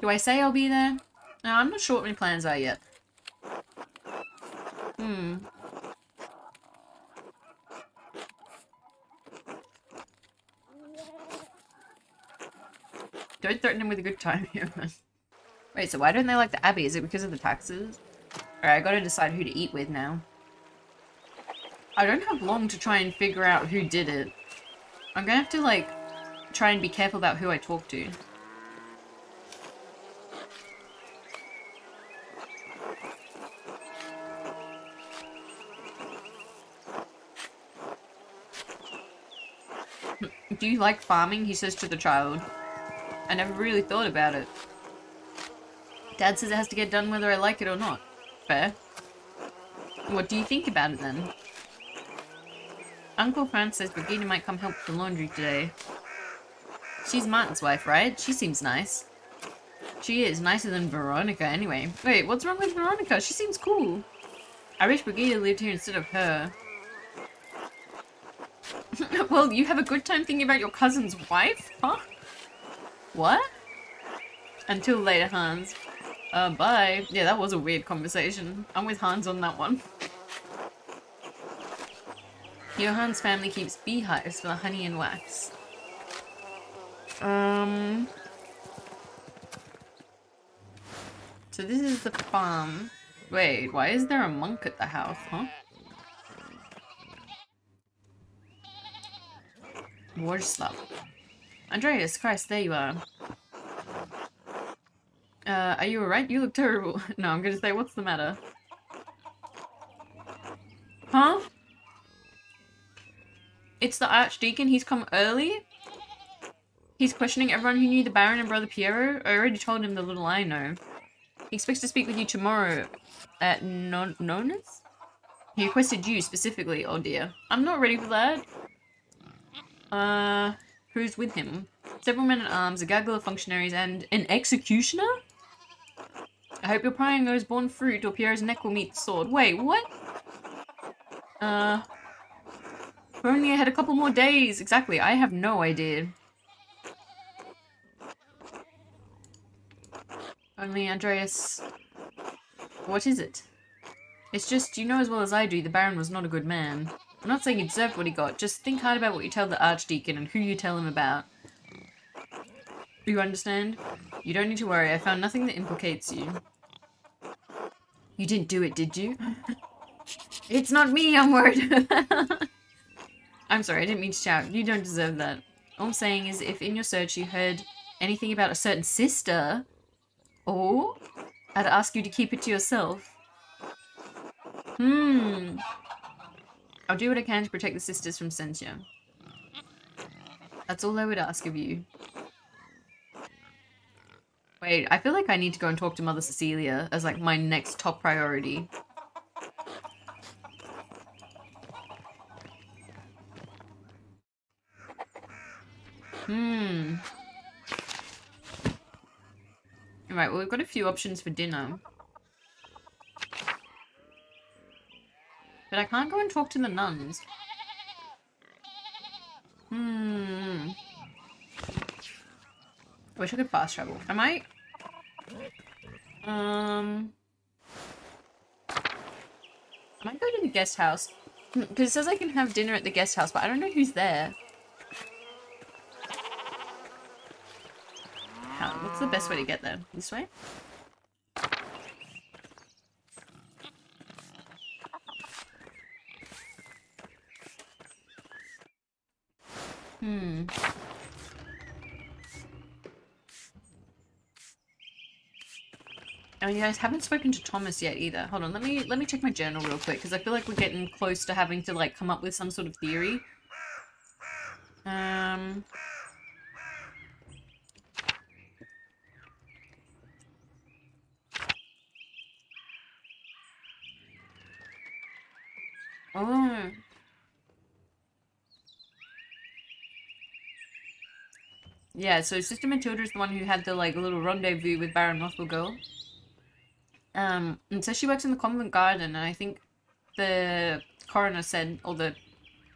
A: I say I'll be there? No, I'm not sure what my plans are yet. Don't threaten him with a good time here. Wait, so why don't they like the Abbey? Is it because of the taxes? Alright, I gotta decide who to eat with now. I don't have long to try and figure out who did it. I'm gonna have to, like, try and be careful about who I talk to. Do you like farming? He says to the child. I never really thought about it. Dad says it has to get done whether I like it or not. Fair. What do you think about it then? Uncle Franz says Brigida might come help with the laundry today. She's Martin's wife, right? She seems nice. She is nicer than Veronica anyway. Wait, what's wrong with Veronica? She seems cool. I wish Brigida lived here instead of her. Well, you have a good time thinking about your cousin's wife? Huh? What? Until later, Hans. Bye. Yeah, that was a weird conversation. I'm with Hans on that one. Johan's family keeps beehives for the honey and wax. So this is the farm. Wait, why is there a monk at the house, huh? Warslav. Andreas, Christ, there you are. Are you alright? You look terrible. No, I'm gonna say, what's the matter? Huh? It's the Archdeacon, he's come early? He's questioning everyone who knew the Baron and Brother Piero? I already told him the little I know. He expects to speak with you tomorrow at Nona's? He requested you specifically, oh dear. I'm not ready for that. Who's with him? Several men-at-arms, a gaggle of functionaries, and an executioner? I hope your praying is born fruit, or Piero's neck will meet the sword. Wait, what? If only I had a couple more days. Exactly, I have no idea. Only, Andreas... What is it? It's just, you know as well as I do, the Baron was not a good man. I'm not saying he deserved what he got, just think hard about what you tell the Archdeacon and who you tell him about. Do you understand? You don't need to worry, I found nothing that implicates you. You didn't do it, did you? It's not me, I'm worried. I'm sorry, I didn't mean to shout. You don't deserve that. All I'm saying is if in your search you heard anything about a certain sister, or I'd ask you to keep it to yourself. I'll do what I can to protect the sisters from censure. That's all I would ask of you. Wait, I feel like I need to go and talk to Mother Cecilia as like my next top priority. Alright, well we've got a few options for dinner. But I can't go and talk to the nuns. I wish I could fast travel. Am I? I might go to the guest house. Because it says I can have dinner at the guest house, but I don't know who's there. What's the best way to get there? This way? Oh, you guys haven't spoken to Thomas yet either. Hold on, let me check my journal real quick because I feel like we're getting close to having to like come up with some sort of theory. Oh. Yeah, so Sister Matilda's the one who had the like little rendezvous with Baron Rothwell. And so she works in the convent garden, and I think the coroner said, or the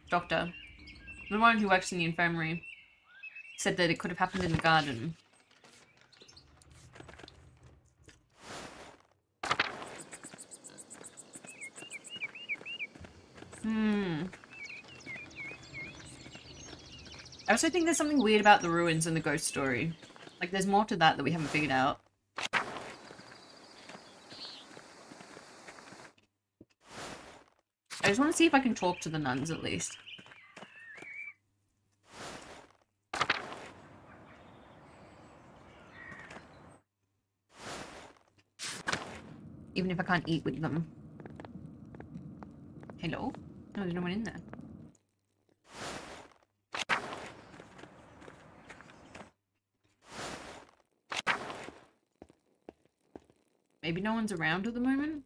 A: doctor, the one who works in the infirmary, said that it could have happened in the garden. I also think there's something weird about the ruins and the ghost story. Like, there's more to that we haven't figured out. I just want to see if I can talk to the nuns, at least. Even if I can't eat with them. Hello? No, there's no one in there. Maybe no one's around at the moment?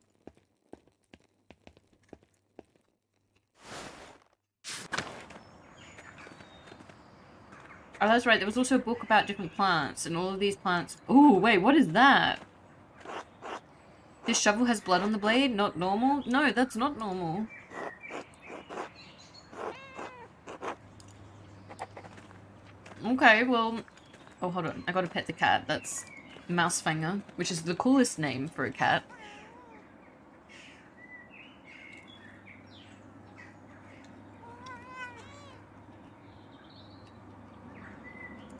A: Oh, that's right. There was also a book about different plants, and all of these plants... Ooh, wait, what is that? This shovel has blood on the blade? Not normal? No, that's not normal. Okay, well... Oh, hold on. I gotta pet the cat. That's Mousefanger, which is the coolest name for a cat.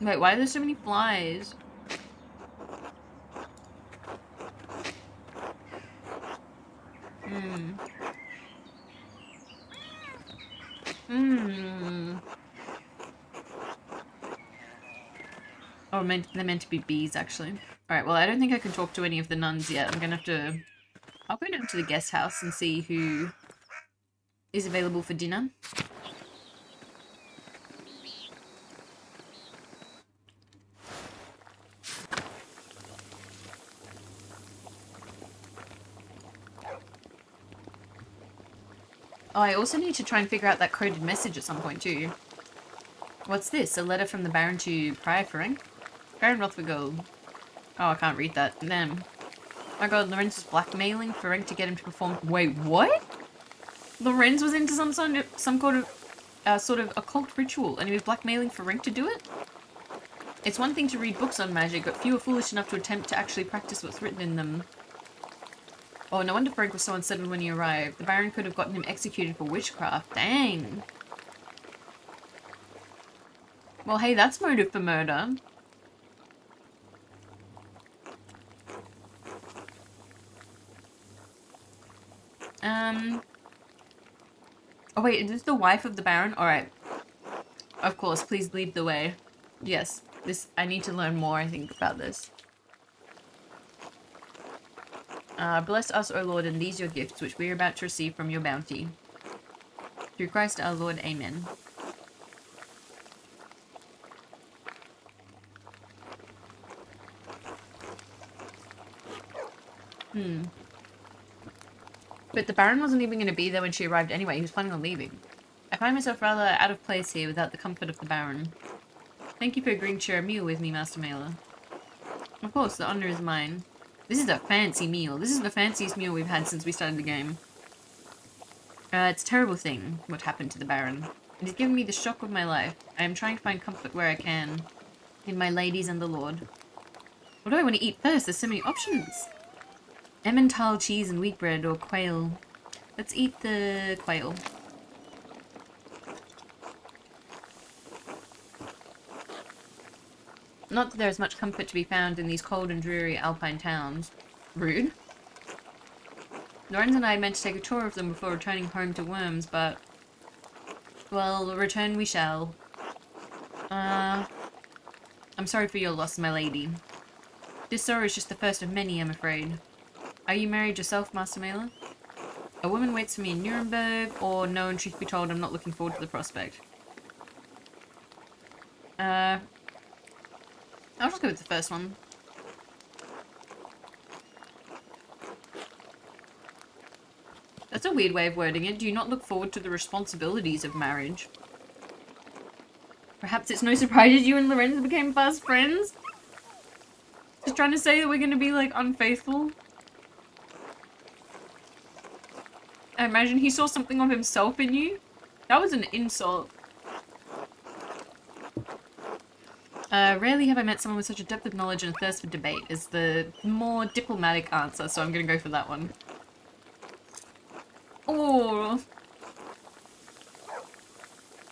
A: Wait, why are there so many flies? Hmm. Hmm. Oh, they're meant to be bees, actually. Alright, well, I don't think I can talk to any of the nuns yet. I'm gonna have to... I'll go down to the guest house and see who is available for dinner. Oh, I also need to try and figure out that coded message at some point, too. What's this? A letter from the Baron to Prior Ferenc? Baron Rothvigold. Oh, I can't read that. Damn. My god, Lorenz was blackmailing Ferenc to get him to perform... Wait, what? Lorenz was into some sort of occult ritual, and he was blackmailing Ferenc to do it? It's one thing to read books on magic, but few are foolish enough to attempt to actually practice what's written in them. Oh, no wonder Ferenc was so unsettled when he arrived. The Baron could have gotten him executed for witchcraft. Dang. Well, hey, that's motive for murder. Oh wait, is this the wife of the Baron? Alright. Of course, please lead the way. Yes, I need to learn more, I think, about this. Bless us, O Lord, and these your gifts, which we are about to receive from your bounty. Through Christ our Lord, Amen. But the Baron wasn't even going to be there when she arrived anyway. He was planning on leaving. I find myself rather out of place here without the comfort of the Baron. Thank you for agreeing to share a meal with me, Master Mailer. Of course, the honor is mine. This is a fancy meal. This is the fanciest meal we've had since we started the game. It's a terrible thing, what happened to the Baron. It has given me the shock of my life. I am trying to find comfort where I can. In my ladies and the Lord. What do I want to eat first? There's so many options. Emmental cheese and wheat bread or quail. Let's eat the quail. Not that there is much comfort to be found in these cold and dreary alpine towns. Rude. Lorenz and I meant to take a tour of them before returning home to Worms, but... well, return we shall. I'm sorry for your loss, my lady. This sorrow is just the first of many, I'm afraid. Are you married yourself, Master Mailer? A woman waits for me in Nuremberg, or no, and truth be told, I'm not looking forward to the prospect. I'll just go with the first one. That's a weird way of wording it. Do you not look forward to the responsibilities of marriage? Perhaps it's no surprise you and Lorenz became fast friends? Just trying to say that we're gonna be, like, unfaithful? I imagine he saw something of himself in you. That was an insult. Rarely have I met someone with such a depth of knowledge and a thirst for debate, is the more diplomatic answer, so I'm gonna go for that one. Oh,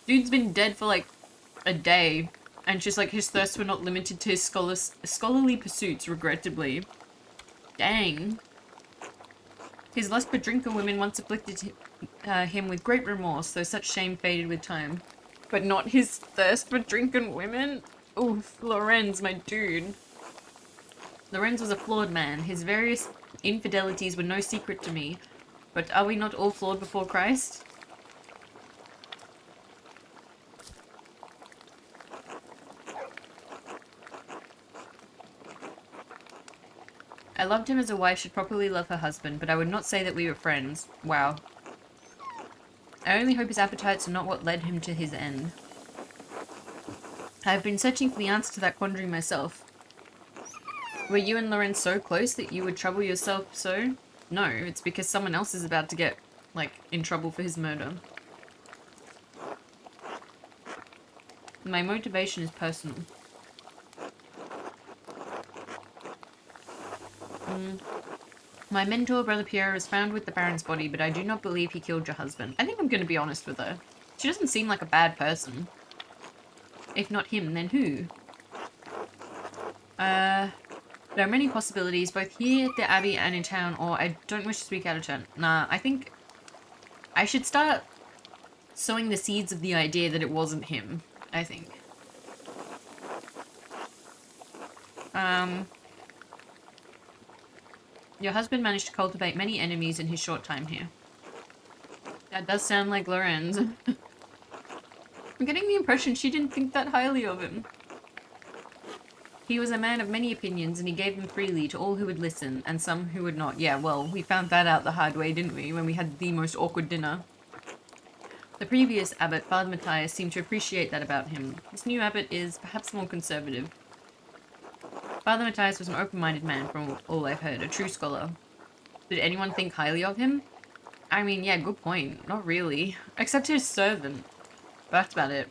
A: dude's been dead for like a day, and just like his thirsts were not limited to his scholarly pursuits, regrettably. Dang. His lust for drinker women once afflicted him with great remorse, though such shame faded with time. But not his thirst for drinking women? Oof, Lorenz, my dude. Lorenz was a flawed man. His various infidelities were no secret to me. But are we not all flawed before Christ? I loved him as a wife should properly love her husband, but I would not say that we were friends. Wow. I only hope his appetites are not what led him to his end. I have been searching for the answer to that quandary myself. Were you and Lorenz so close that you would trouble yourself so? No, it's because someone else is about to get, like, in trouble for his murder. My motivation is personal. My mentor, Brother Pierre, is found with the Baron's body, but I do not believe he killed your husband. I think I'm going to be honest with her. She doesn't seem like a bad person. If not him, then who? There are many possibilities, both here at the Abbey and in town, or I don't wish to speak out of turn. Nah, I think I should start sowing the seeds of the idea that it wasn't him, I think. Your husband managed to cultivate many enemies in his short time here. That does sound like Lorenz. I'm getting the impression she didn't think that highly of him. He was a man of many opinions, and he gave them freely to all who would listen, and some who would not. Yeah, well, we found that out the hard way, didn't we, when we had the most awkward dinner. The previous abbot, Father Matthias, seemed to appreciate that about him. This new abbot is perhaps more conservative. Father Matthias was an open-minded man, from all I've heard, a true scholar. Did anyone think highly of him? I mean, yeah, good point. Not really. Except his servant. That's about it.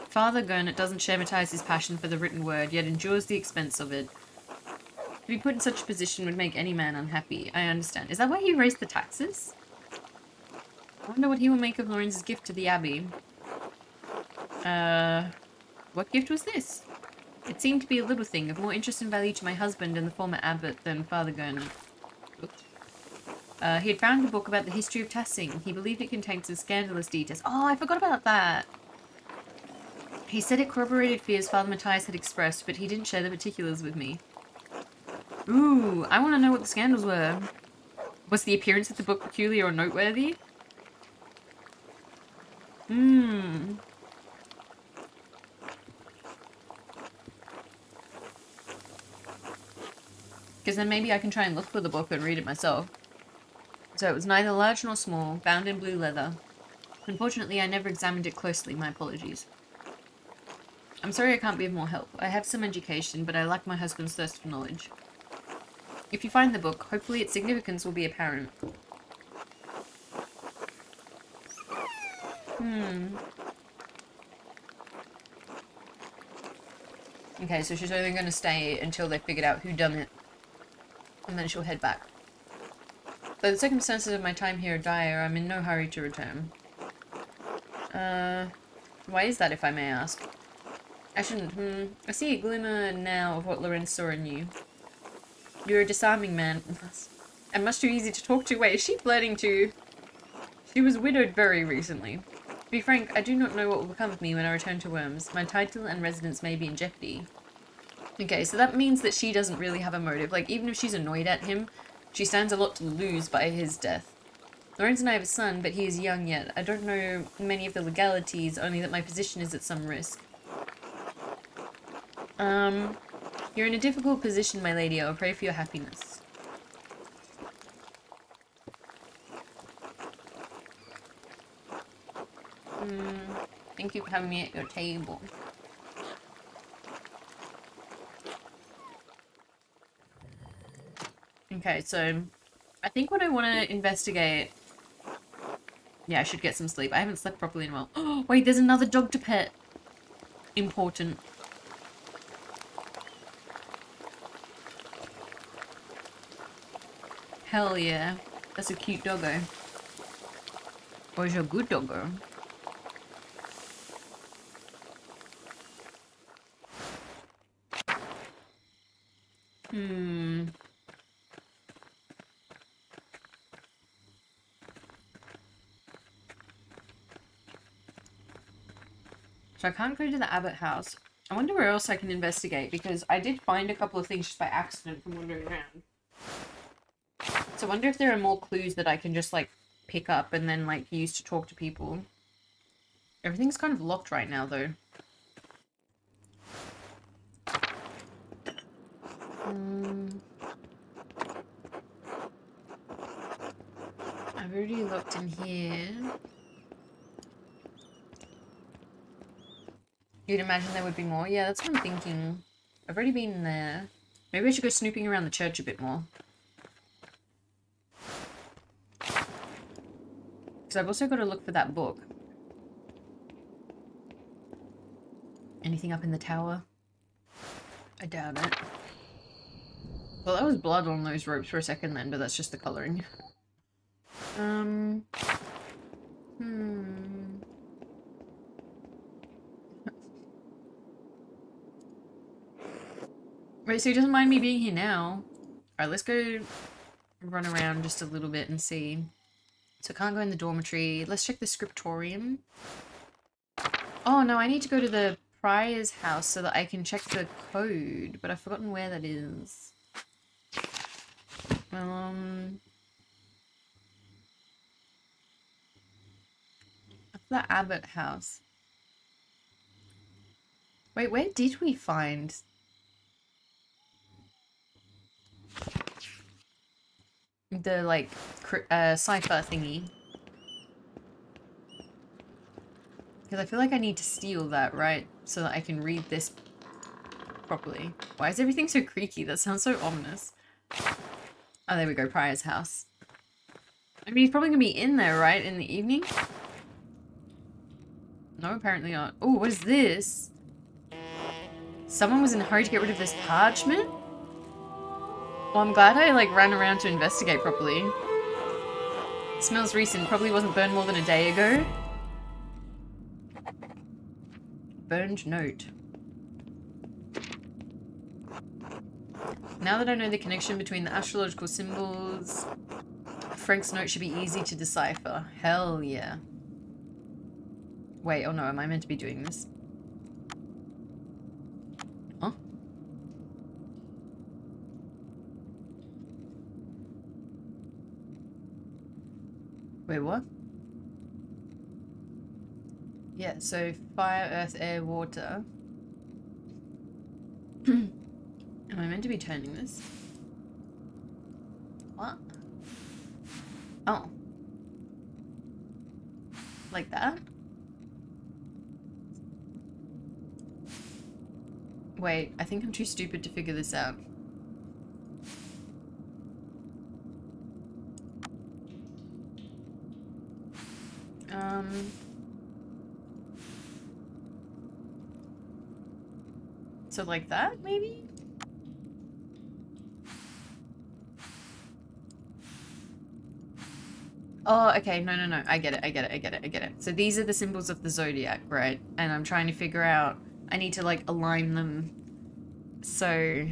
A: Father Gurnet doesn't share Matthias' passion for the written word, yet endures the expense of it. To be put in such a position would make any man unhappy. I understand. Is that why he raised the taxes? I wonder what he will make of Lorenz's gift to the Abbey. What gift was this? It seemed to be a little thing, of more interest and value to my husband and the former abbot than Father Gurnet. He had found a book about the history of Tassing. He believed it contained some scandalous details. Oh, I forgot about that! He said it corroborated fears Father Matthias had expressed, but he didn't share the particulars with me. Ooh, I want to know what the scandals were. Was the appearance of the book peculiar or noteworthy? Because then maybe I can try and look for the book and read it myself. So it was neither large nor small, bound in blue leather. Unfortunately, I never examined it closely, my apologies. I'm sorry I can't be of more help. I have some education, but I lack my husband's thirst for knowledge. If you find the book, hopefully its significance will be apparent. Okay, so she's only going to stay until they figured out who done it. And then she'll head back. Though the circumstances of my time here are dire, I'm in no hurry to return. Why is that, if I may ask? I shouldn't, I see a glimmer now of what Lorenz saw in you. You're a disarming man. And much too easy to talk to. Wait, is she flirting too? She was widowed very recently. To be frank, I do not know what will become of me when I return to Worms. My title and residence may be in jeopardy. Okay, so that means that she doesn't really have a motive. Like, even if she's annoyed at him, she stands a lot to lose by his death. Lorenz and I have a son, but he is young yet. I don't know many of the legalities, only that my position is at some risk. You're in a difficult position, my lady. I'll pray for your happiness. Thank you for having me at your table. Okay, so I think what I want to investigate... Yeah, I should get some sleep. I haven't slept properly in a while. Oh, wait, there's another dog to pet. Important. Hell yeah. That's a cute doggo. Or is it a good doggo? So I can't go to the Abbot house. I wonder where else I can investigate, because I did find a couple of things just by accident from wandering around. So I wonder if there are more clues that I can just, like, pick up and then, like, use to talk to people. Everything's kind of locked right now, though. I've already looked in here. You'd imagine there would be more? Yeah, that's what I'm thinking. I've already been there. Maybe I should go snooping around the church a bit more. Because I've also got to look for that book. Anything up in the tower? I doubt it. Well, that was blood on those ropes for a second then, but that's just the colouring. Wait, so he doesn't mind me being here now? Alright, let's go run around just a little bit and see. So I can't go in the dormitory. Let's check the scriptorium. Oh no, I need to go to the prior's house so that I can check the code, but I've forgotten where that is. That's the Abbot house. Wait, where did we find... the, like, cipher thingy? Because I feel like I need to steal that, right? So that I can read this properly. Why is everything so creaky? That sounds so ominous. Oh, there we go. Prior's house. I mean, he's probably going to be in there, right? In the evening? No, apparently not. Oh, what is this? Someone was in a hurry to get rid of this parchment? Well, I'm glad I, like, ran around to investigate properly. It smells recent. Probably wasn't burned more than a day ago. Burned note. Now that I know the connection between the astrological symbols, Frank's note should be easy to decipher. Hell yeah. Wait, oh no, am I meant to be doing this? Huh? Wait, what? Yeah, so fire, earth, air, water. Am I meant to be turning this? What? Oh. Like that? Wait, I think I'm too stupid to figure this out. So like that, maybe? Oh, okay. No, no, no. I get it. I get it. I get it. I get it. So these are the symbols of the zodiac, right? And I'm trying to figure out... I need to, like, align them. So...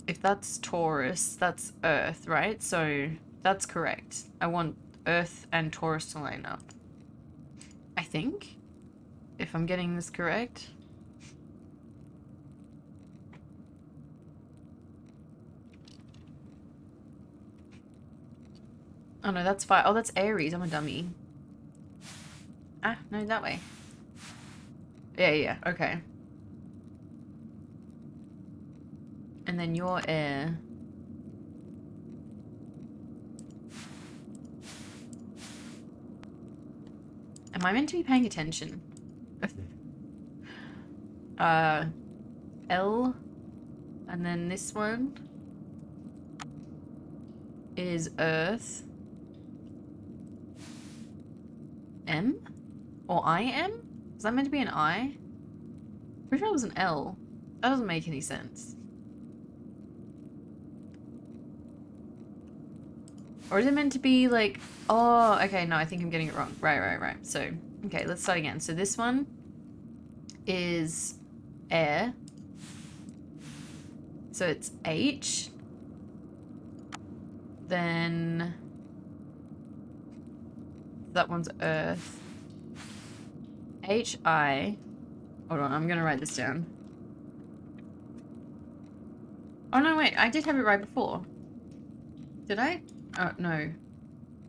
A: if that's Taurus, that's Earth, right? So that's correct. I want Earth and Taurus to line up. I think. If I'm getting this correct. Oh no, that's fire. Oh, that's Aries. I'm a dummy. Ah, no, that way. Yeah, yeah, okay. And then your air. Am I meant to be paying attention? L. And then this one is Earth. M? Or I-M? Is that meant to be an I? Pretty sure it was an L. That doesn't make any sense. Or is it meant to be like... Oh, okay, no, I think I'm getting it wrong. Right, right, right. So, okay, let's start again. So this one is air. So it's H. Then... that one's Earth. H-I. Hold on, I'm gonna write this down. Oh no, wait, I did have it right before. Did I? Oh, no.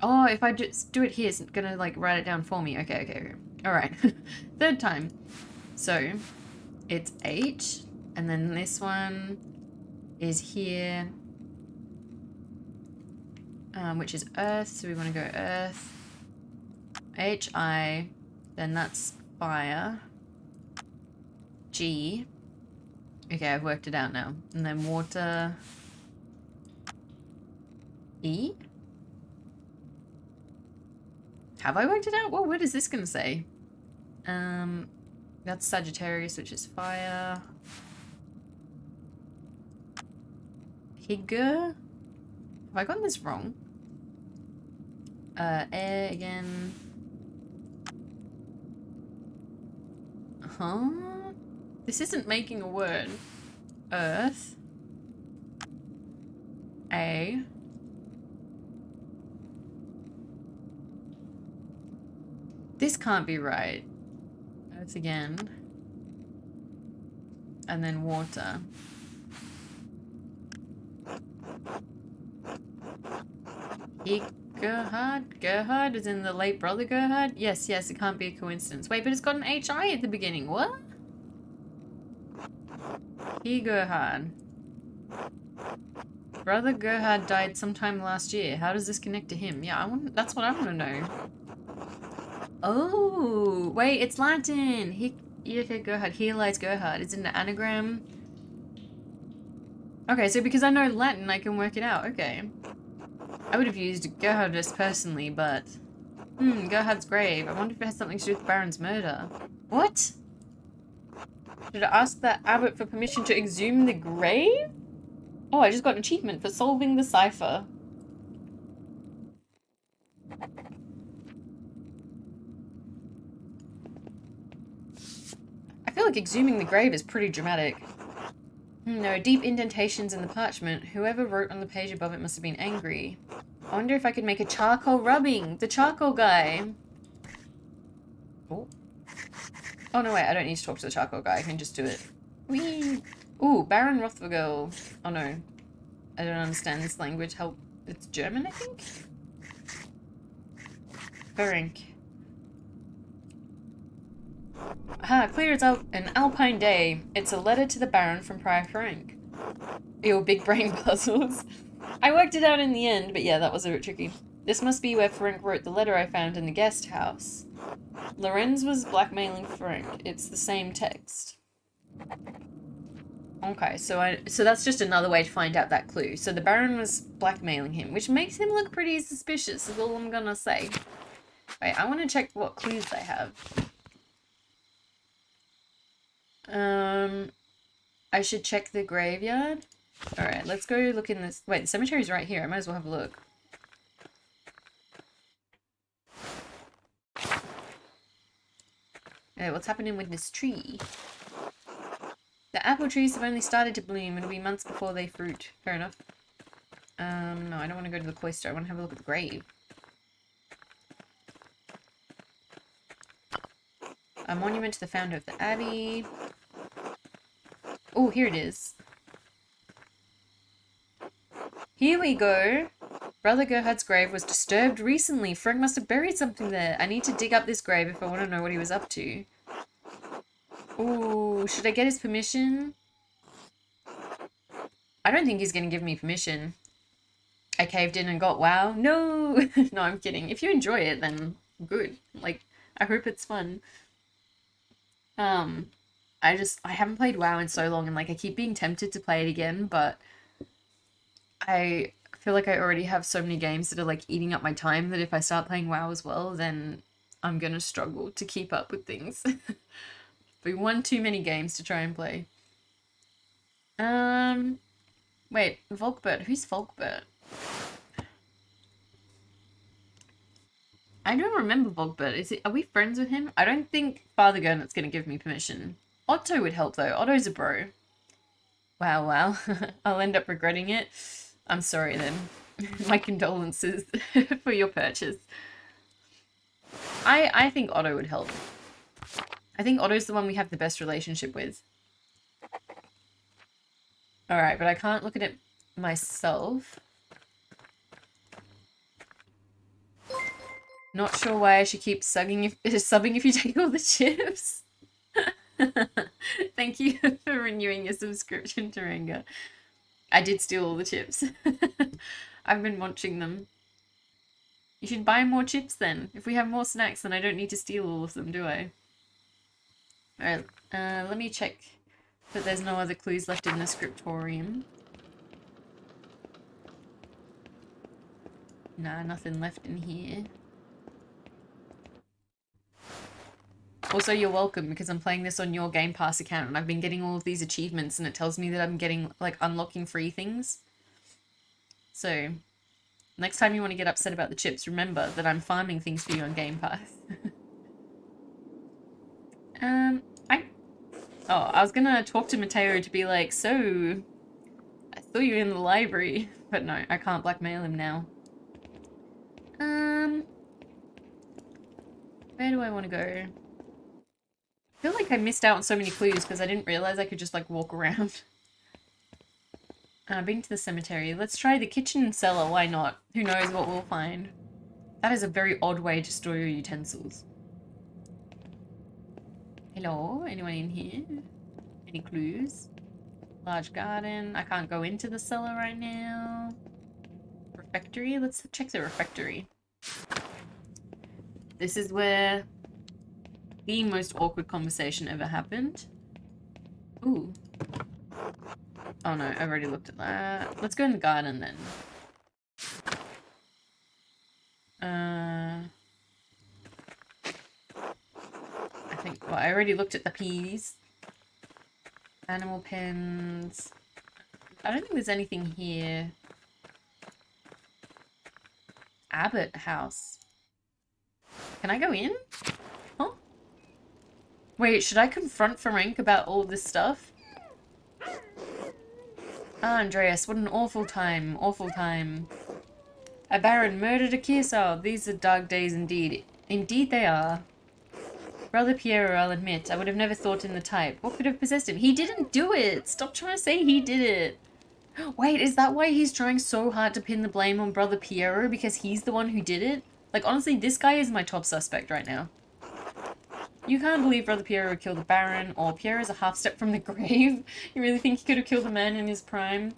A: Oh, if I just do it here, it's gonna, like, write it down for me. Okay, okay, okay. Alright. Third time. So, it's H, and then this one is here, which is Earth, so we want to go Earth. H-I, then that's fire. G. Okay, I've worked it out now. And then water. E? Have I worked it out? Well, what is this gonna say? That's Sagittarius, which is fire. Higger? Have I gotten this wrong? Air again. Huh? This isn't making a word. Earth. A. This can't be right. Earth again. And then water. Gerhard? Gerhard is in the late brother Gerhard? Yes, yes, it can't be a coincidence. Wait, but it's got an HI at the beginning. What? Gerhard. Brother Gerhard died sometime last year. How does this connect to him? Yeah, that's what I want to know. Oh, wait, it's Latin. Gerhard. Here lies Gerhard. It's in the anagram. Okay, so because I know Latin, I can work it out. Okay. I would have used Gerhardus personally, but... Gerhard's grave. I wonder if it has something to do with Baron's murder. What? Should I ask the abbot for permission to exhume the grave? Oh, I just got an achievement for solving the cipher. I feel like exhuming the grave is pretty dramatic. There are deep indentations in the parchment. Whoever wrote on the page above it must have been angry. I wonder if I could make a charcoal rubbing. The charcoal guy. Oh. Oh, no, wait. I don't need to talk to the charcoal guy. I can just do it. Whee! Ooh, Baron Rothvogel. Oh, no. I don't understand this language. Help. It's German, I think? Ferenc. Aha, clear as an alpine day. It's a letter to the Baron from Prior Ferenc. Your big brain puzzles. I worked it out in the end, but yeah, that was a bit tricky. This must be where Ferenc wrote the letter I found in the guest house. Lorenz was blackmailing Ferenc. It's the same text. Okay, so that's just another way to find out that clue. So the Baron was blackmailing him, which makes him look pretty suspicious, is all I'm gonna say. Wait, I want to check what clues they have. I should check the graveyard. Alright, let's go look in this. Wait, the cemetery's right here. I might as well have a look. Okay, what's happening with this tree? The apple trees have only started to bloom. It'll be months before they fruit. Fair enough. No, I don't want to go to the cloister. I want to have a look at the grave. A monument to the founder of the abbey. Oh, here it is. Here we go. Brother Gerhard's grave was disturbed recently. Frank must have buried something there. I need to dig up this grave if I want to know what he was up to. Ooh, should I get his permission? I don't think he's going to give me permission. I caved in and got WoW. No! No, I'm kidding. If you enjoy it, then good. Like, I hope it's fun. I haven't played WoW in so long, and like I keep being tempted to play it again, but I feel like I already have so many games that are like eating up my time that if I start playing WoW as well, then I'm gonna struggle to keep up with things. Be one too many games to try and play. Wait, Volkbert. Who's Volkbert? I don't remember Volkbert. Are we friends with him? I don't think Father Gernot's gonna give me permission. Otto would help though. Otto's a bro. Wow, wow. I'll end up regretting it. I'm sorry then. My condolences for your purchase. I think Otto would help. I think Otto's the one we have the best relationship with. Alright, but I can't look at it myself. Not sure why I should keep subbing if you take all the chips. Thank you for renewing your subscription to Renga. I did steal all the chips. I've been munching them. You should buy more chips then. If we have more snacks, then I don't need to steal all of them, do I? Alright, let me check that there's no other clues left in the scriptorium. Nah, nothing left in here. Also, you're welcome, because I'm playing this on your Game Pass account and I've been getting all of these achievements and it tells me that I'm getting, like, unlocking free things. So, next time you want to get upset about the chips, remember that I'm farming things for you on Game Pass. Oh, I was gonna talk to Mateo to be like, so, I saw you in the library. But no, I can't blackmail him now. Where do I want to go? I feel like I missed out on so many clues because I didn't realize I could just like walk around. Been to the cemetery. Let's try the kitchen and cellar, why not? Who knows what we'll find. That is a very odd way to store your utensils. Hello, anyone in here? Any clues? Large garden. I can't go into the cellar right now. Refectory? Let's check the refectory. This is where the most awkward conversation ever happened. Ooh. Oh no, I've already looked at that. Let's go in the garden then. I think, well, I already looked at the peas. Animal pens. I don't think there's anything here. Abbott house. Can I go in? Huh? Wait, should I confront Ferenc about all this stuff? Ah, Andreas, what an awful time, awful time. A baron murdered a Kearsarge. These are dark days indeed. Indeed they are. Brother Piero, I'll admit, I would have never thought in the type. What could have possessed him? He didn't do it! Stop trying to say he did it! Wait, is that why he's trying so hard to pin the blame on Brother Piero? Because he's the one who did it? Like, honestly, this guy is my top suspect right now. You can't believe Brother Piero killed the Baron, or Piero's a half step from the grave. You really think he could have killed a man in his prime?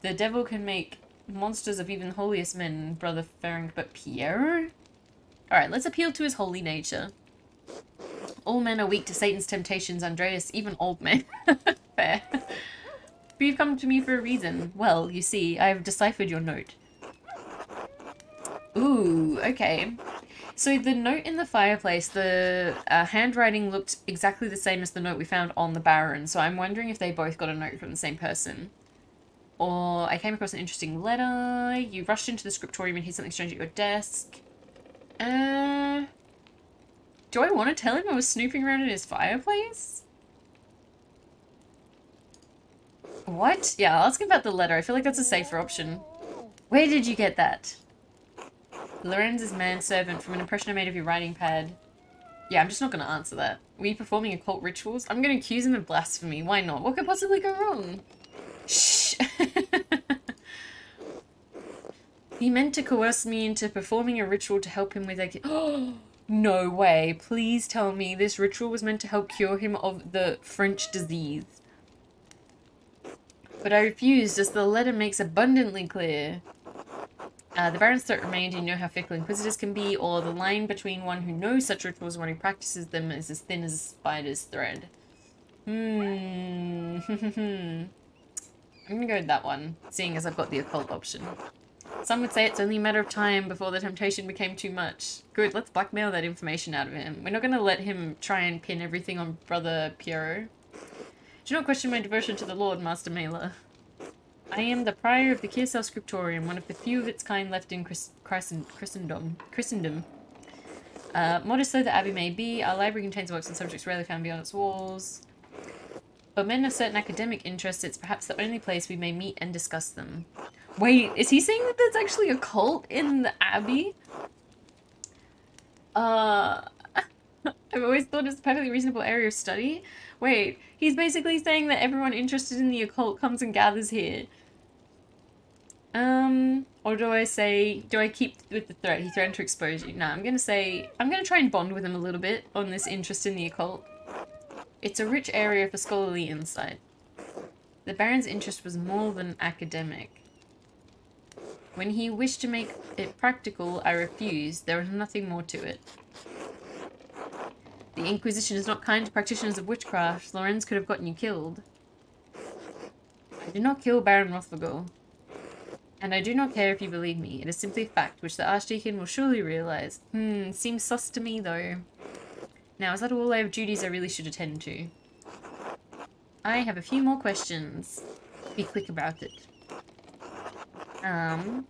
A: The devil can make monsters of even holiest men, Brother Ferenc, but Piero? Alright, let's appeal to his holy nature. All men are weak to Satan's temptations, Andreas, even old men. Fair. But you've come to me for a reason. Well, you see, I have deciphered your note. Ooh, okay. So the note in the fireplace, the handwriting looked exactly the same as the note we found on the Baron, so I'm wondering if they both got a note from the same person. Or I came across an interesting letter, you rushed into the scriptorium and hid something strange at your desk. Do I want to tell him I was snooping around in his fireplace? What? Yeah, I'll ask him about the letter. I feel like that's a safer option. Where did you get that? Lorenz's manservant from an impression I made of your writing pad. Yeah, I'm just not going to answer that. Were you performing occult rituals? I'm going to accuse him of blasphemy. Why not? What could possibly go wrong? Shh! He meant to coerce me into performing a ritual to help him with a... Oh, no way. Please tell me this ritual was meant to help cure him of the French disease. But I refused, as the letter makes abundantly clear. The Baron's threat remained, and you know how fickle inquisitors can be, or the line between one who knows such rituals and one who practices them is as thin as a spider's thread. I'm gonna go with that one, seeing as I've got the occult option. Some would say it's only a matter of time before the temptation became too much. Good, let's blackmail that information out of him. We're not gonna let him try and pin everything on Brother Piero. Do not question my devotion to the Lord, Master Mailer. I am the prior of the Kearsarge Scriptorium, one of the few of its kind left in Christendom. Modest though the abbey may be, our library contains works on subjects rarely found beyond its walls. For men of certain academic interests, it's perhaps the only place we may meet and discuss them. Wait, is he saying that there's actually a cult in the abbey? I've always thought it's a perfectly reasonable area of study. Wait, he's basically saying that everyone interested in the occult comes and gathers here. Or do I keep with the threat? He threatened to expose you. Nah, I'm gonna try and bond with him a little bit on this interest in the occult. It's a rich area for scholarly insight. The Baron's interest was more than academic. When he wished to make it practical, I refused. There was nothing more to it. The Inquisition is not kind to practitioners of witchcraft. Lorenz could have gotten you killed. I did not kill Baron Rothvogel. And I do not care if you believe me. It is simply a fact, which the Archdeacon will surely realise. Seems sus to me, though. Now, is that all I have duties I really should attend to? I have a few more questions. Be quick about it. I'm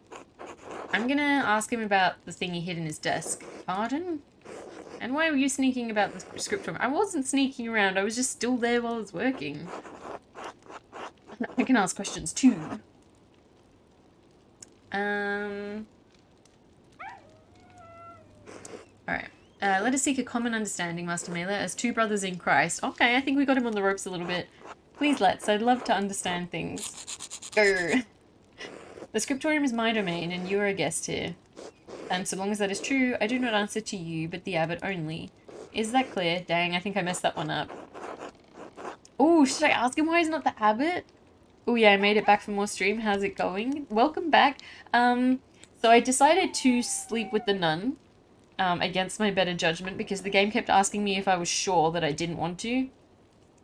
A: gonna ask him about the thing he hid in his desk. Pardon? And why were you sneaking about the script room? I wasn't sneaking around, I was just still there while I was working. I can ask questions too. Alright. Let us seek a common understanding, Master Mela, as two brothers in Christ. Okay, I think we got him on the ropes a little bit. Please let's. I'd love to understand things. Grr. The scriptorium is my domain, and you are a guest here. And so long as that is true, I do not answer to you, but the abbot only. Is that clear? Dang, I think I messed that one up. Oh, should I ask him why he's not the abbot? Oh yeah, I made it back from more stream. How's it going? Welcome back. So I decided to sleep with the nun. Against my better judgment, because the game kept asking me if I was sure that I didn't want to,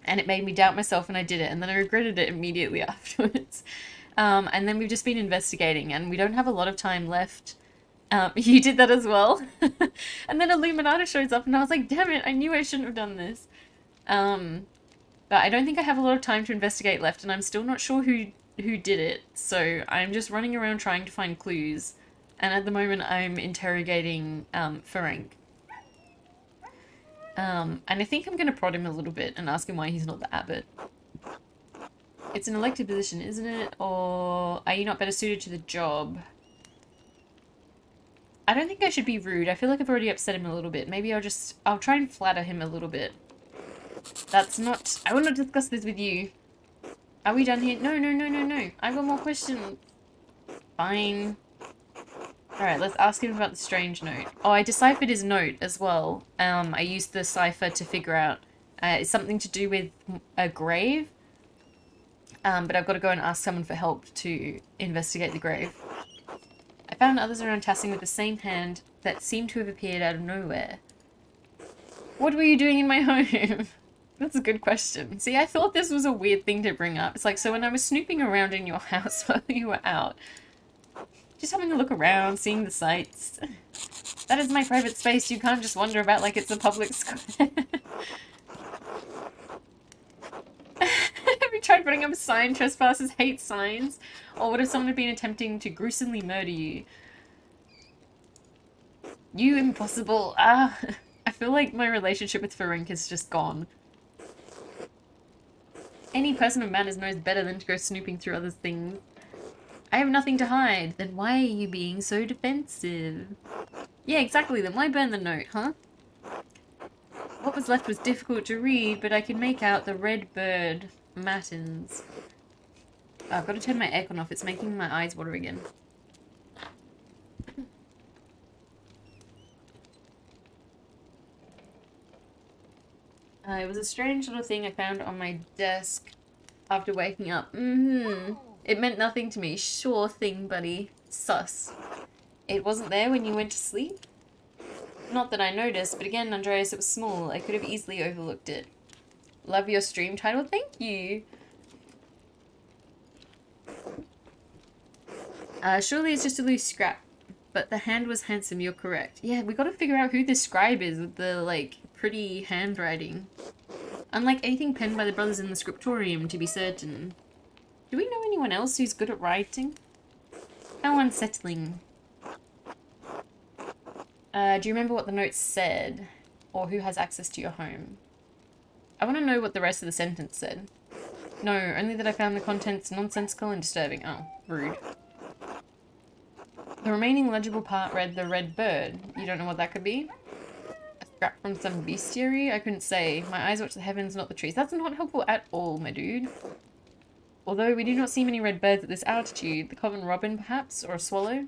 A: and it made me doubt myself, and I did it, and then I regretted it immediately afterwards. And then we've just been investigating, and we don't have a lot of time left. You did that as well. And then Illuminated shows up, and I was like, damn it, I knew I shouldn't have done this. But I don't think I have a lot of time to investigate left, and I'm still not sure who did it, so I'm just running around trying to find clues. And at the moment, I'm interrogating Ferenc. And I think I'm going to prod him a little bit and ask him why he's not the abbot. It's an elected position, isn't it? Or are you not better suited to the job? I don't think I should be rude. I feel like I've already upset him a little bit. Maybe I'll try and flatter him a little bit. That's not... I want to discuss this with you. Are we done here? No, no, no, no, no. I've got more questions. Fine. Alright, let's ask him about the strange note. Oh, I deciphered his note as well. I used the cipher to figure out it's something to do with a grave. But I've got to go and ask someone for help to investigate the grave. I found others around tassing with the same hand that seemed to have appeared out of nowhere. What were you doing in my home? That's a good question. See, I thought this was a weird thing to bring up. It's like, so when I was snooping around in your house while you were out, just having a look around, seeing the sights. That is my private space. You can't just wander about like it's a public square. Have you tried putting up a sign, trespassers hate signs? Or what if someone had been attempting to gruesomely murder you? You impossible. I feel like my relationship with Ferenc is just gone. Any person of manners knows better than to go snooping through other things. I have nothing to hide. Then why are you being so defensive? Yeah, exactly. Then why burn the note, huh? What was left was difficult to read, but I could make out the red bird matins. Oh, I've got to turn my aircon off. It's making my eyes water again. It was a strange little thing I found on my desk after waking up. It meant nothing to me. Sure thing, buddy. Sus. It wasn't there when you went to sleep? Not that I noticed, but again, Andreas, it was small. I could have easily overlooked it. Love your stream title. Thank you. Surely it's just a loose scrap, but the hand was handsome. You're correct. Yeah, we got to figure out who this scribe is with the, like, pretty handwriting. Unlike anything penned by the brothers in the scriptorium, to be certain. Do we know anyone else who's good at writing? How unsettling. Do you remember what the note said? Or who has access to your home? I want to know what the rest of the sentence said. No, only that I found the contents nonsensical and disturbing. Oh, rude. The remaining legible part read the red bird. You don't know what that could be? A scrap from some bestiary? I couldn't say. My eyes watch the heavens, not the trees. That's not helpful at all, my dude. Although we do not see many red birds at this altitude. The common robin, perhaps? Or a swallow?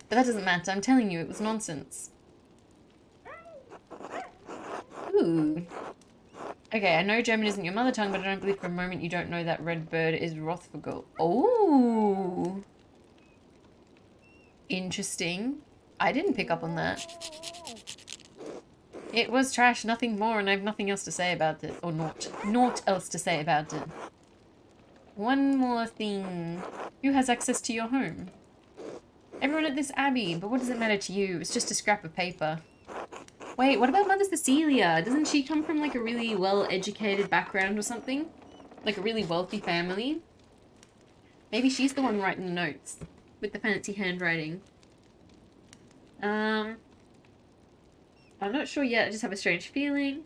A: But that doesn't matter. I'm telling you, it was nonsense. Ooh. Okay, I know German isn't your mother tongue, but I don't believe for a moment you don't know that red bird is Rothvogel. Oh. Interesting. I didn't pick up on that. It was trash, nothing more, and I have nothing else to say about it. Or naught. Naught else to say about it. One more thing. Who has access to your home? Everyone at this abbey, but what does it matter to you? It's just a scrap of paper. Wait, what about Mother Cecilia? Doesn't she come from like a really well-educated background or something? Like a really wealthy family? Maybe she's the one writing the notes with the fancy handwriting. I'm not sure yet, I just have a strange feeling.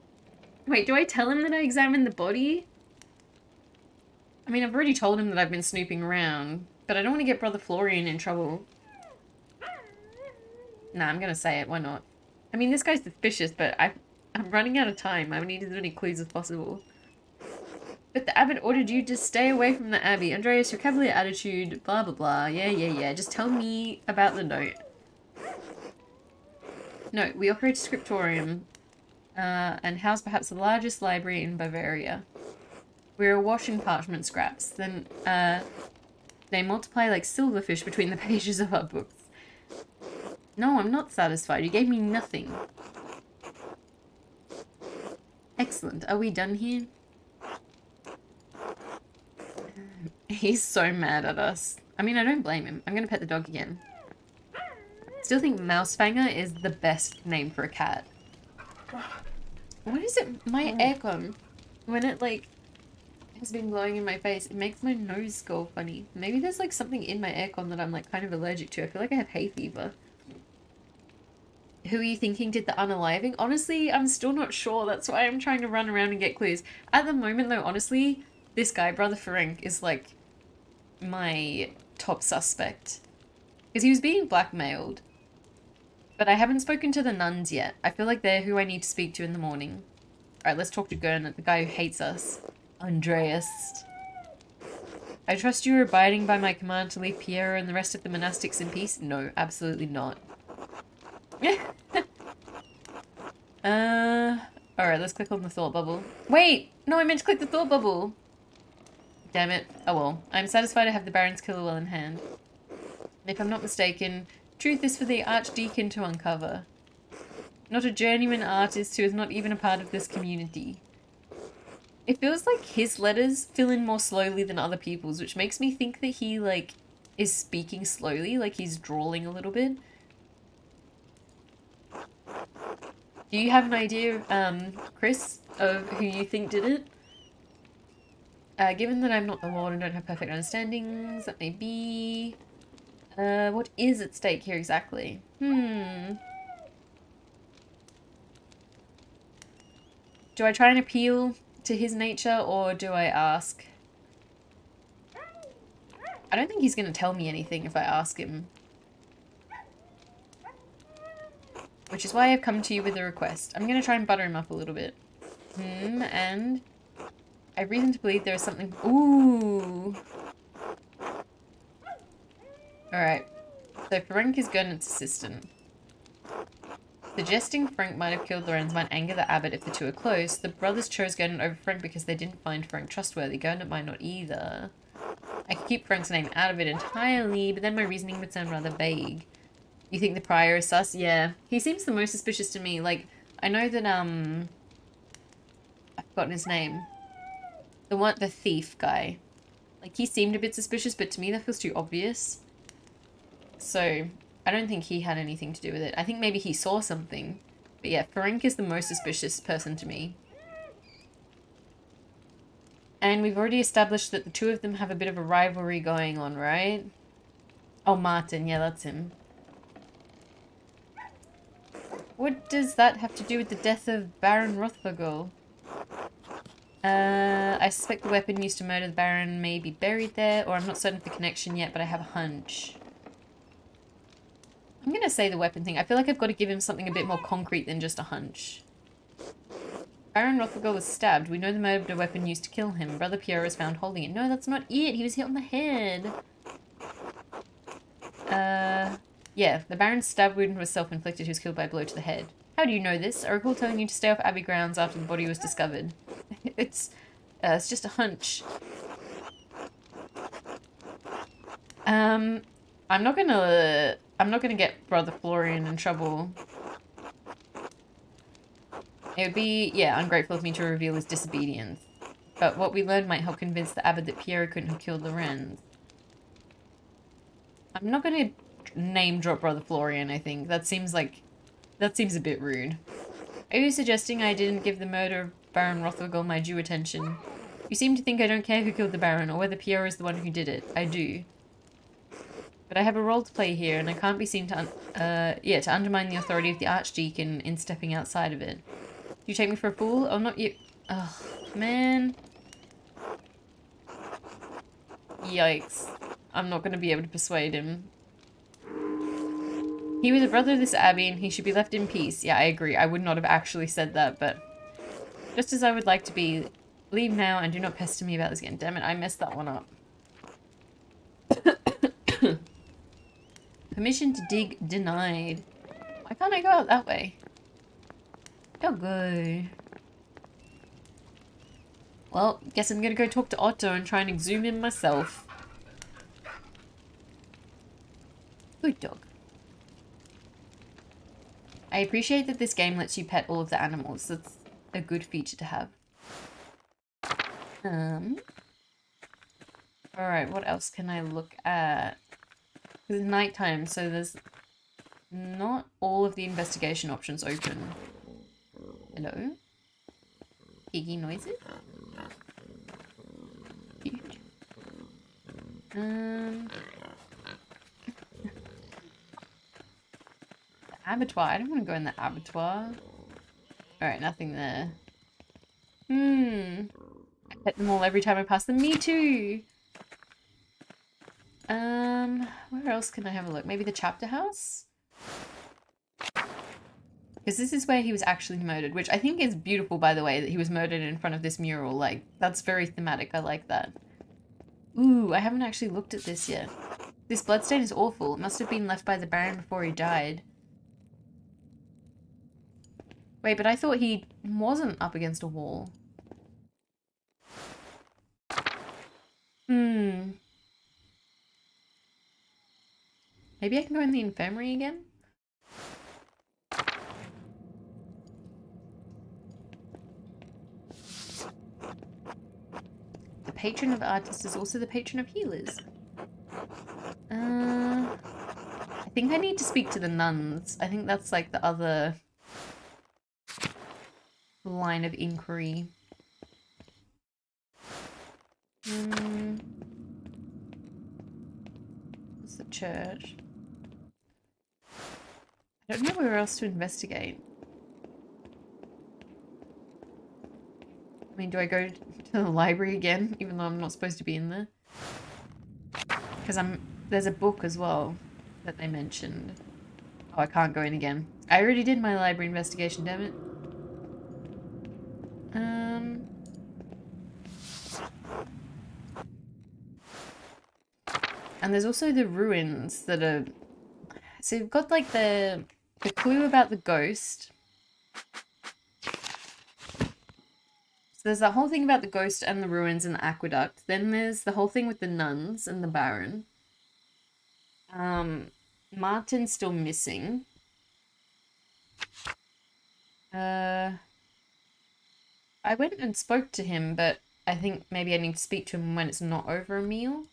A: Wait, do I tell him that I examined the body? I mean, I've already told him that I've been snooping around, but I don't want to get Brother Florian in trouble. Nah, I'm gonna say it, why not? I mean, this guy's suspicious, but I'm running out of time. I need as many clues as possible. But the abbot ordered you to stay away from the abbey. Andreas, your cavalier attitude, blah blah blah. Yeah. Just tell me about the note. No, we operate a scriptorium, and house perhaps the largest library in Bavaria. We're awash in parchment scraps. Then, they multiply like silverfish between the pages of our books. No, I'm not satisfied. You gave me nothing. Excellent. Are we done here? He's so mad at us. I mean, I don't blame him. I'm gonna pet the dog again. Still think Mousefanger is the best name for a cat. What is it? My aircon. When it, like, has been blowing in my face, it makes my nose go funny. Maybe there's, like, something in my aircon that I'm, like, kind of allergic to. I feel like I have hay fever. Who are you thinking did the unaliving? Honestly, I'm still not sure. That's why I'm trying to run around and get clues. At the moment, though, honestly, this guy, Brother Ferenc, is, like, my top suspect. Because he was being blackmailed. But I haven't spoken to the nuns yet. I feel like they're who I need to speak to in the morning. Alright, let's talk to Gernot, the guy who hates us. Andreas. I trust you are abiding by my command to leave Piero and the rest of the monastics in peace? No, absolutely not. Alright, let's click on the thought bubble. Wait! No, I meant to click the thought bubble! Damn it. Oh well. I'm satisfied I have the Baron's killer well in hand. And if I'm not mistaken, truth is for the Archdeacon to uncover. Not a journeyman artist who is not even a part of this community. It feels like his letters fill in more slowly than other people's, which makes me think that he, like, is speaking slowly, like he's drawling a little bit. Do you have an idea, Chris, of who you think did it? Given that I'm not the Lord and don't have perfect understandings, that may be... what is at stake here exactly? Do I try and appeal to his nature, or do I ask? I don't think he's going to tell me anything if I ask him. Which is why I've come to you with a request. I'm going to try and butter him up a little bit. And I have reason to believe there is something... Ooh! Alright. So Ferenc is Gernot's assistant. Suggesting Frank might have killed Lorenz might anger the abbot if the two are close. The brothers chose Gernot over Frank because they didn't find Frank trustworthy. Gernot might not either. I could keep Frank's name out of it entirely, but then my reasoning would sound rather vague. You think the prior is sus? Yeah. He seems the most suspicious to me. Like, I know that, I've forgotten his name. The thief guy. Like, he seemed a bit suspicious, but to me that feels too obvious. So, I don't think he had anything to do with it. I think maybe he saw something. But yeah, Ferenc is the most suspicious person to me. And we've already established that the two of them have a bit of a rivalry going on, right? Oh, Martin. Yeah, that's him. What does that have to do with the death of Baron Rothvogel? I suspect the weapon used to murder the Baron may be buried there, or I'm not certain of the connection yet, but I have a hunch. I'm gonna say the weapon thing. I feel like I've got to give him something a bit more concrete than just a hunch. Baron Rothvogel was stabbed. We know the murder weapon used to kill him. Brother Piero was found holding it. No, that's not it. He was hit on the head. Yeah, the Baron's stab wound was self-inflicted. He was killed by a blow to the head. How do you know this? I recall telling you to stay off Abbey grounds after the body was discovered. It's just a hunch. I'm not gonna get Brother Florian in trouble. It would be, yeah, ungrateful of me to reveal his disobedience. But what we learned might help convince the abbot that Piero couldn't have killed Lorenz. I'm not gonna name drop Brother Florian, I think. That seems a bit rude. Are you suggesting I didn't give the murder of Baron Rothvogel my due attention? You seem to think I don't care who killed the Baron, or whether Piero is the one who did it. I do. But I have a role to play here, and I can't be seen to, to undermine the authority of the Archdeacon in stepping outside of it. You take me for a fool? Oh, not you. Oh, man. Yikes. I'm not going to be able to persuade him. He was a brother of this abbey, and he should be left in peace. Yeah, I agree. I would not have actually said that, but just as I would like to be. Leave now and do not pester me about this again. Damn it, I messed that one up. Permission to dig denied. Why can't I go out that way? Don't go. Well, guess I'm gonna go talk to Otto and try and exhume him myself. Good dog. I appreciate that this game lets you pet all of the animals. That's a good feature to have. Alright, what else can I look at? It's nighttime, so there's not all of the investigation options open. Hello? Piggy noises? Cute. The abattoir. I don't want to go in the abattoir. Alright, nothing there. I pet them all every time I pass them. Me too! Where else can I have a look? Maybe the chapter house? Because this is where he was actually murdered, which I think is beautiful, by the way, that he was murdered in front of this mural. Like, that's very thematic. I like that. Ooh, I haven't actually looked at this yet. This bloodstain is awful. It must have been left by the Baron before he died. Wait, but I thought he wasn't up against a wall. Maybe I can go in the infirmary again? The patron of artists is also the patron of healers. I think I need to speak to the nuns. I think that's like the other line of inquiry. It's the church. I don't know where else to investigate. I mean, do I go to the library again, even though I'm not supposed to be in there? Because there's a book as well that they mentioned. Oh, I can't go in again. I already did my library investigation, damn it. And there's also the ruins that are... So you've got like the clue about the ghost. So there's that whole thing about the ghost and the ruins and the aqueduct. Then there's the whole thing with the nuns and the Baron. Martin's still missing. I went and spoke to him, but I think maybe I need to speak to him when it's not over a meal.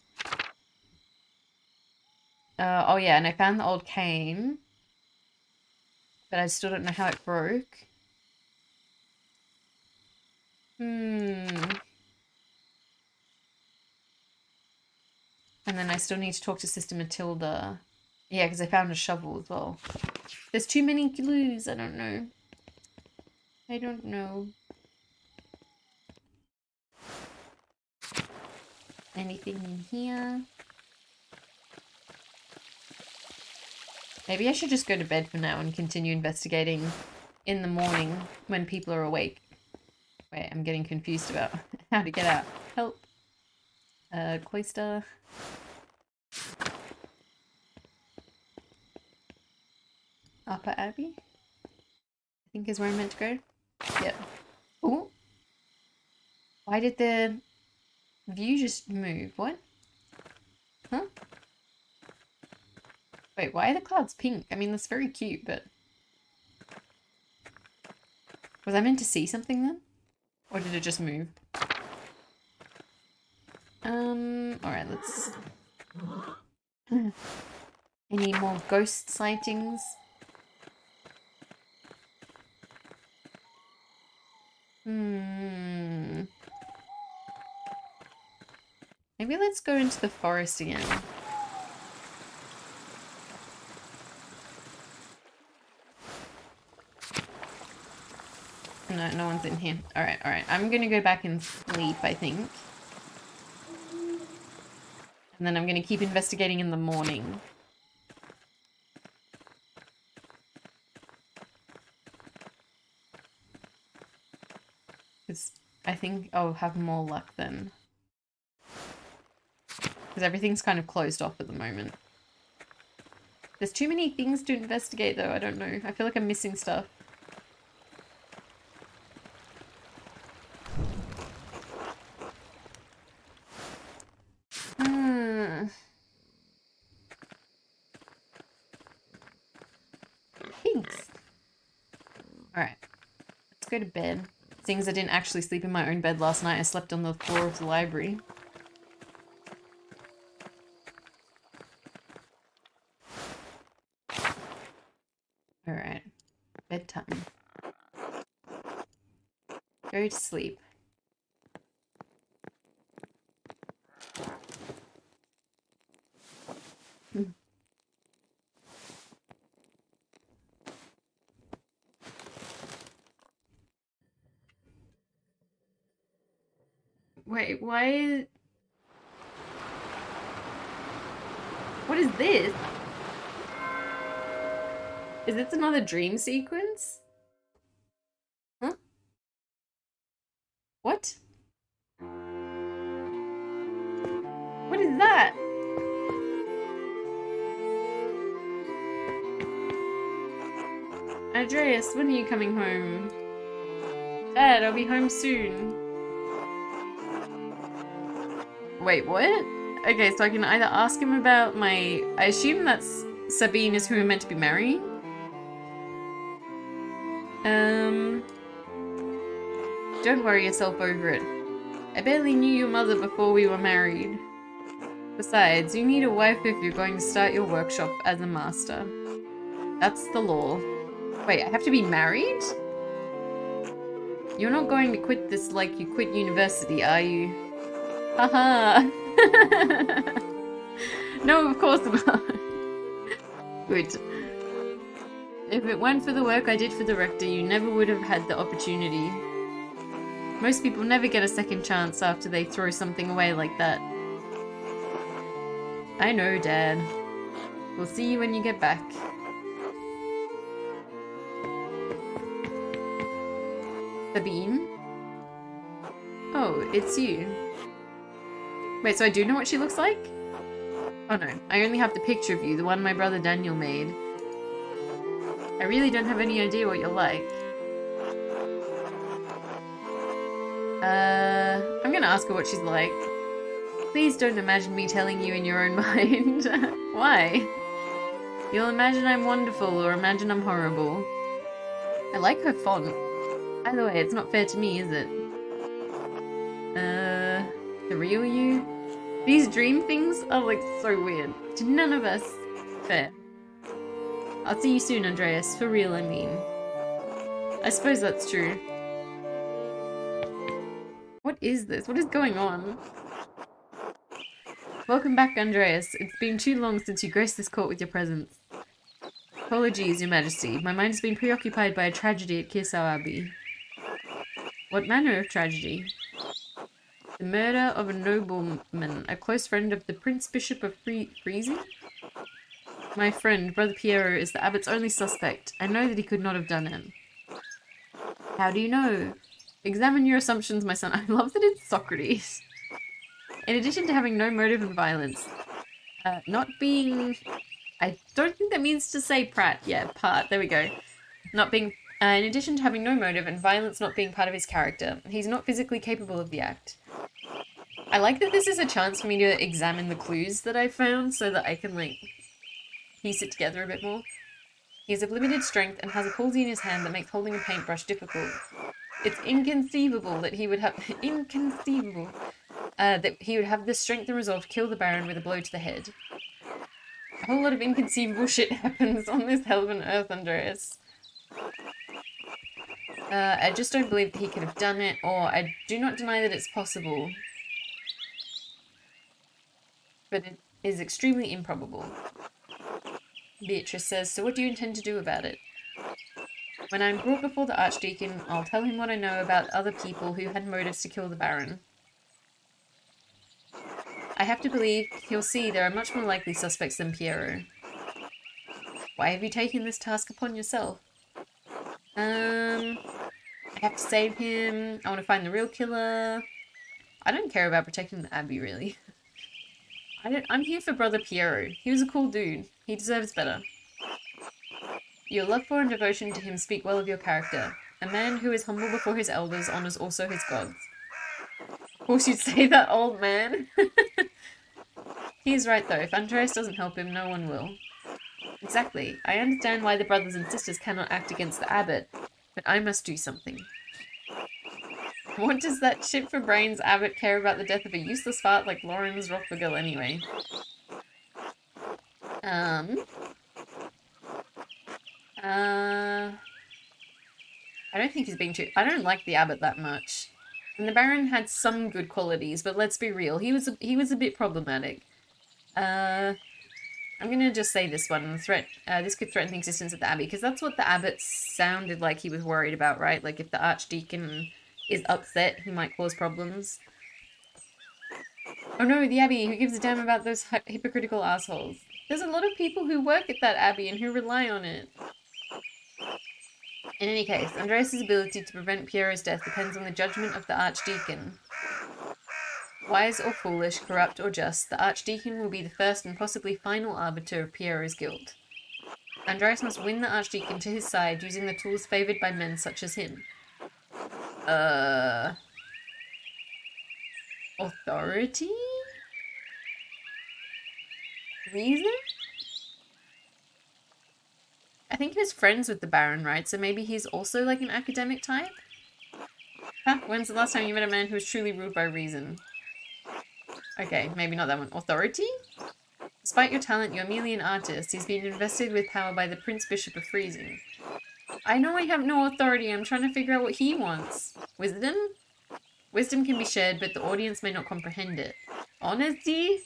A: Oh yeah, and I found the old cane. But I still don't know how it broke. And then I still need to talk to Sister Matilda. Yeah, because I found a shovel as well. There's too many clues. I don't know. I don't know. Anything in here? Maybe I should just go to bed for now and continue investigating in the morning when people are awake. Wait, I'm getting confused about how to get out. Help. Cloister. Upper Abbey? I think is where I'm meant to go. Yep. Ooh. Why did the view just move? What? Huh? Wait, why are the clouds pink? I mean, that's very cute, but... Was I meant to see something then? Or did it just move? Alright, let's... Any more ghost sightings? Maybe let's go into the forest again. No, no one's in here. Alright, alright. I'm gonna go back and sleep, I think. And then I'm gonna keep investigating in the morning. Because I think I'll have more luck then. Because everything's kind of closed off at the moment. There's too many things to investigate though, I don't know. I feel like I'm missing stuff. Pigs. Alright. Let's go to bed. Seeing as I didn't actually sleep in my own bed last night, I slept on the floor of the library. Alright. Bedtime. Go to sleep. Wait, why? What is this? Is this another dream sequence? Huh? What? What is that? Andreas, when are you coming home? Dad, I'll be home soon. Wait, what? Okay, so I can either ask him about my... I assume that's Sabine is who we're meant to be marrying? Don't worry yourself over it. I barely knew your mother before we were married. Besides, you need a wife if you're going to start your workshop as a master. That's the law. Wait, I have to be married? You're not going to quit this like you quit university, are you? Haha! No, of course not. Good. If it weren't for the work I did for the rector, you never would have had the opportunity. Most people never get a second chance after they throw something away like that. I know, Dad. We'll see you when you get back. Sabine? Oh, it's you. Wait, so I do know what she looks like? Oh no, I only have the picture of you, the one my brother Daniel made. I really don't have any idea what you're like. I'm gonna ask her what she's like. Please don't imagine me telling you in your own mind. Why? You'll imagine I'm wonderful or imagine I'm horrible. I like her font. Either way, it's not fair to me, is it? The real you? These dream things are like so weird. To none of us. Fair. I'll see you soon, Andreas. For real, I mean. I suppose that's true. What is this? What is going on? Welcome back, Andreas. It's been too long since you graced this court with your presence. Apologies, Your Majesty. My mind has been preoccupied by a tragedy at Kirsau Abbey. What manner of tragedy? The murder of a nobleman, a close friend of the Prince Bishop of Friesen? My friend, Brother Piero, is the abbot's only suspect. I know that he could not have done it. How do you know? Examine your assumptions, my son. I love that it's Socrates. In addition to having no motive in violence, not being... I don't think that means to say Pratt. Yeah, part. There we go. Not being... in addition to having no motive and violence not being part of his character, he's not physically capable of the act. I like that this is a chance for me to examine the clues that I found so that I can, like, piece it together a bit more. He is of limited strength and has a palsy in his hand that makes holding a paintbrush difficult. It's inconceivable that he would have... that he would have the strength and resolve to kill the Baron with a blow to the head. A whole lot of inconceivable shit happens on this hell of an earth, Andreas. I just don't believe that he could have done it, or I do not deny that it's possible. But it is extremely improbable. Beatrice says, so what do you intend to do about it? When I'm brought before the Archdeacon, I'll tell him what I know about other people who had motives to kill the Baron. I have to believe he'll see there are much more likely suspects than Piero. Why have you taken this task upon yourself? I have to save him. I want to find the real killer. I don't care about protecting the Abbey, really. I'm here for Brother Piero. He was a cool dude. He deserves better. Your love for and devotion to him speak well of your character. A man who is humble before his elders honors also his gods. Of course you'd say that, old man. He is right, though. If Andreas doesn't help him, no one will. Exactly. I understand why the brothers and sisters cannot act against the abbot, but I must do something. What does that chip for brains abbot care about the death of a useless fart like Lawrence Rothbugel anyway? I don't think he's being too... I don't like the abbot that much. And the Baron had some good qualities, but let's be real, he was a bit problematic. I'm gonna just say this one. This could threaten the existence of the Abbey, because that's what the abbot sounded like he was worried about, right? Like, if the Archdeacon is upset, he might cause problems. Oh no, the Abbey! Who gives a damn about those hypocritical assholes? There's a lot of people who work at that Abbey and who rely on it. In any case, Andreas' ability to prevent Piero's death depends on the judgment of the Archdeacon. Wise or foolish, corrupt or just, the Archdeacon will be the first and possibly final arbiter of Piero's guilt. Andreas must win the Archdeacon to his side using the tools favoured by men such as him. Authority? Reason? I think he was friends with the Baron, right? So maybe he's also like an academic type? Huh? When's the last time you met a man who was truly ruled by reason? Okay, maybe not that one. Authority? Despite your talent, you're merely an artist. He's been invested with power by the Prince Bishop of Freezing. I know I have no authority. I'm trying to figure out what he wants. Wisdom? Wisdom can be shared, but the audience may not comprehend it. Honesty?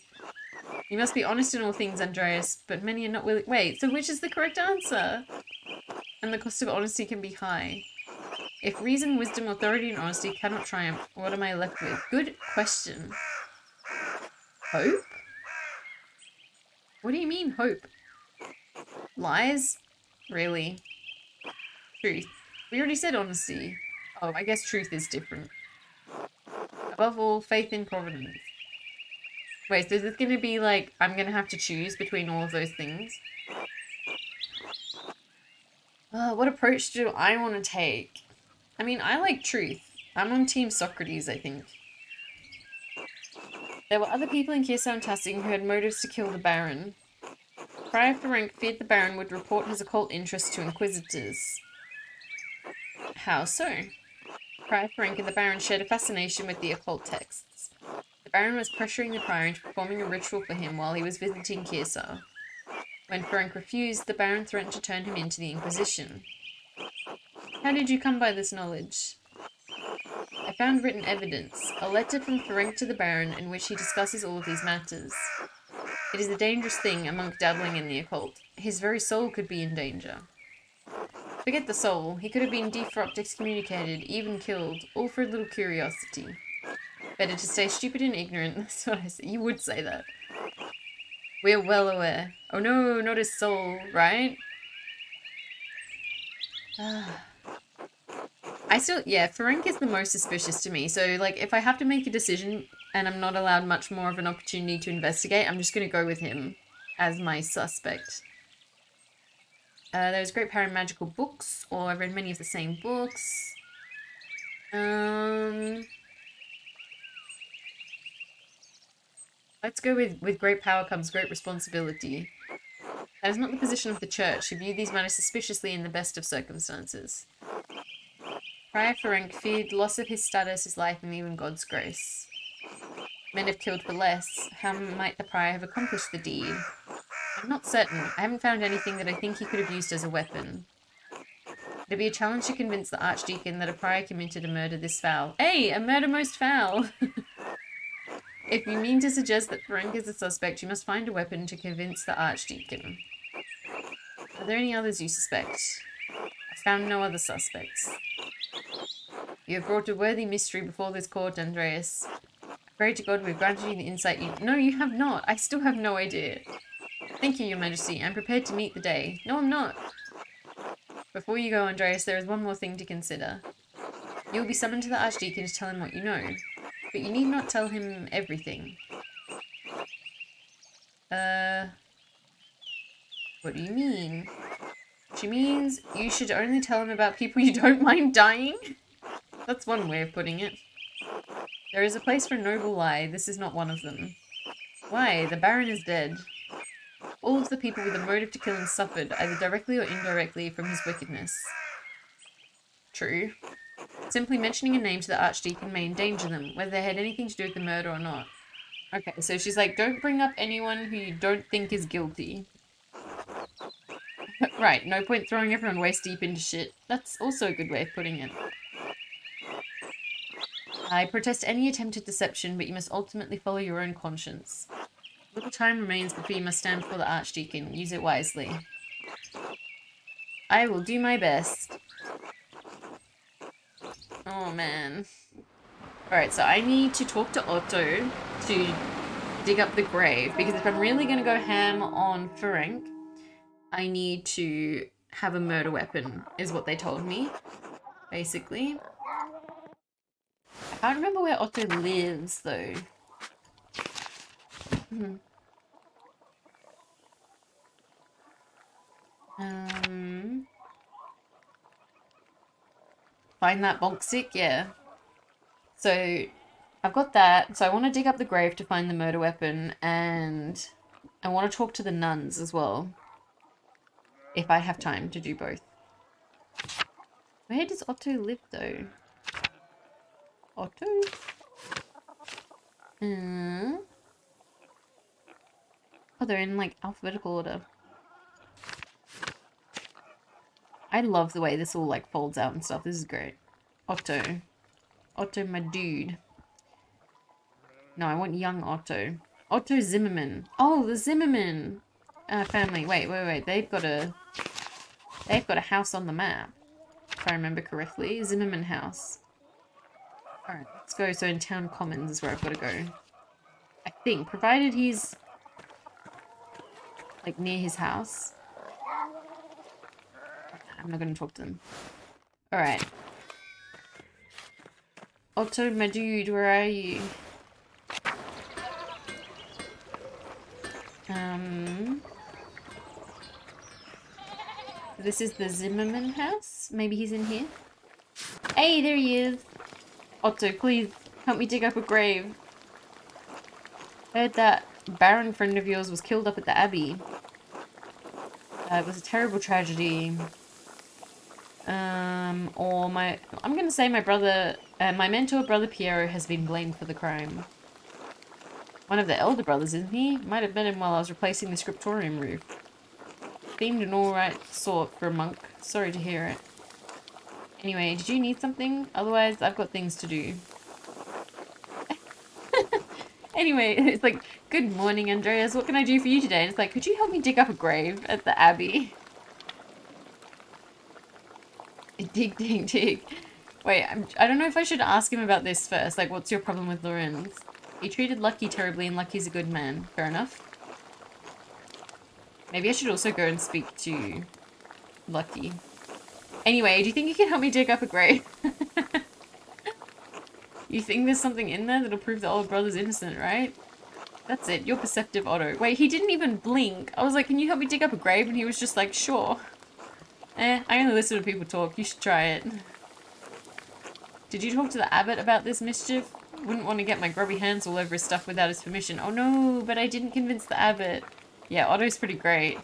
A: You must be honest in all things, Andreas, but many are not willing... Wait, so which is the correct answer? And the cost of honesty can be high. If reason, wisdom, authority, and honesty cannot triumph, what am I left with? Good question. Hope? What do you mean, hope? Lies? Really? Truth. We already said honesty. Oh, I guess truth is different. Above all, faith in providence. Wait, so is this going to be like, I'm going to have to choose between all of those things? What approach do I want to take? I mean, I like truth. I'm on Team Socrates, I think. There were other people in Kiersau and Tassing who had motives to kill the Baron. Prior Ferenc feared the Baron would report his occult interests to inquisitors. How so? Prior Ferenc and the Baron shared a fascination with the occult texts. The Baron was pressuring the Prior into performing a ritual for him while he was visiting Kiersau. When Ferenc refused, the Baron threatened to turn him into the Inquisition. How did you come by this knowledge? I found written evidence, a letter from Ferenc to the Baron in which he discusses all of these matters. It is a dangerous thing, a monk dabbling in the occult. His very soul could be in danger. Forget the soul. He could have been defrocked, excommunicated, even killed, all for a little curiosity. Better to stay stupid and ignorant. That's what I say. You would say that. We're well aware. Oh no, not his soul, right? Yeah, Ferenc is the most suspicious to me. So, like, if I have to make a decision and I'm not allowed much more of an opportunity to investigate, I'm just going to go with him as my suspect. There's great power in magical books, or I've read many of the same books. Let's go with great power comes great responsibility. That is not the position of the Church, who view these matters suspiciously in the best of circumstances. Prior Ferenc feared loss of his status, his life, and even God's grace. Men have killed for less. How might the Prior have accomplished the deed? I'm not certain. I haven't found anything that I think he could have used as a weapon. It'd be a challenge to convince the Archdeacon that a Prior committed a murder this foul. Hey, a murder most foul! If you mean to suggest that Ferenc is a suspect, you must find a weapon to convince the Archdeacon. Are there any others you suspect? I found no other suspects. You have brought a worthy mystery before this court, Andreas. I pray to God we've granted you the insight you— No, you have not. I still have no idea. Thank you, Your Majesty. I'm prepared to meet the day. No, I'm not. Before you go, Andreas, there is one more thing to consider. You will be summoned to the Archdeacon to tell him what you know. But you need not tell him everything. What do you mean? She means you should only tell him about people you don't mind dying? That's one way of putting it. There is a place for a noble lie. This is not one of them. Why? The Baron is dead. All of the people with a motive to kill him suffered, either directly or indirectly, from his wickedness. True. Simply mentioning a name to the Archdeacon may endanger them, whether they had anything to do with the murder or not. Okay, so she's like, don't bring up anyone who you don't think is guilty. Right, no point throwing everyone waist deep into shit. That's also a good way of putting it. I protest any attempted deception, but you must ultimately follow your own conscience. Little time remains before you must stand before the Archdeacon. Use it wisely. I will do my best. Oh, man. Alright, so I need to talk to Otto to dig up the grave, because if I'm really going to go ham on Ferenc, I need to have a murder weapon, is what they told me, basically. I can't remember where Otto lives, though. Find that bonk stick? Yeah. So, I've got that. So I want to dig up the grave to find the murder weapon, and I want to talk to the nuns as well. If I have time to do both. Where does Otto live, though? Otto? Oh, they're in, like, alphabetical order. I love the way this all, like, folds out and stuff. This is great. Otto. Otto, my dude. No, I want young Otto. Otto Zimmerman. Oh, the Zimmerman family. Wait. They've got a house on the map. If I remember correctly. Zimmerman House. Alright, let's go. So in Town Commons is where I've got to go. I think. Provided he's like near his house. I'm not going to talk to him. Alright. Otto, my dude, where are you? This is the Zimmerman house? Maybe he's in here? Hey, there he is! Otto, please, help me dig up a grave. Heard that Baron friend of yours was killed up at the Abbey. It was a terrible tragedy. I'm gonna say my brother, my mentor, Brother Piero, has been blamed for the crime. One of the elder brothers, isn't he? Might have met him while I was replacing the scriptorium roof. Seemed an alright sort for a monk. Sorry to hear it. Anyway, did you need something? Otherwise, I've got things to do. Anyway, it's like, good morning, Andreas. What can I do for you today? And it's like, could you help me dig up a grave at the Abbey? Dig. Wait, I don't know if I should ask him about this first. Like, what's your problem with Lorenz? He treated Lucky terribly, and Lucky's a good man. Fair enough. Maybe I should also go and speak to Lucky. Anyway, do you think you can help me dig up a grave? You think there's something in there that'll prove the old brother's innocent, right? That's it. You're perceptive, Otto. Wait, he didn't even blink. I was like, can you help me dig up a grave? And he was just like, sure. I only listen to people talk. You should try it. Did you talk to the abbot about this mischief? Wouldn't want to get my grubby hands all over his stuff without his permission. Oh no, but I didn't convince the abbot. Yeah, Otto's pretty great.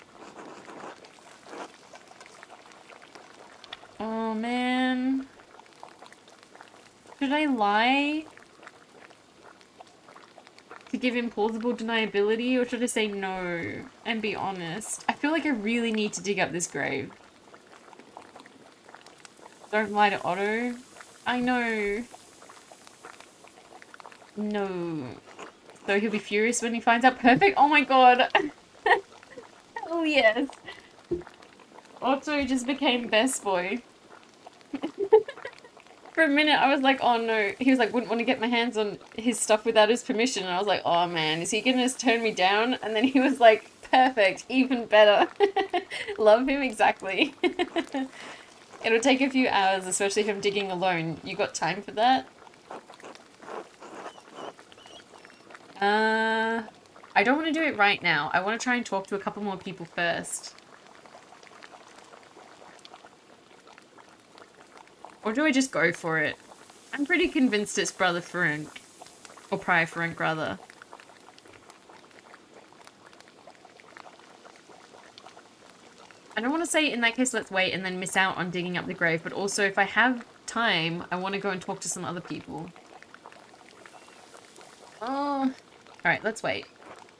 A: Oh man. Should I lie? To give him plausible deniability, or should I say no and be honest? I feel like I really need to dig up this grave. Don't lie to Otto. I know. No. So he'll be furious when he finds out. Perfect. Oh my god. Oh yes. Otto just became best boy. For a minute, I was like, oh no. He was like, wouldn't want to get my hands on his stuff without his permission. And I was like, oh man, is he gonna just turn me down? And then he was like, perfect, even better. Love him exactly. It'll take a few hours, especially if I'm digging alone. You got time for that? I don't want to do it right now. I want to try and talk to a couple more people first. Or do I just go for it? I'm pretty convinced it's Brother Frank. Or Prior Frank, rather. I don't want to say, in that case, let's wait and then miss out on digging up the grave. But also, if I have time, I want to go and talk to some other people. Oh. Alright, let's wait.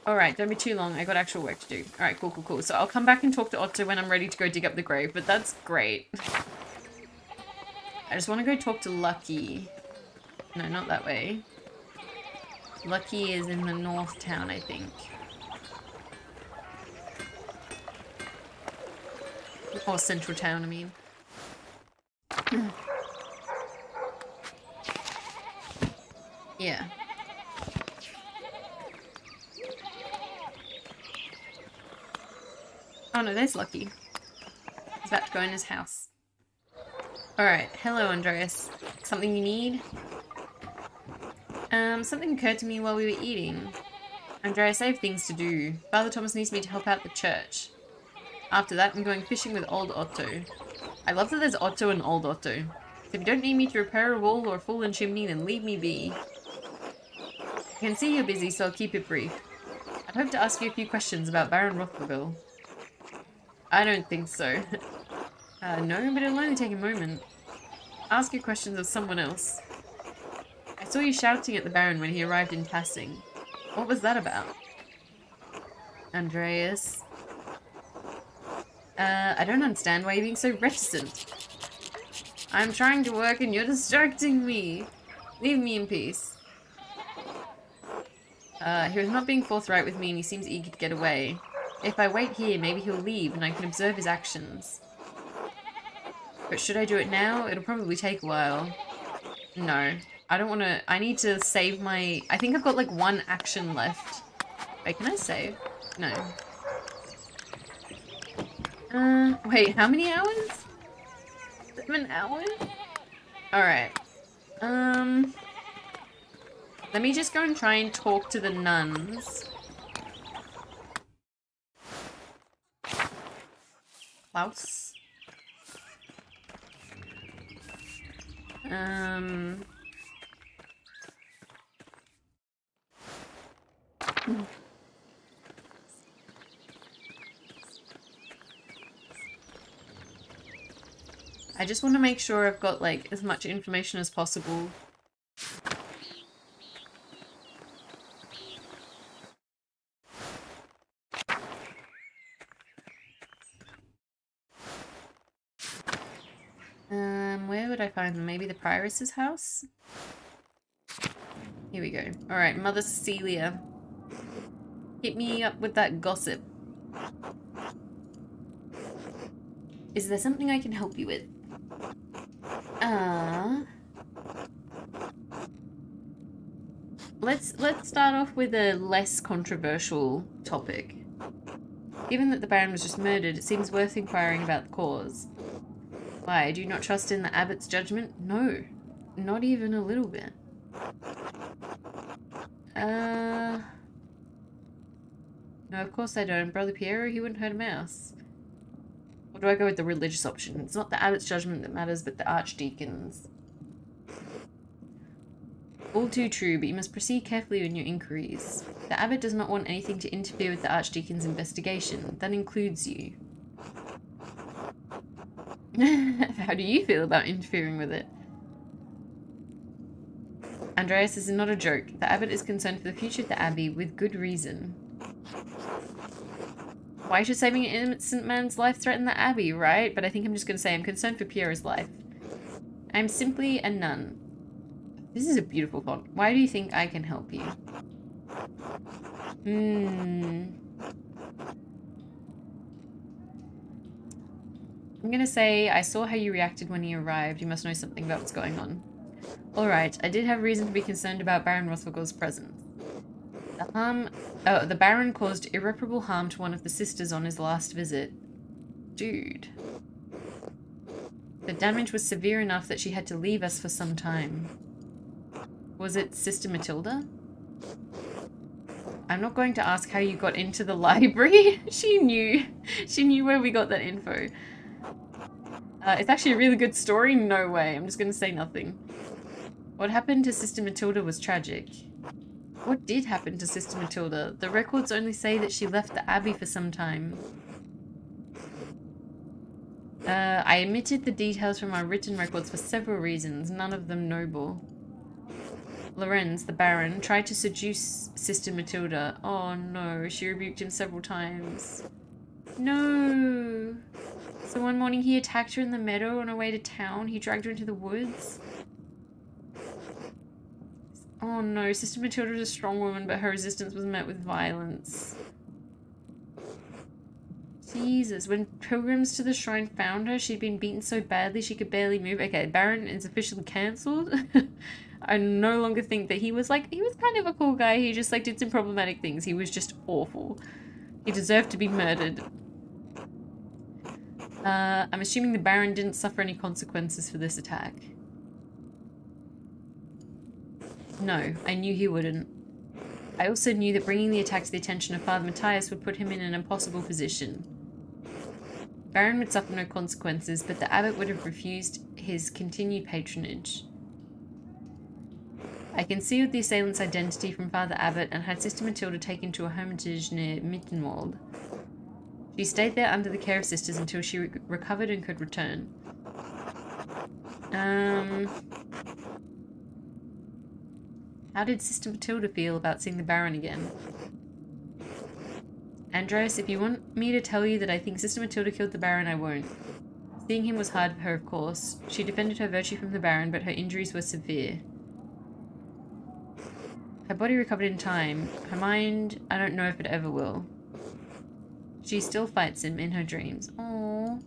A: Alright, don't be too long. I got actual work to do. Alright, cool, cool, cool. So I'll come back and talk to Otto when I'm ready to go dig up the grave. But that's great. I just want to go talk to Lucky. No, not that way. Lucky is in the north town, I think. Or central town, I mean. Yeah. Oh no, there's Lucky. He's about to go in his house. Alright, hello Andreas. Something you need? Something occurred to me while we were eating. Andreas, I have things to do. Father Thomas needs me to help out the church. After that, I'm going fishing with old Otto. I love that there's Otto and old Otto. So if you don't need me to repair a wall or a fallen chimney, then leave me be. I can see you're busy, so I'll keep it brief. I'd hope to ask you a few questions about Baron Rotherville. I don't think so. No, but it'll only take a moment. Ask your questions of someone else. I saw you shouting at the Baron when he arrived in Tassing. What was that about? Andreas. I don't understand why you're being so reticent. I'm trying to work and you're distracting me. Leave me in peace. He was not being forthright with me and he seems eager to get away. If I wait here, maybe he'll leave and I can observe his actions. But should I do it now? It'll probably take a while. No. I don't want to... I need to save my... I think I've got like one action left. Wait, can I save? No. Wait, how many hours? 7 hours? Alright. Let me just go and try and talk to the nuns. Klaus. I just want to make sure I've got like as much information as possible. Where would I find them? Maybe the Prioress's house? Here we go. Alright, Mother Cecilia. Hit me up with that gossip. Is there something I can help you with? Let's start off with a less controversial topic. Given that the Baron was just murdered, it seems worth inquiring about the cause. Why, do you not trust in the abbot's judgment? No, not even a little bit. No, of course I don't. Brother Piero, he wouldn't hurt a mouse. Or do I go with the religious option? It's not the abbot's judgment that matters, but the archdeacon's. All too true, but you must proceed carefully in your inquiries. The abbot does not want anything to interfere with the archdeacon's investigation. That includes you. How do you feel about interfering with it? Andreas, this is not a joke. The abbot is concerned for the future of the abbey with good reason. Why should saving an innocent man's life threaten the abbey, right? But I think I'm just going to say I'm concerned for Pierre's life. I'm simply a nun. This is a beautiful font. Why do you think I can help you? I'm gonna say I saw how you reacted when he arrived. You must know something about what's going on. Alright, I did have reason to be concerned about Baron Rothfugl's presence. The Baron caused irreparable harm to one of the sisters on his last visit. Dude. The damage was severe enough that she had to leave us for some time. Was it Sister Matilda? I'm not going to ask how you got into the library. She knew. She knew where we got that info. It's actually a really good story. No way. I'm just going to say nothing. What happened to Sister Matilda was tragic. What did happen to Sister Matilda? The records only say that she left the Abbey for some time. I omitted the details from our written records for several reasons, none of them noble. Lorenz, the Baron, tried to seduce Sister Matilda. Oh no, she rebuked him several times. No! So one morning he attacked her in the meadow on her way to town. He dragged her into the woods. Oh no, Sister Matilda was a strong woman, but her resistance was met with violence. Jesus, when pilgrims to the shrine found her, she'd been beaten so badly she could barely move. Okay, Baron is officially cancelled. I no longer think that he was kind of a cool guy. He just did some problematic things. He was just awful. He deserved to be murdered. I'm assuming the Baron didn't suffer any consequences for this attack. No, I knew he wouldn't. I also knew that bringing the attack to the attention of Father Matthias would put him in an impossible position. Baron would suffer no consequences, but the abbot would have refused his continued patronage. I concealed the assailant's identity from Father Abbot and had Sister Matilda taken to a hermitage near Mittenwald. She stayed there under the care of sisters until she recovered and could return. How did Sister Matilda feel about seeing the Baron again? Andreas, if you want me to tell you that I think Sister Matilda killed the Baron, I won't. Seeing him was hard for her, of course. She defended her virtue from the Baron, but her injuries were severe. Her body recovered in time. Her mind, I don't know if it ever will. She still fights him in her dreams. Aww.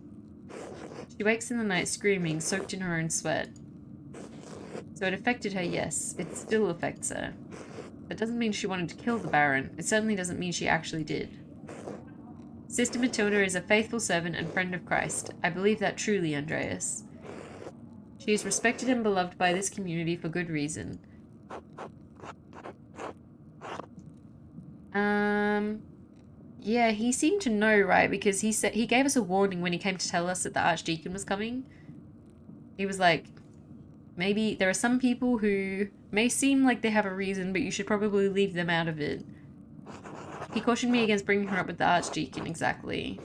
A: She wakes in the night screaming, soaked in her own sweat. So it affected her, yes. It still affects her. That doesn't mean she wanted to kill the Baron. It certainly doesn't mean she actually did. Sister Matilda is a faithful servant and friend of Christ. I believe that truly, Andreas. She is respected and beloved by this community for good reason. Yeah, he seemed to know, right? Because he gave us a warning when he came to tell us that the Archdeacon was coming. He was like, maybe there are some people who may seem like they have a reason, but you should probably leave them out of it. He cautioned me against bringing her up with the Archdeacon, exactly.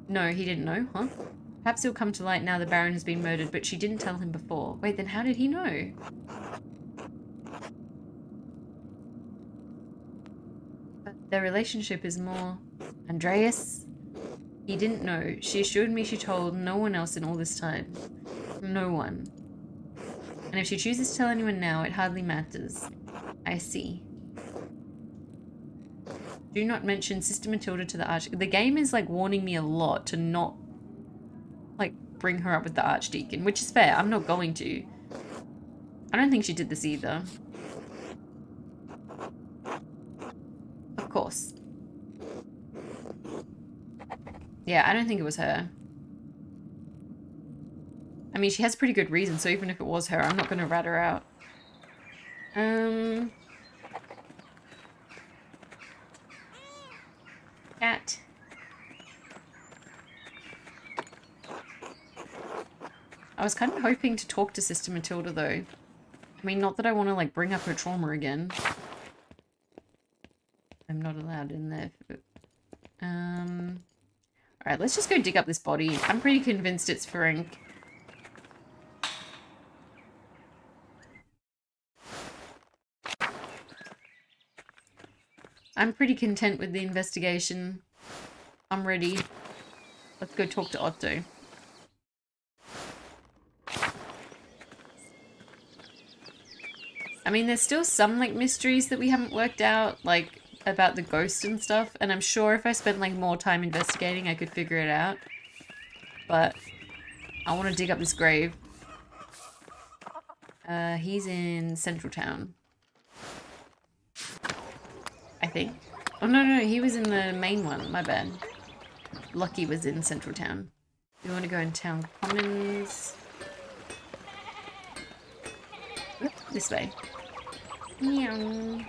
A: No, he didn't know, huh? Perhaps he'll come to light now the Baron has been murdered, but she didn't tell him before. Wait, then how did he know? But their relationship is more... Andreas? He didn't know. She assured me she told no one else in all this time. No one. And if she chooses to tell anyone now, it hardly matters. I see. Do not mention Sister Matilda to the Archdeacon. The game is warning me a lot to not bring her up with the Archdeacon, which is fair. I'm not going to. I don't think she did this either. Of course. Yeah, I don't think it was her. I mean, she has pretty good reason, so even if it was her, I'm not going to rat her out. Cat. I was kind of hoping to talk to Sister Matilda, though. I mean, not that I want to, bring up her trauma again. I'm not allowed in there. Alright, let's just go dig up this body. I'm pretty convinced it's Ferenc. I'm pretty content with the investigation. I'm ready. Let's go talk to Otto. I mean, there's still some, mysteries that we haven't worked out, about the ghost and stuff, and I'm sure if I spent, more time investigating, I could figure it out. but I want to dig up this grave. He's in Central Town. I think. Oh, no, he was in the main one. My bad. Lucky was in Central Town. We want to go in Town Commons. Oop, this way. Meow.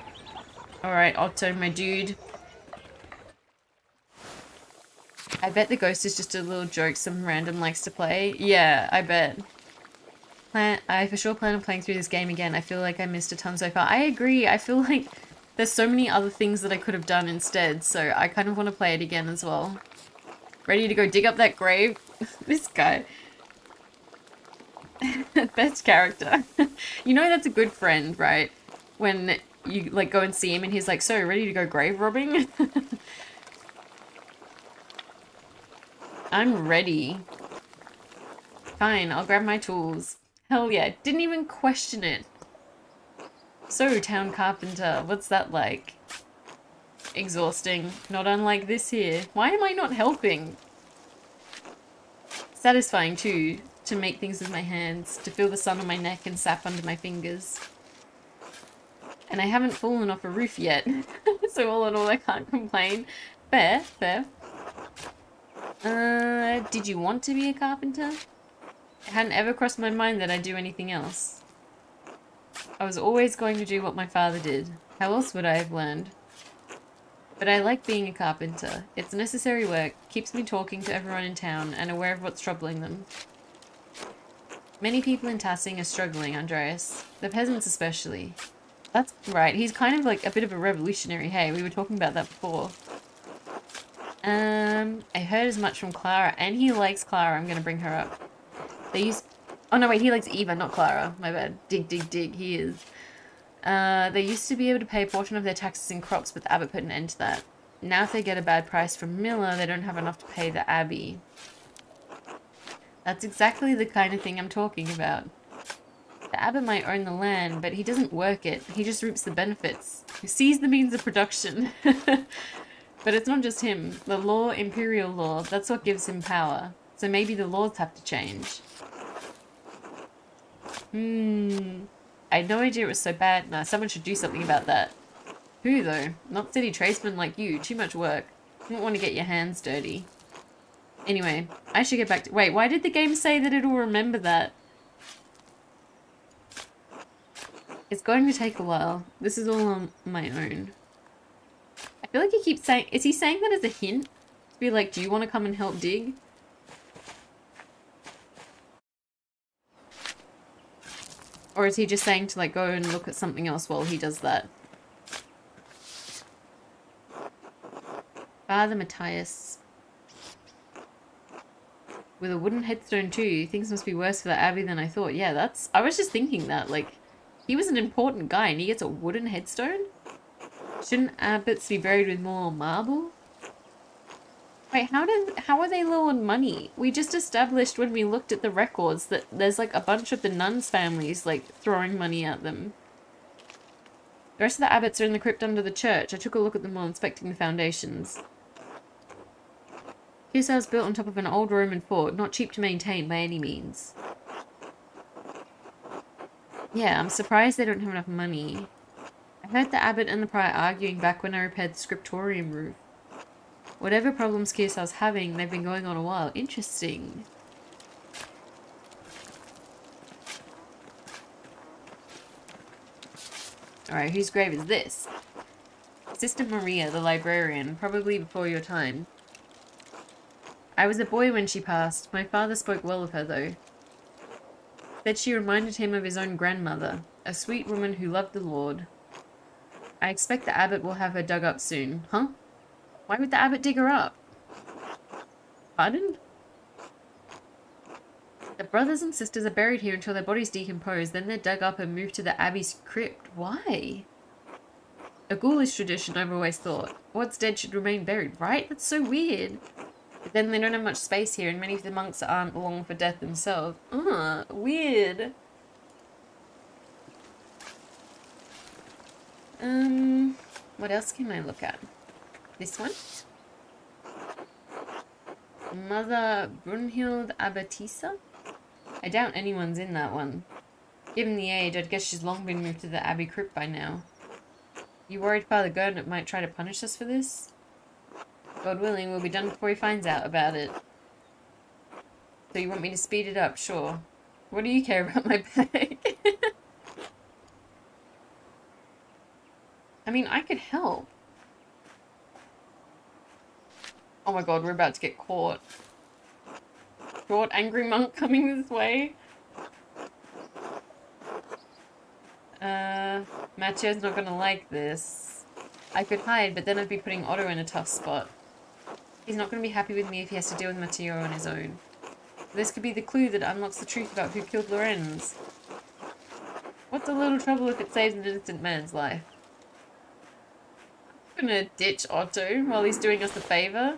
A: Alright, Otto, my dude. I bet the ghost is just a little joke some random likes to play. Yeah, I bet. I for sure plan on playing through this game again. I feel like I missed a ton so far. I agree. I feel like there's so many other things that I could have done instead, so I kind of want to play it again as well. Ready to go dig up that grave? This guy. Best character. You know that's a good friend, right? When you like go and see him and he's like, so ready to go grave robbing? I'm ready. Fine, I'll grab my tools. Hell yeah, didn't even question it. So, town carpenter, what's that like? Exhausting, not unlike this here. Why am I not helping? Satisfying too, to make things with my hands, to feel the sun on my neck and sap under my fingers. And I haven't fallen off a roof yet, so all in all I can't complain. Fair, fair. Did you want to be a carpenter? It hadn't ever crossed my mind that I'd do anything else. I was always going to do what my father did. How else would I have learned? But I like being a carpenter. It's necessary work, keeps me talking to everyone in town and aware of what's troubling them. Many people in Tassing are struggling, Andreas. The peasants especially. That's right, he's kind of like a bit of a revolutionary, hey? We were talking about that before. I heard as much from Clara, and he likes Clara. I'm gonna bring her up. They used... Oh no, wait, he likes Eva, not Clara. My bad. Dig, dig, dig, he is. They used to be able to pay a portion of their taxes in crops, but the abbot put an end to that. Now if they get a bad price from Miller, they don't have enough to pay the abbey. That's exactly the kind of thing I'm talking about. The abbot might own the land, but he doesn't work it. He just reaps the benefits. He sees the means of production. But it's not just him. The law, imperial law, that's what gives him power. So maybe the laws have to change. I had no idea it was so bad. Nah, someone should do something about that. Who, though? Not city tradesmen like you. Too much work. You don't want to get your hands dirty. Anyway, I should get back to... Wait, why did the game say that it'll remember that? It's going to take a while. This is all on my own. I feel like he keeps saying... Is he saying that as a hint? To be like, do you want to come and help dig? Or is he just saying to like go and look at something else while he does that? Father Matthias. With a wooden headstone too. Things must be worse for the abbey than I thought. Yeah, that's... I was just thinking that, like... He was an important guy and he gets a wooden headstone? Shouldn't abbots be buried with more marble? Wait, how are they low on money? We just established when we looked at the records that there's like a bunch of the nuns' families like throwing money at them. The rest of the abbots are in the crypt under the church. I took a look at them while inspecting the foundations. This house built on top of an old Roman fort, not cheap to maintain by any means. Yeah, I'm surprised they don't have enough money. I heard the abbot and the prior arguing back when I repaired the scriptorium roof. Whatever problems Kearsar's having, they've been going on a while. Interesting. Alright, whose grave is this? Sister Maria, the librarian, probably before your time. I was a boy when she passed. My father spoke well of her, though. Said she reminded him of his own grandmother, a sweet woman who loved the Lord. I expect the abbot will have her dug up soon. Huh? Why would the abbot dig her up? Pardon? The brothers and sisters are buried here until their bodies decompose, then they're dug up and moved to the abbey's crypt. Why? A ghoulish tradition, I've always thought. What's dead should remain buried, right? That's so weird. But then they don't have much space here, and many of the monks aren't long for death themselves. Weird. What else can I look at? This one? Mother Brunhild Abbetissa? I doubt anyone's in that one. Given the age, I'd guess she's long been moved to the Abbey crypt by now. You worried Father Gurnet might try to punish us for this? God willing, we'll be done before he finds out about it. So you want me to speed it up? Sure. What do you care about my bag? I mean, I could help. Oh my god, we're about to get caught. Short, angry monk coming this way. Mattio's not gonna like this. I could hide, but then I'd be putting Otto in a tough spot. He's not gonna be happy with me if he has to deal with Matteo on his own. This could be the clue that unlocks the truth about who killed Lorenz. What's a little trouble if it saves an innocent man's life? I'm gonna ditch Otto while he's doing us a favour.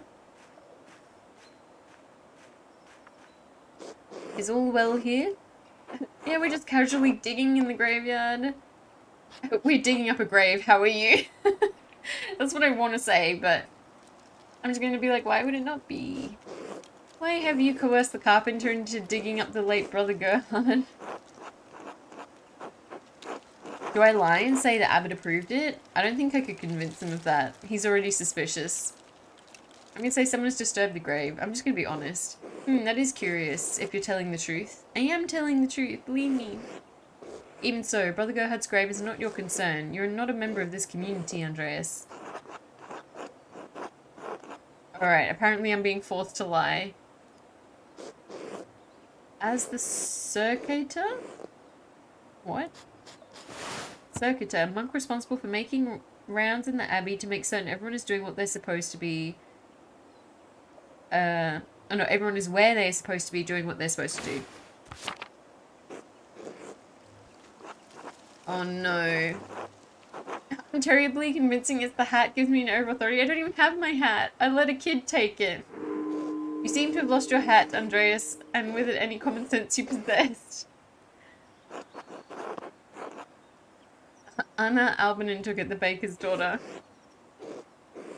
A: Is all well here? Yeah, we're just casually digging in the graveyard. We're digging up a grave, how are you? That's what I want to say, but I'm just going to be like, why would it not be? Why have you coerced the carpenter into digging up the late brother Gerhard? Do I lie and say that Abbott approved it? I don't think I could convince him of that. He's already suspicious. I'm going to say someone has disturbed the grave. I'm just going to be honest. That is curious, if you're telling the truth. I am telling the truth, believe me. Even so, Brother Gerhard's grave is not your concern. You're not a member of this community, Andreas. Alright, apparently I'm being forced to lie. As the Circator? What? Circator, a monk responsible for making rounds in the abbey to make certain everyone is doing what they're supposed to be. Oh no, everyone is where they're supposed to be doing what they're supposed to do. Oh no. I'm terribly convincing it's the hat gives me an over-authority. I don't even have my hat. I let a kid take it. You seem to have lost your hat, Andreas, and with it any common sense you possessed. Anna Albanen took it, the baker's daughter.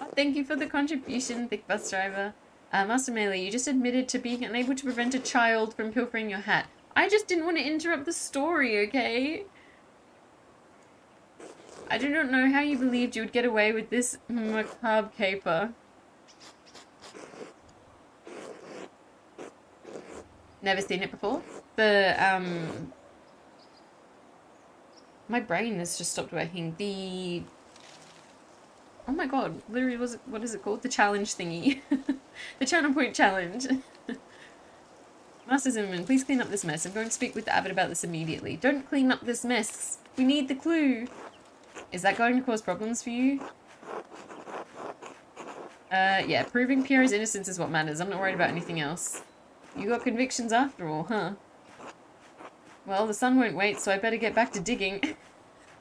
A: Oh, thank you for the contribution, thick bus driver. Master Melee, you just admitted to being unable to prevent a child from pilfering your hat. I just didn't want to interrupt the story, okay? I do not know how you believed you would get away with this macabre caper. Never seen it before. My brain has just stopped working. Oh my god, literally, what is it called? The challenge thingy. The channel point challenge. Master Zimmerman, please clean up this mess. I'm going to speak with the abbot about this immediately. Don't clean up this mess. We need the clue. Is that going to cause problems for you? Yeah, proving Pierre's innocence is what matters. I'm not worried about anything else. You got convictions after all, huh? Well, the sun won't wait, so I better get back to digging.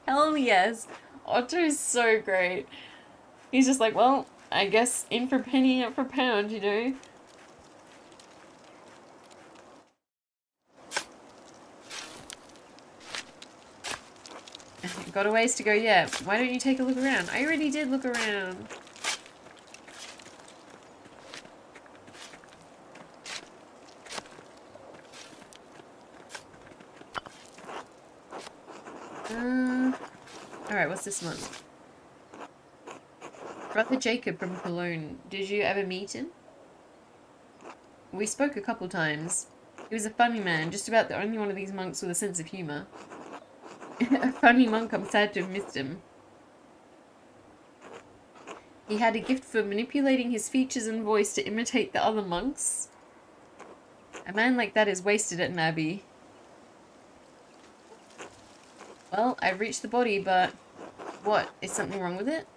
A: Hell yes. Otto is so great. He's just like, well, I guess in for penny, out for pound, you know? Got a ways to go yet. Why don't you take a look around? I already did look around. Alright, what's this one? Brother Jacob from Cologne. Did you ever meet him? We spoke a couple times. He was a funny man, just about the only one of these monks with a sense of humour. A funny monk, I'm sad to have missed him. He had a gift for manipulating his features and voice to imitate the other monks. A man like that is wasted at an abbey. Well, I've reached the body, but... What? Is something wrong with it?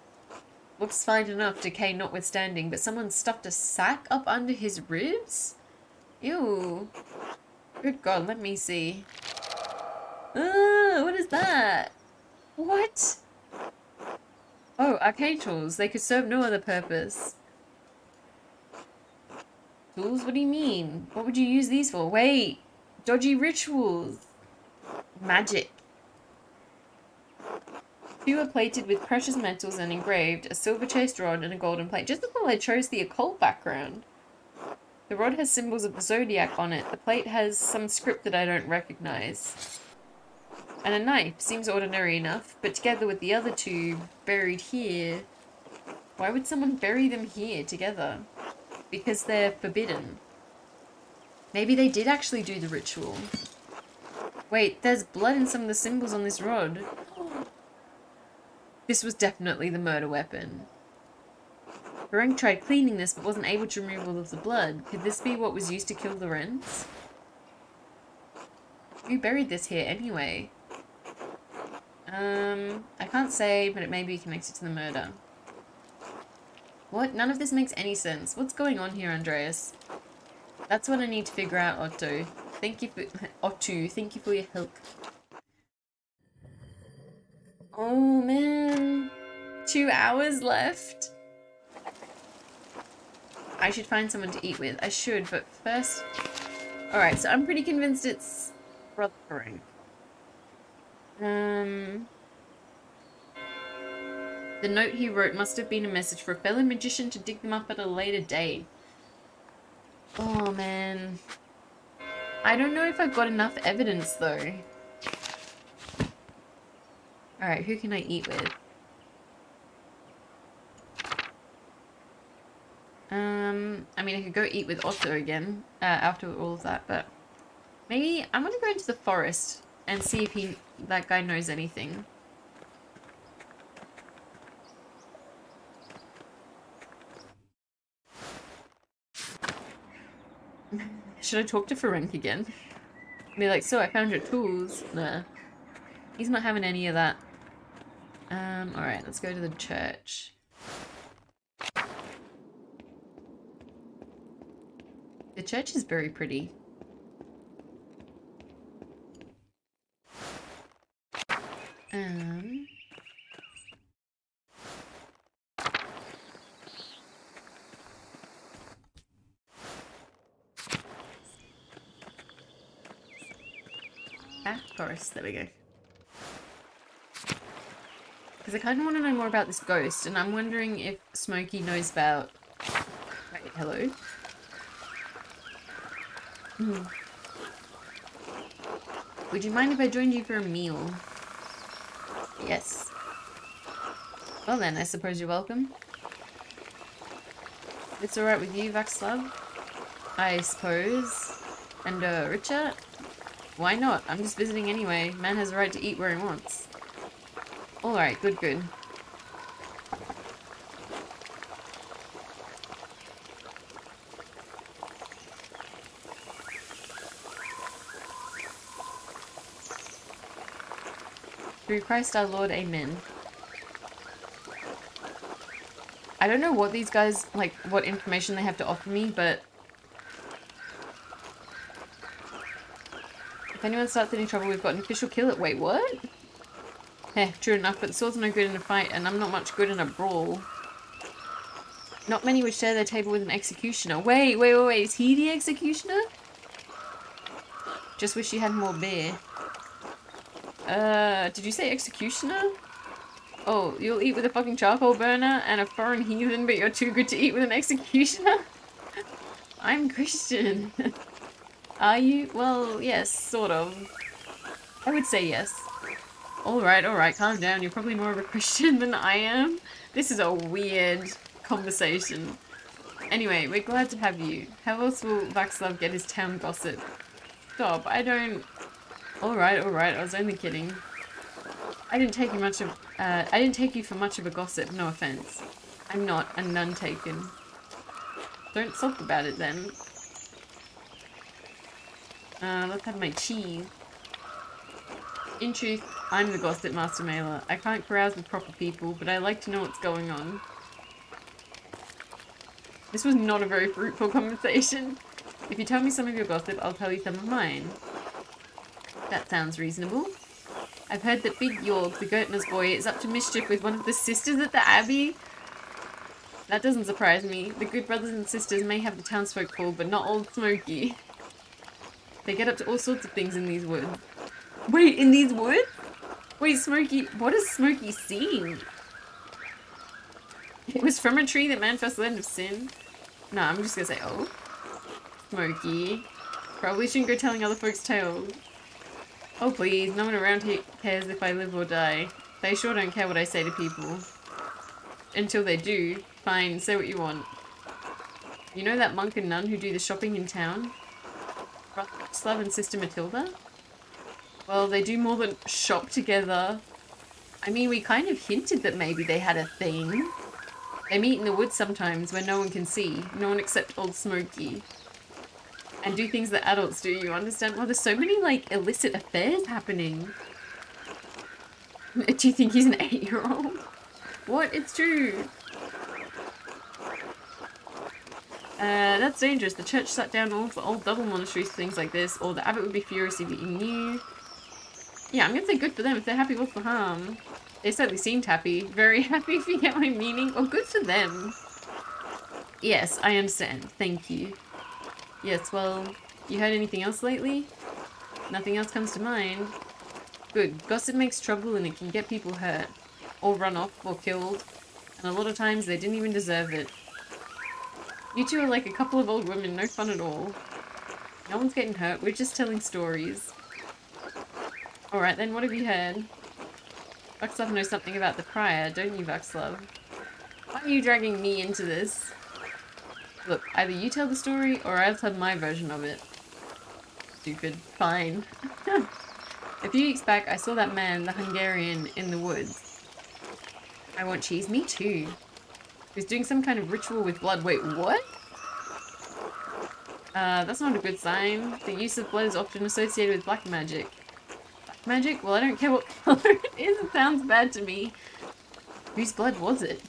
A: Looks fine enough, decay notwithstanding, but someone stuffed a sack up under his ribs? Ew. Good God, let me see. What is that? What? Oh, arcane tools. They could serve no other purpose. Tools? What do you mean? What would you use these for? Wait! Dodgy rituals! Magic. Two were plated with precious metals and engraved, a silver chased rod and a golden plate. Just before I chose the occult background. The rod has symbols of the zodiac on it. The plate has some script that I don't recognize. And a knife. Seems ordinary enough, but together with the other two buried here... Why would someone bury them here together? Because they're forbidden. Maybe they did actually do the ritual. Wait, there's blood in some of the symbols on this rod. This was definitely the murder weapon. Ferenc tried cleaning this but wasn't able to remove all of the blood. Could this be what was used to kill the Wrens? Who buried this here anyway? I can't say, but it may be connected to the murder. What? None of this makes any sense. What's going on here, Andreas? That's what I need to figure out, Otto. Thank you for Otto. Thank you for your help. Oh man, 2 hours left. I should find someone to eat with. I should, but first. All right, so I'm pretty convinced it's Brother Ferenc. The note he wrote must have been a message for a fellow magician to dig them up at a later date. Oh, man. I don't know if I've got enough evidence, though. Alright, who can I eat with? I mean, I could go eat with Otto again after all of that, but maybe I'm gonna go into the forest and see if that guy knows anything. Should I talk to Ferenc again? Be like, so I found your tools. Nah. He's not having any of that. Alright, let's go to the church. The church is very pretty. Forest, there we go. Because I kind of want to know more about this ghost, and I'm wondering if Smokey knows about... Wait, hello? Would you mind if I joined you for a meal? Yes. Well then, I suppose you're welcome. It's alright with you, Vaxlav? I suppose. And, Richard? Why not? I'm just visiting anyway. Man has a right to eat where he wants. Alright, good, good. Through Christ our Lord, amen. I don't know what these guys, like, what information they have to offer me, but... If anyone starts any trouble, we've got an official kill it. Wait, what? Heh, true enough, but the sword's no good in a fight, and I'm not much good in a brawl. Not many would share their table with an executioner. Wait, is he the executioner? Just wish you had more beer. Did you say executioner? Oh, you'll eat with a fucking charcoal burner and a foreign heathen, but you're too good to eat with an executioner? I'm Christian. Are you? Well, yes, sort of. I would say yes. Alright, calm down. You're probably more of a Christian than I am. This is a weird conversation. Anyway, we're glad to have you. How else will Vaxlav get his town gossip? Stop, I don't... Alright, I was only kidding. I didn't take you for much of a gossip, no offense. I'm not a nun taken. Don't sulk about it then. Let's have my cheese. In truth, I'm the gossip master mailer. I can't carouse with proper people, but I like to know what's going on. This was not a very fruitful conversation. If you tell me some of your gossip, I'll tell you some of mine. That sounds reasonable. I've heard that Big York, the Gertner's boy, is up to mischief with one of the sisters at the Abbey. That doesn't surprise me. The good brothers and sisters may have the townsfolk fooled, but not old Smokey. They get up to all sorts of things in these woods. Wait, in these woods? Wait, Smokey, what has Smokey seen? It was from a tree that man first learned of sin. No, I'm just gonna say, oh. Smokey. Probably shouldn't go telling other folks' tales. Oh please, no one around here cares if I live or die. They sure don't care what I say to people. Until they do. Fine, say what you want. You know that monk and nun who do the shopping in town? Slav and Sister Matilda? Well, they do more than shop together. I mean, we kind of hinted that maybe they had a thing. They meet in the woods sometimes where no one can see. No one except old Smokey. And do things that adults do, you understand? Well, there's so many, like, illicit affairs happening. Do you think he's an 8-year-old? What? It's true. That's dangerous. The church shut down all the old double monasteries for things like this, or the abbot would be furious if he knew. Yeah, I'm gonna say good for them. If they're happy, what's the harm? They certainly seemed happy. Very happy, if you get my meaning. Or good for them. Yes, I understand. Thank you. Yes, well, you heard anything else lately? Nothing else comes to mind. Good. Gossip makes trouble and it can get people hurt. Or run off, or killed. And a lot of times they didn't even deserve it. You two are like a couple of old women, no fun at all. No one's getting hurt, we're just telling stories. Alright then, what have you heard? Václav knows something about the prior, don't you, Václav? Why are you dragging me into this? Look, either you tell the story, or I'll tell my version of it. Stupid. Fine. A few weeks back, I saw that man, the Hungarian, in the woods. I want cheese. Me too. He was doing some kind of ritual with blood. Wait, what? That's not a good sign. The use of blood is often associated with black magic. Black magic? Well, I don't care what color it is. It sounds bad to me. Whose blood was it?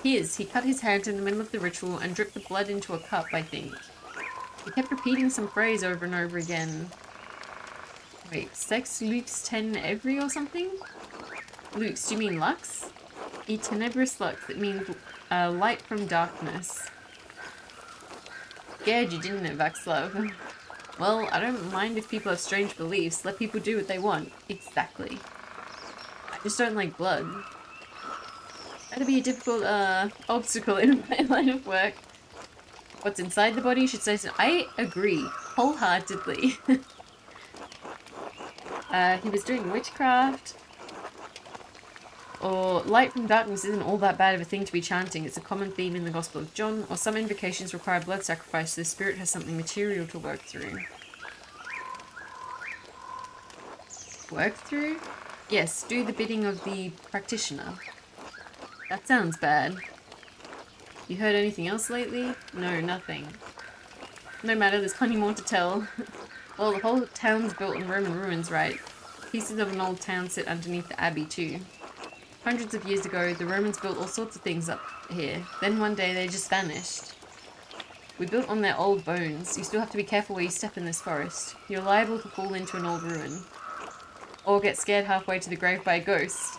A: His. He cut his hand in the middle of the ritual and dripped the blood into a cup, I think. He kept repeating some phrase over and over again. Wait, sex lux ten every or something? Lux, do you mean lux? E tenebris lux, it means light from darkness. Scared you, didn't it, Václav? Well, I don't mind if people have strange beliefs. Let people do what they want. Exactly. I just don't like blood. That'd be a difficult obstacle in my line of work. What's inside the body should say so. I agree. Wholeheartedly. He was doing witchcraft. Or light from darkness isn't all that bad of a thing to be chanting. It's a common theme in the Gospel of John. Or some invocations require blood sacrifice so the spirit has something material to work through. Work through? Yes, do the bidding of the practitioner. That sounds bad. You heard anything else lately? No, nothing. No matter, there's plenty more to tell. Well, the whole town's built in Roman ruins, right? Pieces of an old town sit underneath the abbey too. Hundreds of years ago, the Romans built all sorts of things up here. Then one day they just vanished. We built on their old bones. You still have to be careful where you step in this forest. You're liable to fall into an old ruin. Or get scared halfway to the grave by a ghost.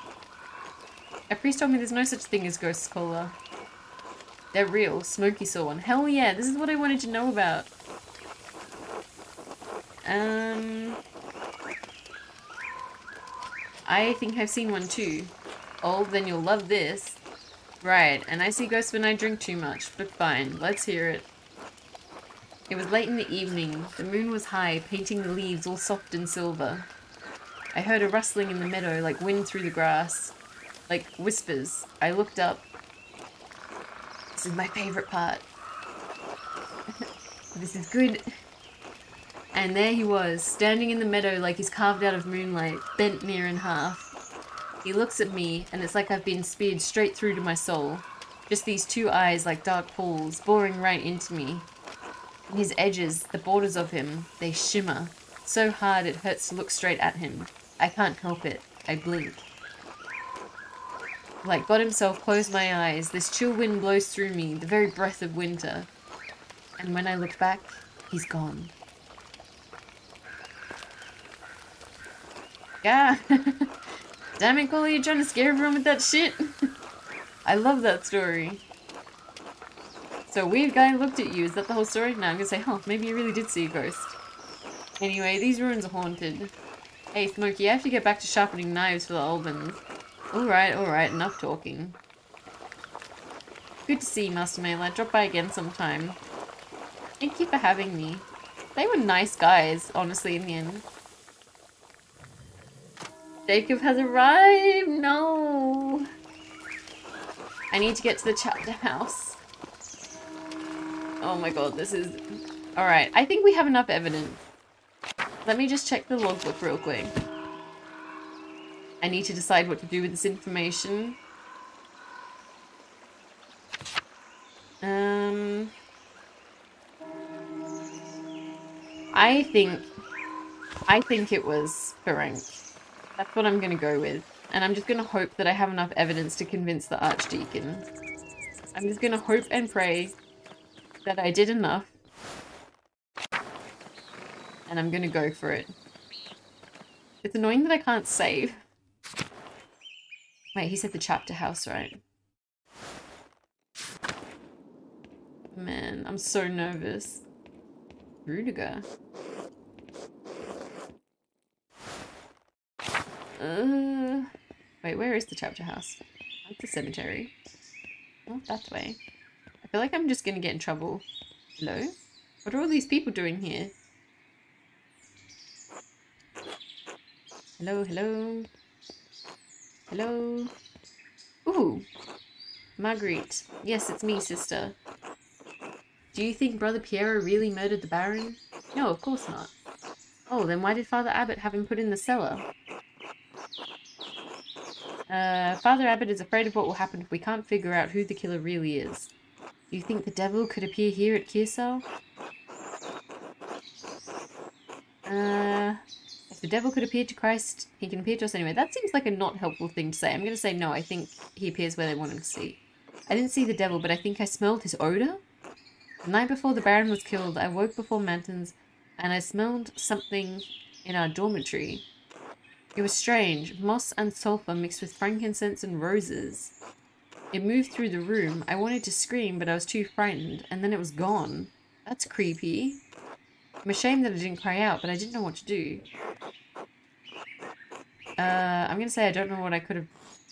A: A priest told me there's no such thing as ghosts, Cola. They're real. Smokey saw one. Hell yeah, this is what I wanted to know about. I think I've seen one too. Oh, then you'll love this. Right, and I see ghosts when I drink too much, but fine, let's hear it. It was late in the evening. The moon was high, painting the leaves all soft and silver. I heard a rustling in the meadow, like wind through the grass. Like whispers. I looked up. This is my favorite part. This is good. And there he was, standing in the meadow like he's carved out of moonlight, bent near in half. He looks at me, and it's like I've been speared straight through to my soul. Just these two eyes like dark pools, boring right into me. And his edges, the borders of him, they shimmer. So hard it hurts to look straight at him. I can't help it. I blink. Like God himself closed my eyes. This chill wind blows through me, the very breath of winter. And when I look back, he's gone. Yeah. Damn it, Coley, you're trying to scare everyone with that shit. I love that story. So a weird guy looked at you. Is that the whole story? Now I'm gonna say, huh, maybe you really did see a ghost. Anyway, these ruins are haunted. Hey, Smokey, I have to get back to sharpening knives for the old ones. Alright, enough talking. Good to see you, Master Mela. Drop by again sometime. Thank you for having me. They were nice guys, honestly, in the end. Jacob has arrived! No! I need to get to the chapter house. Oh my god, this is... Alright, I think we have enough evidence. Let me just check the logbook real quick. I need to decide what to do with this information. I think it was Ferenc. That's what I'm gonna go with. And I'm just gonna hope that I have enough evidence to convince the Archdeacon. I'm just gonna hope and pray that I did enough. And I'm gonna go for it. It's annoying that I can't save. Wait, he said the chapter house, right? Man, I'm so nervous. Rudiger. Wait, where is the chapter house? That's the cemetery. Not that way. I feel like I'm just gonna get in trouble. Hello? What are all these people doing here? Hello, hello. Hello. Ooh. Marguerite. Yes, it's me, sister. Do you think Brother Piero really murdered the Baron? No, of course not. Oh, then why did Father Abbot have him put in the cellar? Father Abbot is afraid of what will happen if we can't figure out who the killer really is. Do you think the devil could appear here at Kearsarge? If the devil could appear to Christ, he can appear to us anyway. That seems like a not helpful thing to say. I'm going to say no. I think he appears where they want him to see. I didn't see the devil, but I think I smelled his odor. The night before the Baron was killed, I woke before Matins, and I smelled something in our dormitory. It was strange. Moss and sulfur mixed with frankincense and roses. It moved through the room. I wanted to scream, but I was too frightened, and then it was gone. That's creepy. I'm ashamed that I didn't cry out, but I didn't know what to do. I'm gonna say I don't know what I could have...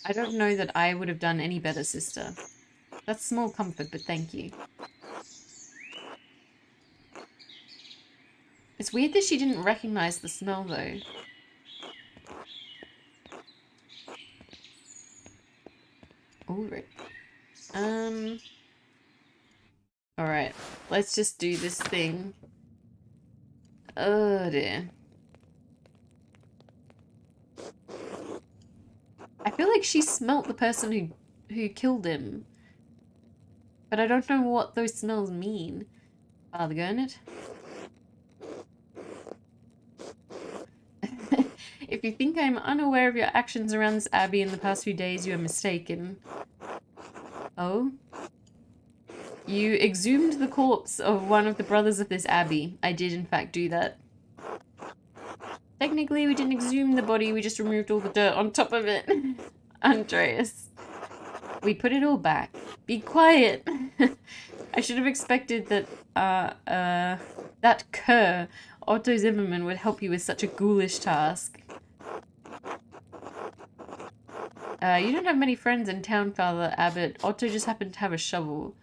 A: I don't know that I would have done any better, sister. That's small comfort, but thank you. It's weird that she didn't recognize the smell, though. Alright. Alright. Let's just do this thing. Oh dear. I feel like she smelt the person who killed him. But I don't know what those smells mean. Father Gurnet? If you think I'm unaware of your actions around this abbey in the past few days, you are mistaken. Oh? You exhumed the corpse of one of the brothers of this abbey. I did in fact do that. Technically, we didn't exhume the body, we just removed all the dirt on top of it. Andreas. We put it all back. Be quiet! I should have expected that, that cur, Otto Zimmerman, would help you with such a ghoulish task. You don't have many friends in town, Father Abbot. Otto just happened to have a shovel.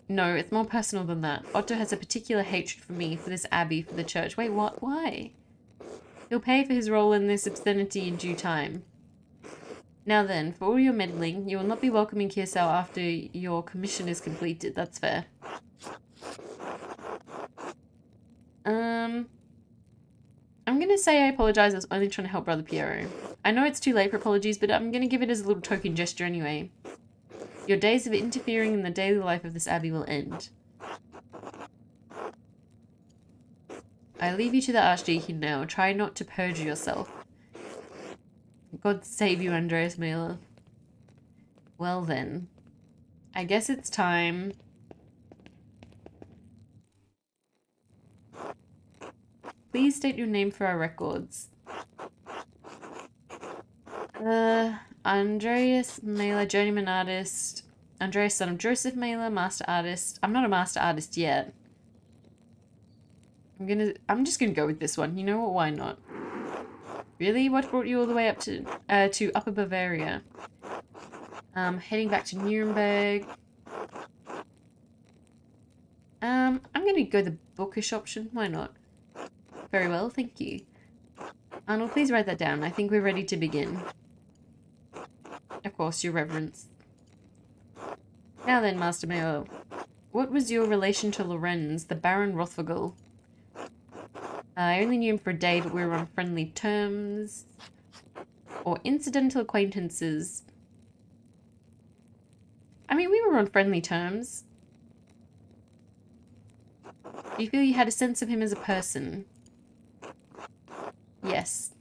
A: No, it's more personal than that. Otto has a particular hatred for me, for this abbey, for the church. Wait, what? Why? He'll pay for his role in this obscenity in due time. Now then, for all your meddling, you will not be welcome in Kearsarge after your commission is completed. That's fair. I'm gonna say I apologize. I was only trying to help Brother Piero. I know it's too late for apologies, but I'm gonna give it as a little token gesture anyway. Your days of interfering in the daily life of this abbey will end. I leave you to the Archdeacon now. Try not to perjure yourself. God save you, Andreas Mailer. Well then. I guess it's time. Please state your name for our records. Andreas Mailer, journeyman artist. Andreas, son of Joseph Mailer, master artist. I'm not a master artist yet. I'm just gonna go with this one. You know what? Why not? Really? What brought you all the way up to Upper Bavaria? Heading back to Nuremberg. I'm gonna go the bookish option. Why not? Very well, thank you. Arnold, please write that down. I think we're ready to begin. Of course, your reverence. Now then, Master Mayor, what was your relation to Lorenz, the Baron Rothvogel? I only knew him for a day, but we were on friendly terms. Or incidental acquaintances. I mean, we were on friendly terms. Do you feel you had a sense of him as a person? Yes.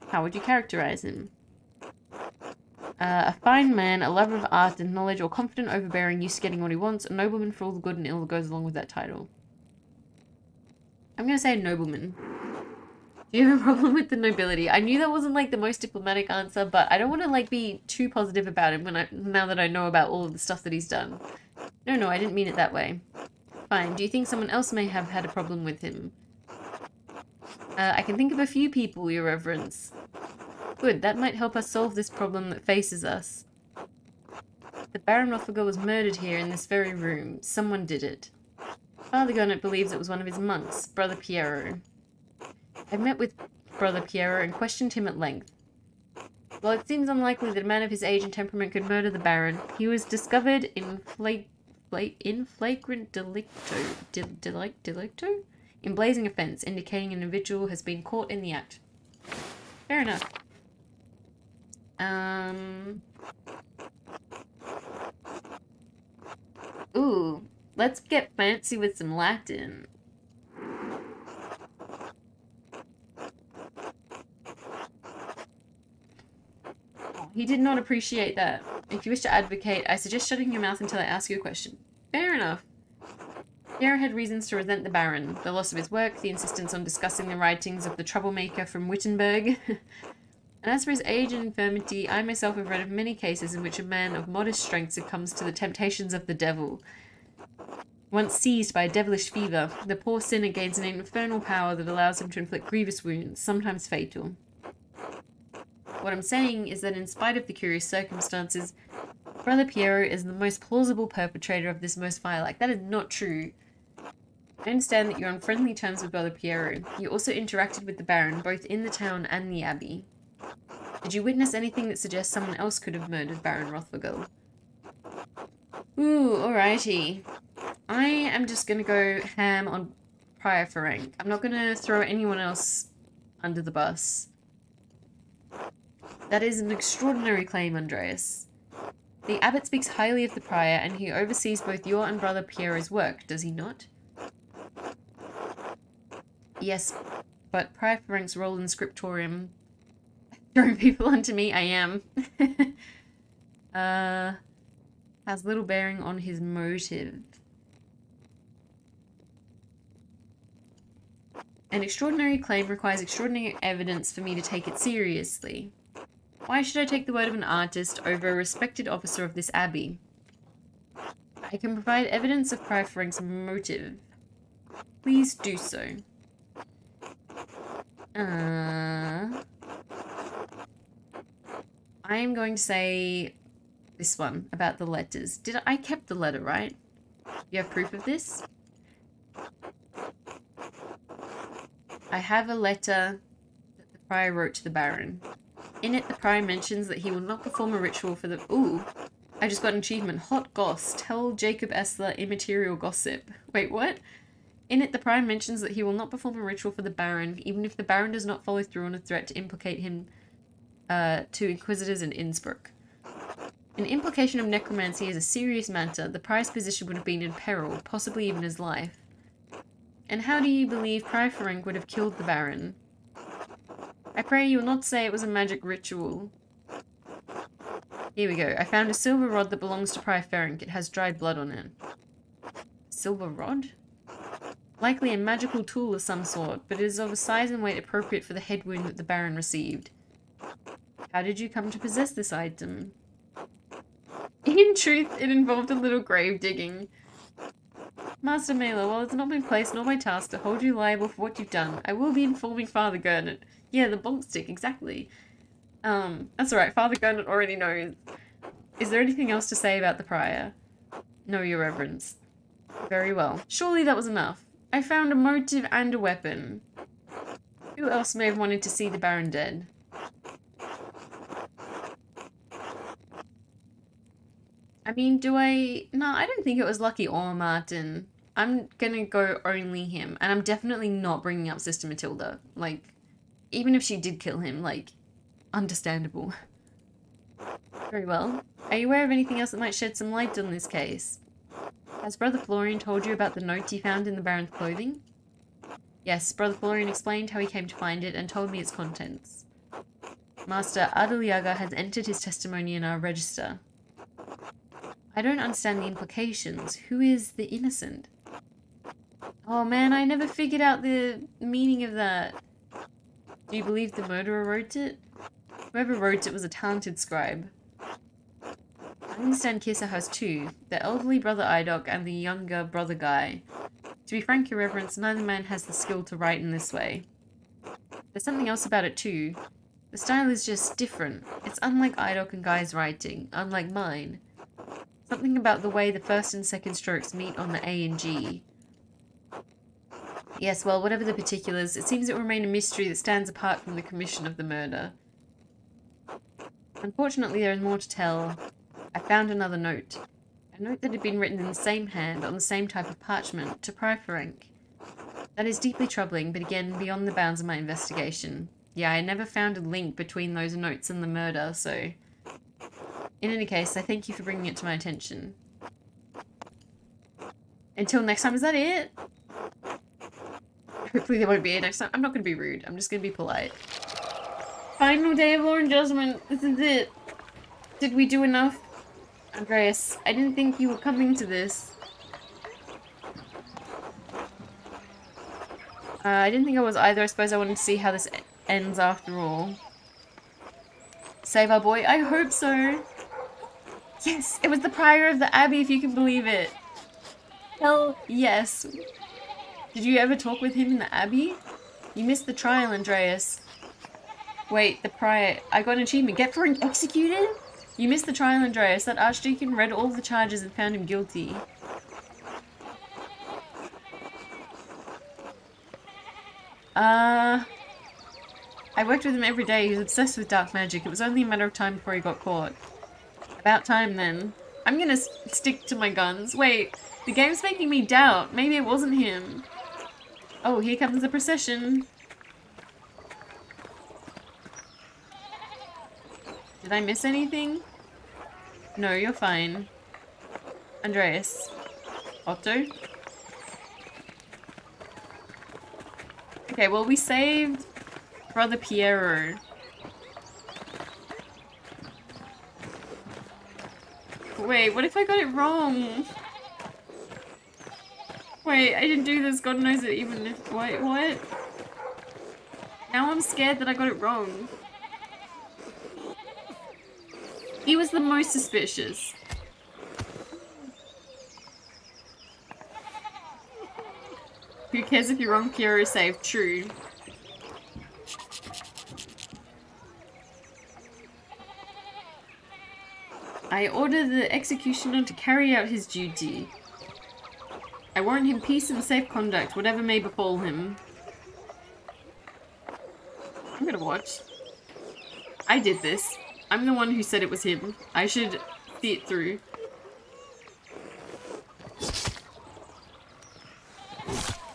A: How would you characterize him? A fine man, a lover of art and knowledge, or confident, overbearing, used to getting what he wants, a nobleman for all the good and ill that goes along with that title. I'm gonna say a nobleman. Do you have a problem with the nobility? I knew that wasn't like the most diplomatic answer, but I don't want to like be too positive about him now that I know about all of the stuff that he's done. No, I didn't mean it that way. Fine. Do you think someone else may have had a problem with him? I can think of a few people, Your Reverence. Good, that might help us solve this problem that faces us. The Baron Rothvogel was murdered here in this very room. Someone did it. Father Gurnet believes it was one of his monks, Brother Piero. I met with Brother Piero and questioned him at length. While it seems unlikely that a man of his age and temperament could murder the Baron, he was discovered in flagrant delicto? In blazing offence, indicating an individual has been caught in the act. Fair enough. Ooh, let's get fancy with some Latin. He did not appreciate that. If you wish to advocate, I suggest shutting your mouth until I ask you a question. Fair enough. Piero had reasons to resent the Baron, the loss of his work, the insistence on discussing the writings of the troublemaker from Wittenberg. And as for his age and infirmity, I myself have read of many cases in which a man of modest strength succumbs to the temptations of the devil. Once seized by a devilish fever, the poor sinner gains an infernal power that allows him to inflict grievous wounds, sometimes fatal. What I'm saying is that in spite of the curious circumstances, Brother Piero is the most plausible perpetrator of this most vile act. That is not true. I understand that you're on friendly terms with Brother Piero. You also interacted with the Baron, both in the town and the Abbey. Did you witness anything that suggests someone else could have murdered Baron Rothvogel? Ooh, alrighty. I am just gonna go ham on Prior Ferenc. I'm not gonna throw anyone else under the bus. That is an extraordinary claim, Andreas. The abbot speaks highly of the prior, and he oversees both your and Brother Piero's work, does he not? Yes, but Prior Ferenc's role in Scriptorium... Throwing people onto me, I am. Has little bearing on his motive. An extraordinary claim requires extraordinary evidence for me to take it seriously. Why should I take the word of an artist over a respected officer of this abbey? I can provide evidence of Prior Ferenc's motive. Please do so. I am going to say this one about the letters. I kept the letter, right? You have proof of this? I have a letter that the prior wrote to the Baron. In it, the prior mentions that he will not perform a ritual for the... Ooh, I just got an achievement. Hot Goss. Tell Jacob Essler immaterial gossip. Wait, what? In it, the prior mentions that he will not perform a ritual for the Baron, even if the Baron does not follow through on a threat to implicate him to inquisitors in Innsbruck. An implication of necromancy is a serious matter. The prior's position would have been in peril, possibly even his life. And how do you believe Prior Ferenc would have killed the Baron? I pray you will not say it was a magic ritual. Here we go. I found a silver rod that belongs to Prior Ferenc. It has dried blood on it. Silver rod? Likely a magical tool of some sort, but it is of a size and weight appropriate for the head wound that the Baron received. How did you come to possess this item? In truth, it involved a little grave digging. Master Mailer, while it's not my place nor my task to hold you liable for what you've done, I will be informing Father Gurnet. Yeah, the bonk stick, exactly. That's alright, Father Gurnet already knows. Is there anything else to say about the prior? No, Your Reverence. Very well. Surely that was enough. I found a motive and a weapon. Who else may have wanted to see the Baron dead? I mean, do I... No, I don't think it was Lucky or Martin. I'm gonna go only him. And I'm definitely not bringing up Sister Matilda. Like, even if she did kill him, like, understandable. Very well. Are you aware of anything else that might shed some light on this case? Has Brother Florian told you about the note he found in the Baron's clothing? Yes, Brother Florian explained how he came to find it and told me its contents. Master Adeliaga has entered his testimony in our register. I don't understand the implications. Who is the innocent? Oh man, I never figured out the meaning of that. Do you believe the murderer wrote it? Whoever wrote it was a talented scribe. I understand Kisa has two, the elderly Brother Idok and the younger Brother Guy. To be frank, Your Reverence, neither man has the skill to write in this way. There's something else about it too. The style is just different. It's unlike Idok and Guy's writing, unlike mine. Something about the way the first and second strokes meet on the A and G. Yes, well, whatever the particulars, it seems it will remain a mystery that stands apart from the commission of the murder. Unfortunately, there is more to tell. I found another note. A note that had been written in the same hand, on the same type of parchment, to pry for rank. That is deeply troubling, but again, beyond the bounds of my investigation. Yeah, I never found a link between those notes and the murder, so... In any case, I thank you for bringing it to my attention. Until next time, is that it? Hopefully there won't be it next time. I'm not going to be rude. I'm just going to be polite. Final day of Law and Judgment. This is it. Did we do enough? Andreas, I didn't think you were coming to this. I didn't think I was either. I suppose I wanted to see how this ends after all. Save our boy? I hope so. Yes, it was the prior of the Abbey, if you can believe it. Hell yes. Did you ever talk with him in the Abbey? You missed the trial, Andreas. Wait, the prior... I got an achievement. Get for executed? You missed the trial, Andreas. That Archdeacon read all the charges and found him guilty. I worked with him every day. He was obsessed with dark magic. It was only a matter of time before he got caught. About time, then. I'm gonna stick to my guns. Wait, the game's making me doubt. Maybe it wasn't him. Oh, here comes the procession. Did I miss anything? No, you're fine. Andreas. Otto? Okay, well, we saved Brother Piero. Wait, what if I got it wrong? Wait, I didn't do this. God knows it even if... Wait, what? Now I'm scared that I got it wrong. He was the most suspicious. Who cares if you're wrong? Piero saved. True. I order the executioner to carry out his duty. I warrant him peace and safe conduct, whatever may befall him. I'm gonna watch. I did this. I'm the one who said it was him. I should see it through.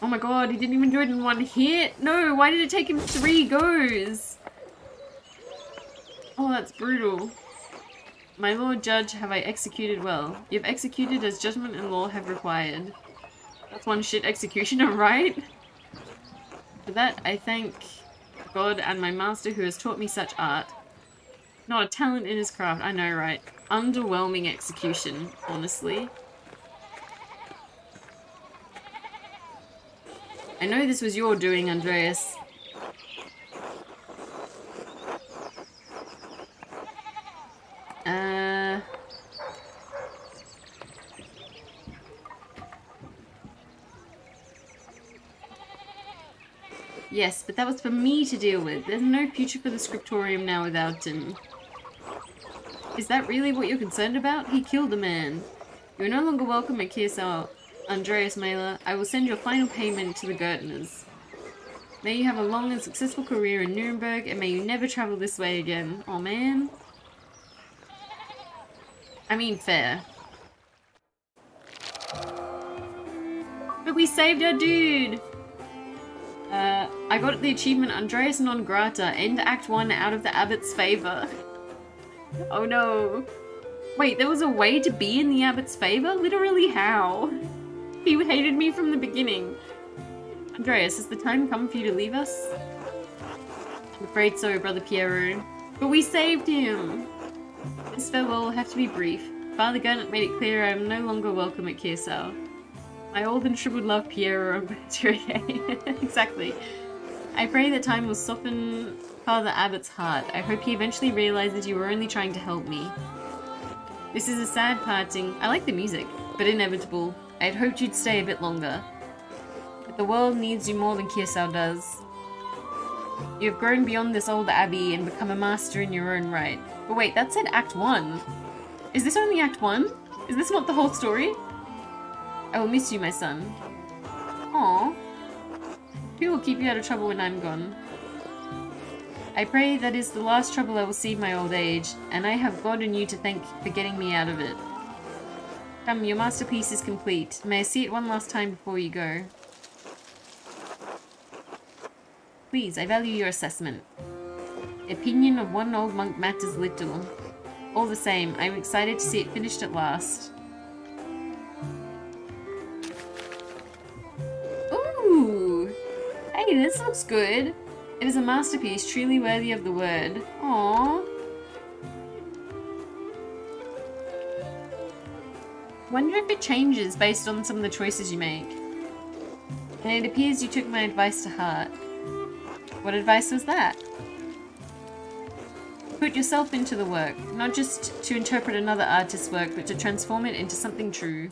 A: Oh my god, he didn't even do it in one hit. No, why did it take him 3 goes? Oh, that's brutal. My lord judge, have I executed well? You've executed as judgment and law have required. That's one shit executioner, right? For that, I thank God and my master who has taught me such art. Not a talent in his craft, I know, right? Underwhelming execution, honestly. I know this was your doing, Andreas. Yes, but that was for me to deal with. There's no future for the scriptorium now without him. Is that really what you're concerned about? He killed a man. You're no longer welcome at KSL. Andreas Mailer, I will send your final payment to the Gertners. May you have a long and successful career in Nuremberg, and may you never travel this way again. Oh man. I mean, fair. But we saved our dude! I got the achievement Andreas non grata, end Act 1 out of the Abbot's favour. Oh no. Wait, there was a way to be in the Abbot's favour? Literally how? He hated me from the beginning. Andreas, has the time come for you to leave us? I'm afraid so, Brother Piero. But we saved him! This farewell will have to be brief. Father Garnet made it clear I am no longer welcome at Kirsau. My old and shriveled love, Piero. Exactly. I pray that time will soften Father Abbott's heart. I hope he eventually realizes you were only trying to help me. This is a sad parting. I like the music, but inevitable. I had hoped you'd stay a bit longer. But the world needs you more than Kirsau does. You have grown beyond this old abbey and become a master in your own right. But wait, that said Act 1. Is this only Act 1? Is this not the whole story? I will miss you, my son. Aww. Who will keep you out of trouble when I'm gone? I pray that is the last trouble I will see in my old age, and I have God and you to thank for getting me out of it. Come, your masterpiece is complete. May I see it one last time before you go? Please, I value your assessment. The opinion of one old monk matters little. All the same, I am excited to see it finished at last. Ooh! Hey, this looks good. It is a masterpiece, truly worthy of the word. Aww. Wonder if it changes based on some of the choices you make. And it appears you took my advice to heart. What advice was that? Put yourself into the work, not just to interpret another artist's work, but to transform it into something true.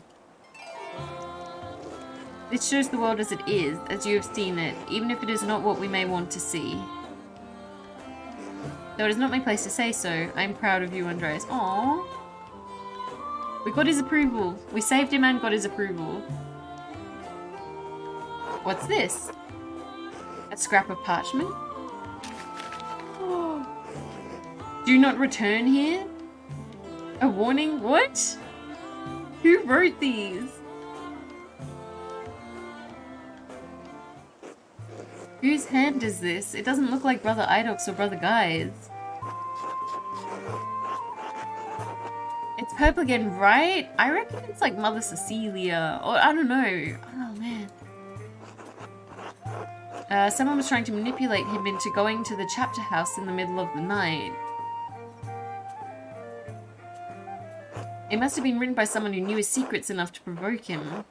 A: This shows the world as it is, as you have seen it, even if it is not what we may want to see. Though it is not my place to say so, I am proud of you, Andreas. Aww. We got his approval. We saved him and got his approval. What's this? A scrap of parchment? Do not return here? A warning? What? Who wrote these? Whose hand is this? It doesn't look like Brother Idox or Brother Guy's. It's purple again, right? I reckon it's like Mother Cecilia, or I don't know. Oh man. Someone was trying to manipulate him into going to the chapter house in the middle of the night. It must have been written by someone who knew his secrets enough to provoke him.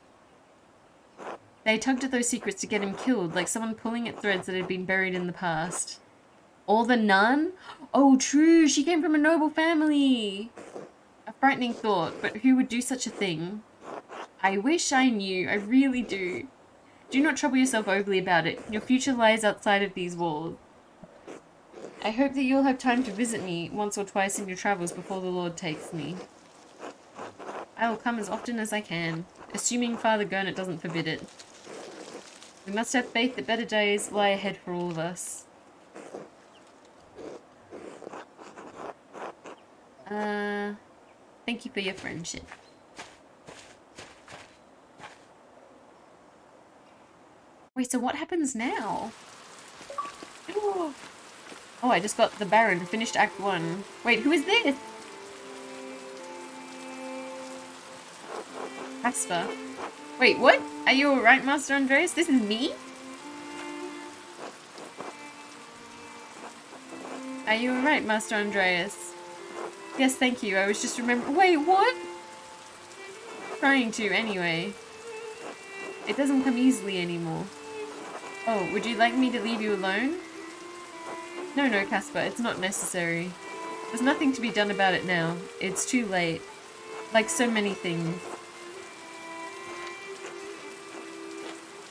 A: They tugged at those secrets to get him killed, like someone pulling at threads that had been buried in the past. Or the nun? Oh, true, she came from a noble family! A frightening thought, but who would do such a thing? I wish I knew, I really do. Do not trouble yourself overly about it. Your future lies outside of these walls. I hope that you'll have time to visit me once or twice in your travels before the Lord takes me. I will come as often as I can, assuming Father Garnet doesn't forbid it. We must have faith that better days lie ahead for all of us. Thank you for your friendship. Wait, so what happens now? Oh, I just got the Baron, finished Act 1. Wait, who is this? Casper. Wait, what? Are you alright, Master Andreas? This is me? Are you alright, Master Andreas? Yes, thank you. I was just remembering. Wait, what? Trying to, anyway. It doesn't come easily anymore. Oh, would you like me to leave you alone? No, Casper, it's not necessary. There's nothing to be done about it now. It's too late. Like so many things.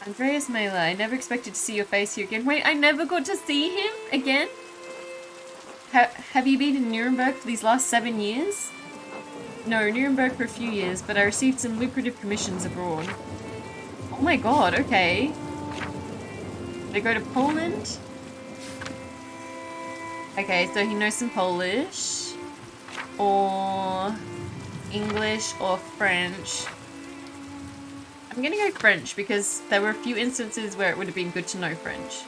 A: Andreas Mailer, I never expected to see your face here again. Wait, I never got to see him again? Have you been in Nuremberg for these last 7 years? No, Nuremberg for a few years, but I received some lucrative commissions abroad. my god, okay. They go to Poland? Okay, so he knows some Polish. Or English or French. I'm gonna go French because there were a few instances where it would have been good to know French.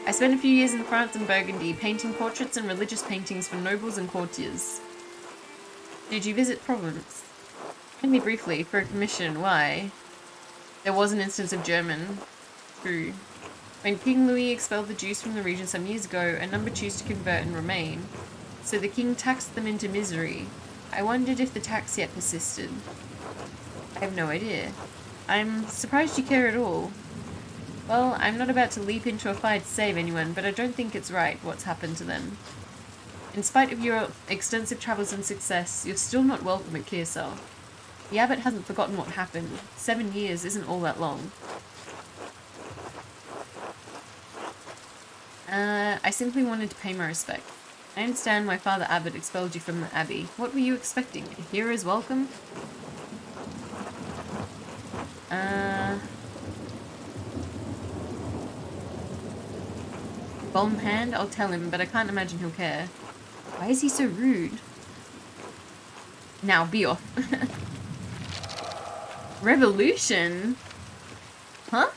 A: I spent a few years in France and Burgundy, painting portraits and religious paintings for nobles and courtiers. Did you visit Provence? Only briefly, for a commission. Why? There was an instance of German. True. When King Louis expelled the Jews from the region some years ago, a number chose to convert and remain. So the king taxed them into misery. I wondered if the tax yet persisted. I have no idea. I'm surprised you care at all. Well, I'm not about to leap into a fight to save anyone, but I don't think it's right what's happened to them. In spite of your extensive travels and success, you're still not welcome at Kearsarge. The abbot hasn't forgotten what happened. 7 years isn't all that long. I simply wanted to pay my respect. I understand why Father Abbot expelled you from the abbey. What were you expecting? A hero's welcome? Bomb hand? I'll tell him, but I can't imagine he'll care. Why is he so rude? Now, be off. Revolution? Huh?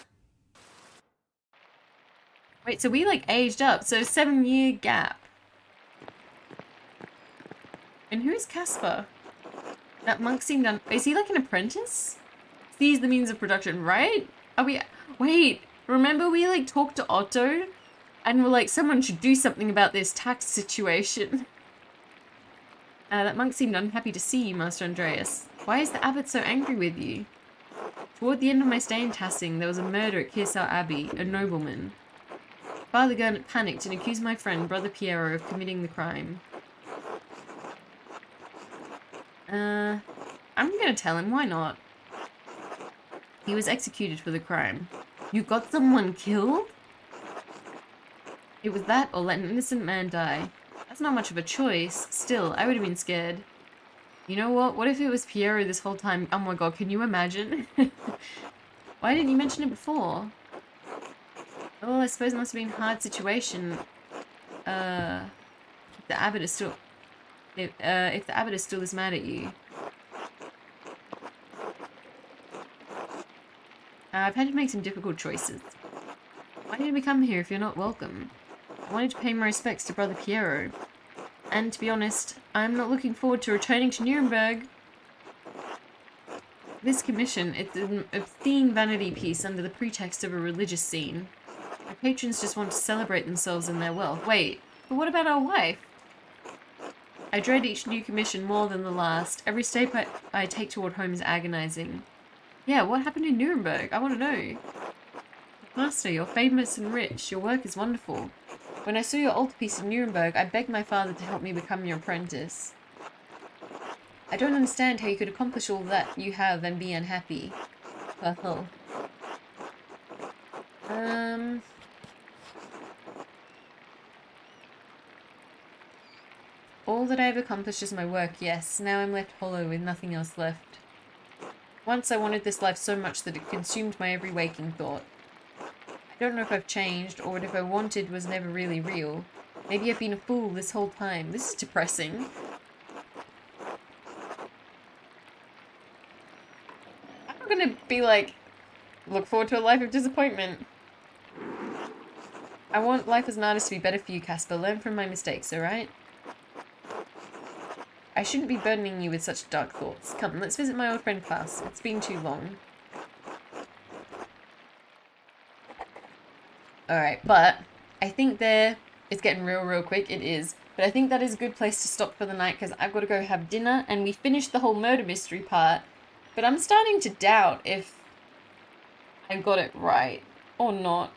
A: Wait, so we like aged up, so 7-year gap. And who is Caspar? That monk seemed is he like an apprentice? Seize the means of production, right? Are we- wait, remember we like talked to Otto? And we're like, someone should do something about this tax situation. That monk seemed unhappy to see you, Master Andreas. Why is the abbot so angry with you? Toward the end of my stay in Tassing, there was a murder at Kearsarge Abbey, a nobleman. Father Gurnet panicked and accused my friend, Brother Piero, of committing the crime. I'm gonna tell him, why not? He was executed for the crime. You got someone killed? It was that or let an innocent man die. That's not much of a choice. Still, I would have been scared. You know what? What if it was Piero this whole time? Oh my god, can you imagine? Why didn't you mention it before? Well, I suppose it must have been a hard situation. The abbot is still... if the abbot is still this mad at you. I've had to make some difficult choices. Why did we come here if you're not welcome? I wanted to pay my respects to Brother Piero. And to be honest, I'm not looking forward to returning to Nuremberg. This commission, it's an obscene vanity piece under the pretext of a religious scene. My patrons just want to celebrate themselves and their wealth. Wait, but what about our wife? I dread each new commission more than the last. Every step I take toward home is agonizing. Yeah, what happened in Nuremberg? I want to know. Master, you're famous and rich. Your work is wonderful. When I saw your altarpiece in Nuremberg, I begged my father to help me become your apprentice. I don't understand how you could accomplish all that you have and be unhappy. Well, all that I have accomplished is my work, yes. Now I'm left hollow with nothing else left. Once I wanted this life so much that it consumed my every waking thought. I don't know if I've changed, or if I wanted was never really real. Maybe I've been a fool this whole time. This is depressing. I'm not gonna be like, look forward to a life of disappointment. I want life as an artist to be better for you, Caspar. Learn from my mistakes, alright? I shouldn't be burdening you with such dark thoughts. Come, let's visit my old friend Klaus. It's been too long. Alright, but I think it's getting real quick, it is. But I think that is a good place to stop for the night because I've got to go have dinner and we finished the whole murder mystery part. But I'm starting to doubt if I got it right or not.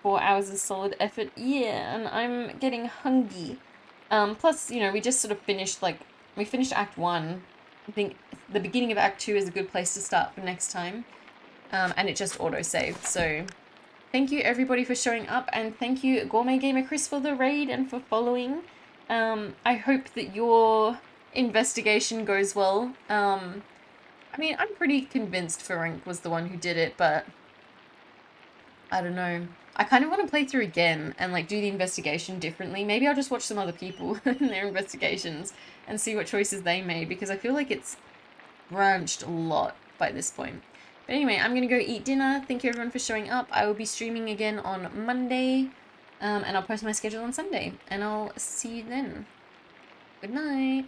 A: 4 hours of solid effort, yeah, and I'm getting hungry. Plus, you know, we just sort of finished, we finished Act 1. I think the beginning of Act 2 is a good place to start for next time. And it just auto-saved, so... Thank you everybody for showing up, and thank you Gourmet Gamer Chris for the raid and for following. I hope that your investigation goes well. I mean, I'm pretty convinced Ferenc was the one who did it, but I don't know. I kind of want to play through again and like do the investigation differently. Maybe I'll just watch some other people and their investigations and see what choices they made, because I feel like it's branched a lot by this point. But anyway, I'm going to go eat dinner. Thank you everyone for showing up. I will be streaming again on Monday, and I'll post my schedule on Sunday, and I'll see you then. Good night.